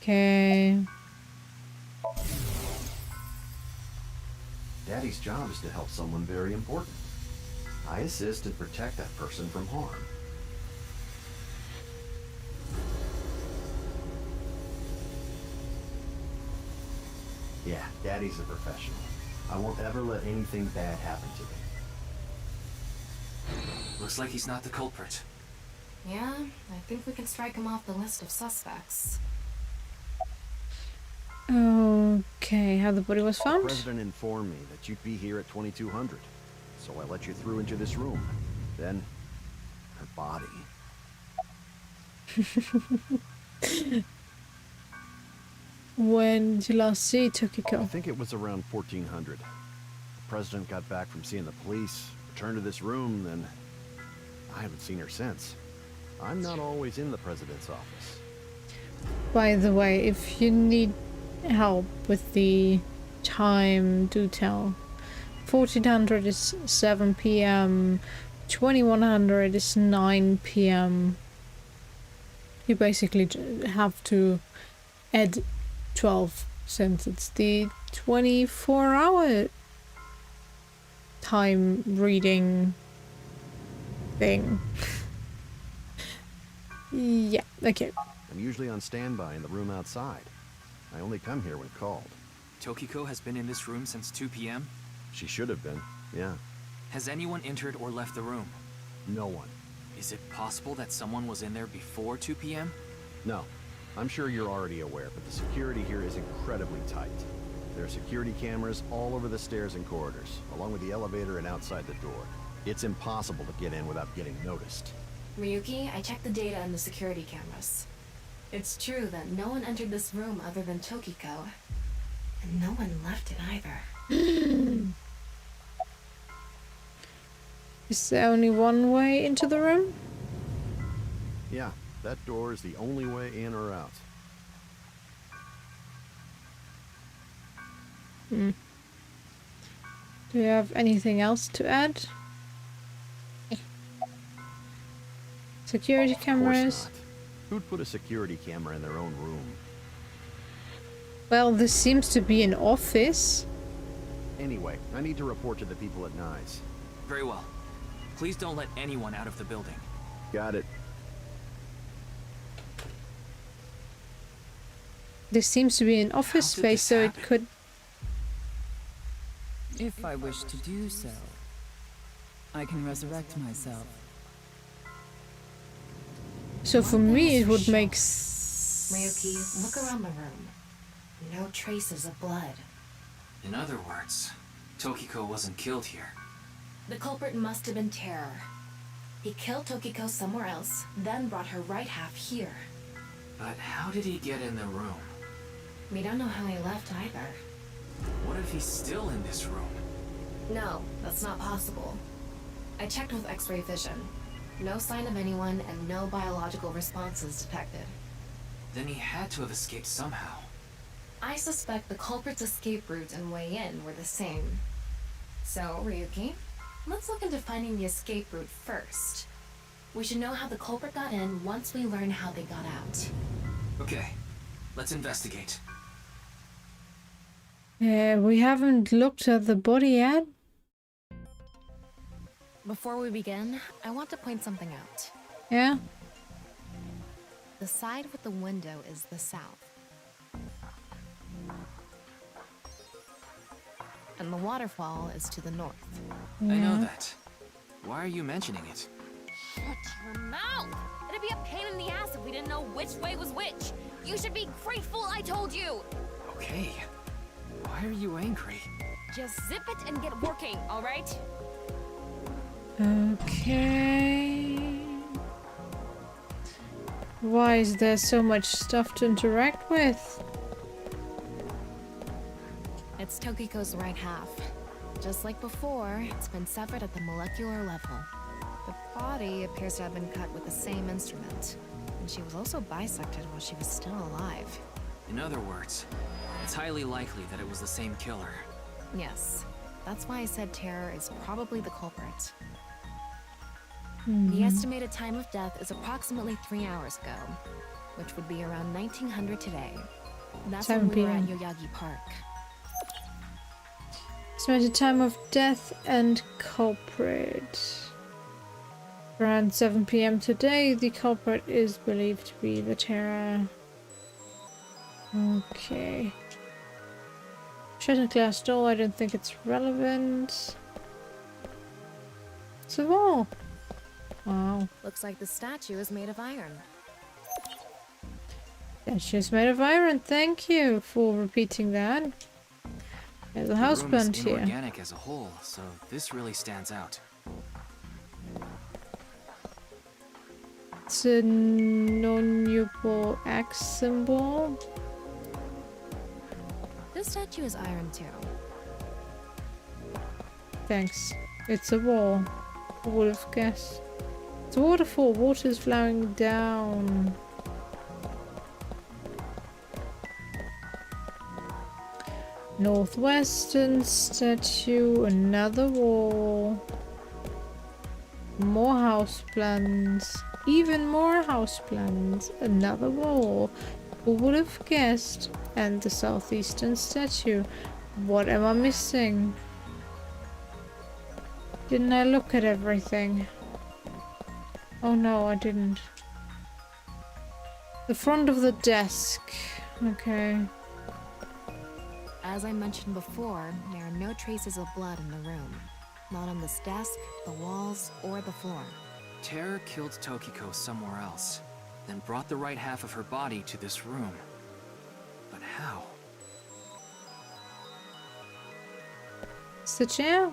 [SPEAKER 1] Okay.
[SPEAKER 3] Daddy's job is to help someone very important. I assist and protect that person from harm. Yeah, Daddy's a professional. I won't ever let anything bad happen to me.
[SPEAKER 5] Looks like he's not the culprit.
[SPEAKER 6] Yeah, I think we can strike him off the list of suspects.
[SPEAKER 1] Okay, how the body was
[SPEAKER 3] The
[SPEAKER 1] found?
[SPEAKER 3] president informed me that you'd be here at 2200, so I let you through into this room. Then, her body.
[SPEAKER 1] When did you last see
[SPEAKER 3] I
[SPEAKER 1] Tokiko?
[SPEAKER 3] think it was around 1400. The president got back from seeing the police, returned to this room, then I haven't seen her since. I'm not always in the president's office.
[SPEAKER 1] By the way, if you need help with the time, do tell. 1400 is 7 p.m. 2100 is 9 p.m. You basically have to add 12 since it's the 24-hour time reading thing. Yeah, okay.
[SPEAKER 3] I'm usually on standby in the room outside. I only come here when called.
[SPEAKER 5] Tokiko has been in this room since 2 p.m.?
[SPEAKER 3] She should have been, yeah.
[SPEAKER 5] Has anyone entered or left the room?
[SPEAKER 3] No one.
[SPEAKER 5] Is it possible that someone was in there before 2 p.m.?
[SPEAKER 3] No. I'm sure you're already aware, but the security here is incredibly tight. There are security cameras all over the stairs and corridors, along with the elevator and outside the door. It's impossible to get in without getting noticed.
[SPEAKER 6] Ryuki, I checked the data in the security cameras. It's true that no one entered this room other than Tokiko. And no one left it either.
[SPEAKER 1] Is there only one way into the room?
[SPEAKER 3] Yeah, that door is the only way in or out.
[SPEAKER 1] Do you have anything else to add? Security cameras.
[SPEAKER 3] Of course not. Who'd put a security camera in their own room?
[SPEAKER 1] Well, this seems to be an office.
[SPEAKER 3] Anyway, I need to report to the people at Nye's.
[SPEAKER 5] Very well. Please don't let anyone out of the building.
[SPEAKER 3] Got it.
[SPEAKER 1] This seems to be an office space, so it could...
[SPEAKER 4] If I wish to do so, I can resurrect myself.
[SPEAKER 1] So for me, it would make
[SPEAKER 6] Ryuki, look around the room. No traces of blood.
[SPEAKER 5] In other words, Tokiko wasn't killed here.
[SPEAKER 6] The culprit must have been Terror. He killed Tokiko somewhere else, then brought her right half here.
[SPEAKER 5] But how did he get in the room?
[SPEAKER 6] We don't know how he left either.
[SPEAKER 5] What if he's still in this room?
[SPEAKER 6] No, that's not possible. I checked with X-ray vision. No sign of anyone and no biological responses detected.
[SPEAKER 5] Then he had to have escaped somehow.
[SPEAKER 6] I suspect the culprit's escape route and way in were the same. So, Ryuki, let's look into finding the escape route first. We should know how the culprit got in once we learn how they got out.
[SPEAKER 5] Okay, let's investigate.
[SPEAKER 1] we haven't looked at the body yet.
[SPEAKER 8] Before we begin, I want to point something out.
[SPEAKER 1] Yeah?
[SPEAKER 8] The side with the window is the south. And the waterfall is to the north.
[SPEAKER 5] I know that. Why are you mentioning it?
[SPEAKER 7] Shut your mouth! It'd be a pain in the ass if we didn't know which way was which. You should be grateful I told you!
[SPEAKER 5] Okay. Why are you angry?
[SPEAKER 7] Just zip it and get working, alright?
[SPEAKER 1] Okay. Why is there so much stuff to interact with?
[SPEAKER 8] That's Tokiko's right half. Just like before, it's been severed at the molecular level. The body appears to have been cut with the same instrument. And she was also bisected while she was still alive.
[SPEAKER 5] In other words, it's highly likely that it was the same killer.
[SPEAKER 8] Yes. That's why I said Terror is probably the culprit. The estimated time of death is approximately 3 hours ago, which would be around 1900 today. That's
[SPEAKER 1] 7
[SPEAKER 8] when we were at
[SPEAKER 1] p.m.
[SPEAKER 8] Yoyagi Park.
[SPEAKER 1] Estimated time of death and culprit. Around 7 p.m. today, the culprit is believed to be the Terror. Okay. Shattered glass door, I don't think it's relevant. It's a wall. Wow.
[SPEAKER 8] Looks like the statue is made of iron.
[SPEAKER 1] Statue's made of iron, thank you for repeating that. There's a house
[SPEAKER 5] The room is
[SPEAKER 1] plant here.
[SPEAKER 5] inorganic as a whole, so this really stands out.
[SPEAKER 1] It's a non-Yupo axe symbol.
[SPEAKER 8] This statue is iron too.
[SPEAKER 1] Thanks. It's a wall. I would have guessed. It's a waterfall. Water's flowing down. Northwestern statue. Another wall. More house plants. Even more house plants. Another wall. Who would have guessed? And the southeastern statue. What am I missing? Didn't I look at everything? Oh no, I didn't. The front of the desk. Okay.
[SPEAKER 8] As I mentioned before, there are no traces of blood in the room. Not on this desk, the walls, or the floor.
[SPEAKER 5] Terror killed Tokiko somewhere else, then brought the right half of her body to this room. But how?
[SPEAKER 1] It's the chair.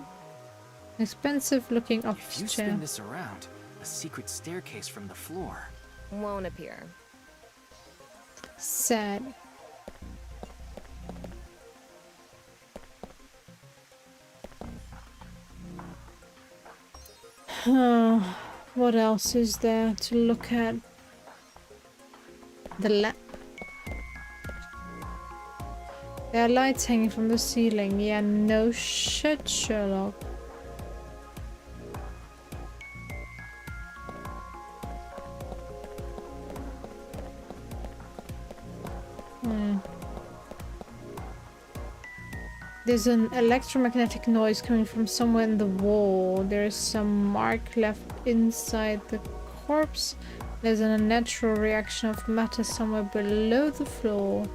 [SPEAKER 1] Expensive looking
[SPEAKER 5] If
[SPEAKER 1] office
[SPEAKER 5] you
[SPEAKER 1] chair.
[SPEAKER 5] spin this around, a secret staircase from the floor.
[SPEAKER 8] Won't appear.
[SPEAKER 1] Sad. What else is there to look at? There are lights hanging from the ceiling. Yeah, no shit, Sherlock. There's an electromagnetic noise coming from somewhere in the wall. There is some mark left inside the corpse. There's an unnatural reaction of matter somewhere below the floor.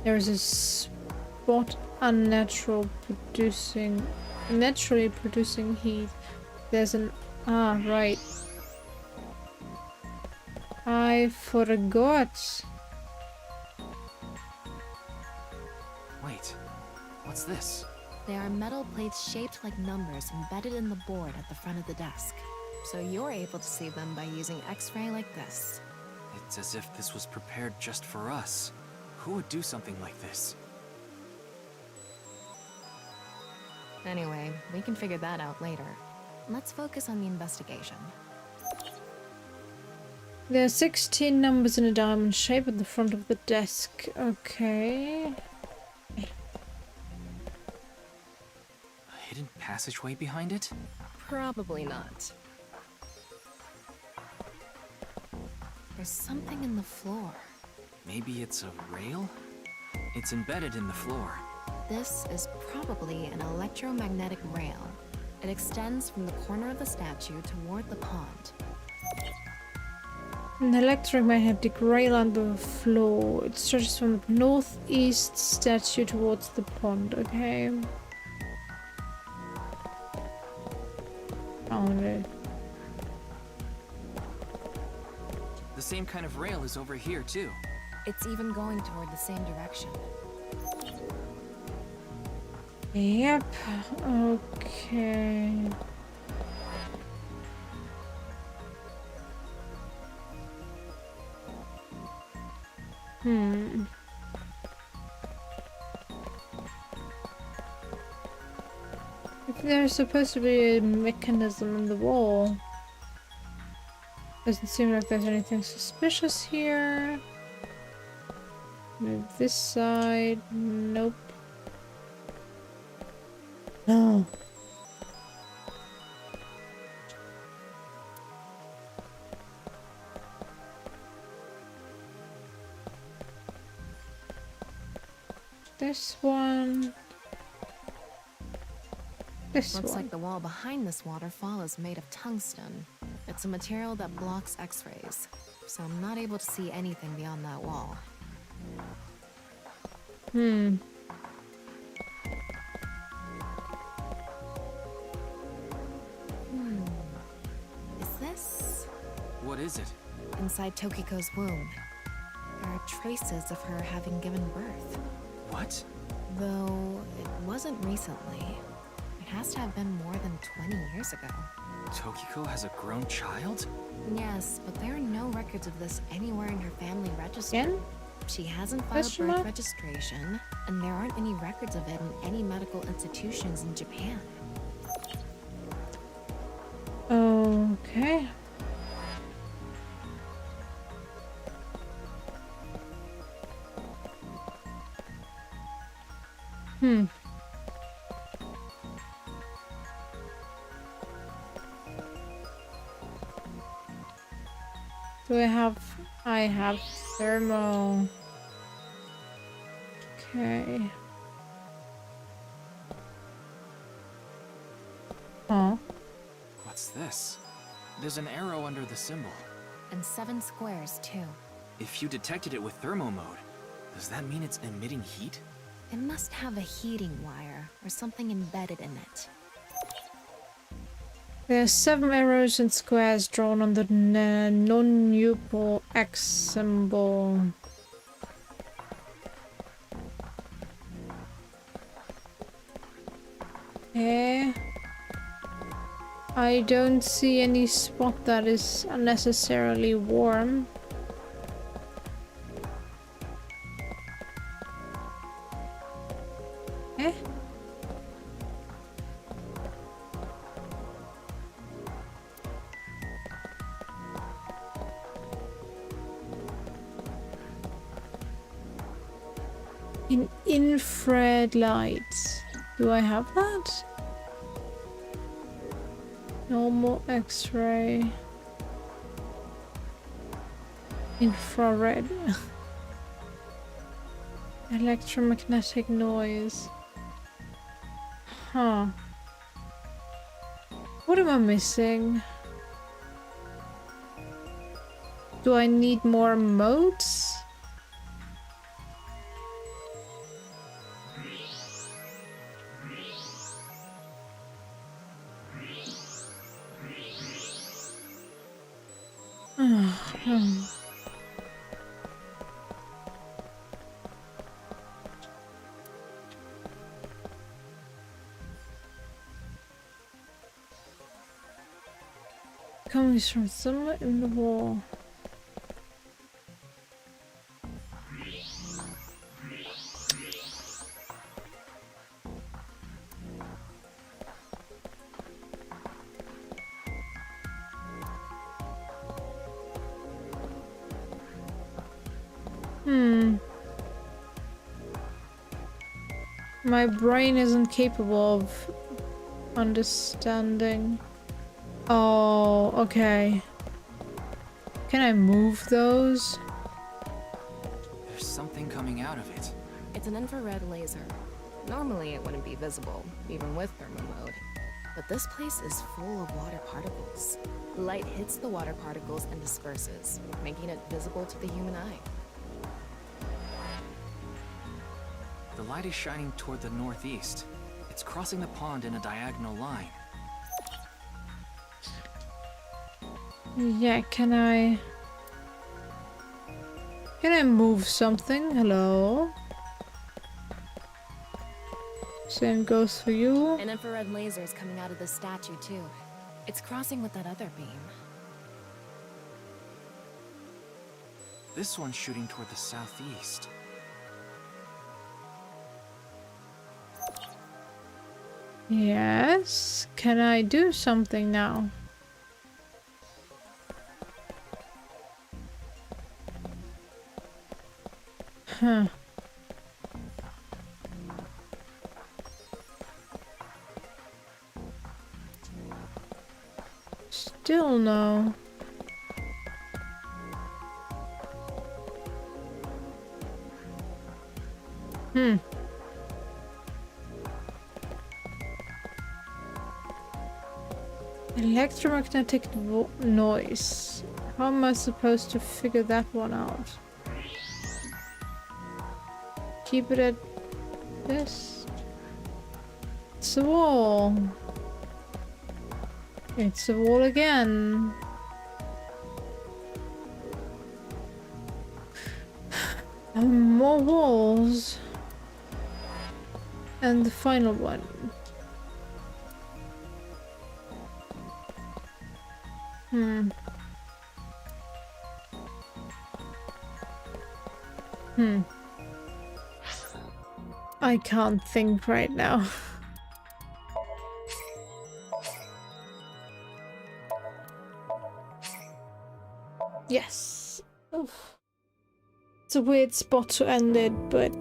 [SPEAKER 1] There is a spot naturally producing heat. There's an right. I forgot.
[SPEAKER 5] Wait, what's this?
[SPEAKER 8] There are metal plates shaped like numbers embedded in the board at the front of the desk. So you're able to see them by using X-ray like this.
[SPEAKER 5] It's as if this was prepared just for us. Who would do something like this?
[SPEAKER 8] Anyway, we can figure that out later. Let's focus on the investigation.
[SPEAKER 1] There are 16 numbers in a diamond shape at the front of the desk. Okay.
[SPEAKER 5] A hidden passageway behind it?
[SPEAKER 8] Probably not. There's something in the floor.
[SPEAKER 5] Maybe it's a rail? It's embedded in the floor.
[SPEAKER 8] This is probably an electromagnetic rail. It extends from the corner of the statue toward the pond.
[SPEAKER 1] An electromagnetic rail under the floor. It stretches from the northeast statue towards the pond. Okay. Found it.
[SPEAKER 5] The same kind of rail is over here, too.
[SPEAKER 8] It's even going toward the same direction.
[SPEAKER 1] Yep. Okay. There's supposed to be a mechanism in the wall. Doesn't seem like there's anything suspicious here. Move this side. Nope. No. This one. This
[SPEAKER 8] Looks
[SPEAKER 1] one.
[SPEAKER 8] like the wall behind this waterfall is made of tungsten. It's a material that blocks X-rays, so I'm not able to see anything beyond that wall.
[SPEAKER 1] Hmm.
[SPEAKER 8] Is this?
[SPEAKER 5] What is it?
[SPEAKER 8] Inside Tokiko's womb. There are traces of her having given birth.
[SPEAKER 5] What?
[SPEAKER 8] Though it wasn't recently. It has to have been more than 20 years ago.
[SPEAKER 5] Tokiko has a grown child?
[SPEAKER 8] Yes, but there are no records of this anywhere in her family register.
[SPEAKER 1] Again?
[SPEAKER 8] She hasn't filed
[SPEAKER 1] Question
[SPEAKER 8] birth
[SPEAKER 1] mark?
[SPEAKER 8] registration, and there aren't any records of it in any medical institutions in Japan.
[SPEAKER 1] Okay. Hmm. Do I have thermal. Okay. Huh?
[SPEAKER 5] What's this? There's an arrow under the symbol.
[SPEAKER 8] And 7 squares, too.
[SPEAKER 5] If you detected it with thermo mode, does that mean it's emitting heat?
[SPEAKER 8] It must have a heating wire or something embedded in it.
[SPEAKER 1] There are 7 arrows and squares drawn on the non-neutral X symbol. Okay. I don't see any spot that is unnecessarily warm. Eh? In infrared lights. Do I have that? Normal X-ray. Infrared. Electromagnetic noise. Huh. What am I missing? Do I need more modes? Coming from somewhere in the wall. My brain isn't capable of understanding. Oh, okay. Can I move those?
[SPEAKER 5] There's something coming out of it.
[SPEAKER 8] It's an infrared laser. Normally it wouldn't be visible, even with thermo mode. But this place is full of water particles. Light hits the water particles and disperses, making it visible to the human eye.
[SPEAKER 5] The light is shining toward the northeast. It's crossing the pond in a diagonal line.
[SPEAKER 1] Yeah, can I move something? Hello? Same goes for you.
[SPEAKER 8] An infrared laser is coming out of the statue too. It's crossing with that other beam.
[SPEAKER 5] This one's shooting toward the southeast.
[SPEAKER 1] Yes. Can I do something now? Huh. Still no. Electromagnetic noise. How am I supposed to figure that one out? Keep it at this. It's a wall. It's a wall again. And more walls. And the final one. I can't think right now. Yes. Oof. It's a weird spot to end it, but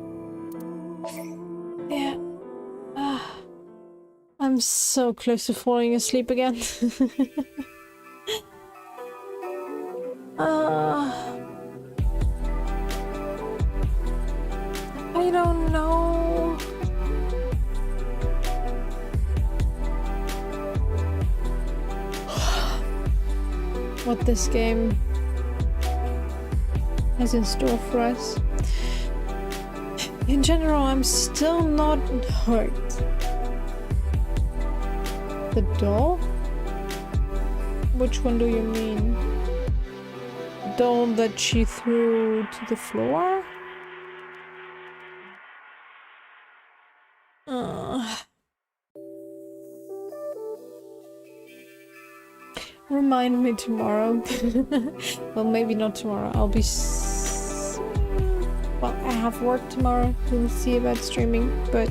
[SPEAKER 1] yeah. I'm so close to falling asleep again. I don't know. What this game has in store for us. In general, I'm still not hurt. The doll? Which one do you mean? The doll that she threw to the floor? Remind me tomorrow. Well, maybe not tomorrow. I'll be well, I have work tomorrow. We'll see about streaming, but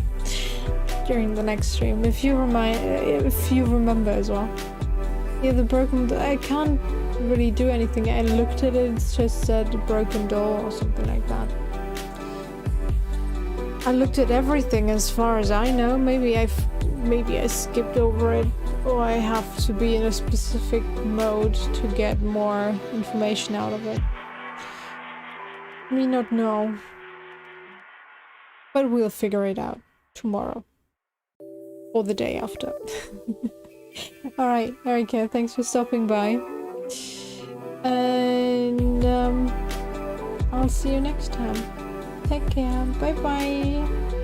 [SPEAKER 1] during the next stream, if you remember as well. Yeah, the broken. I can't really do anything. I looked at it. It just said broken door or something like that. I looked at everything as far as I know. Maybe I skipped over it, or I have to be in a specific mode to get more information out of it. Me not know. But we'll figure it out tomorrow. Or the day after. Alright, Erika, thanks for stopping by. And I'll see you next time. Take care. Bye bye.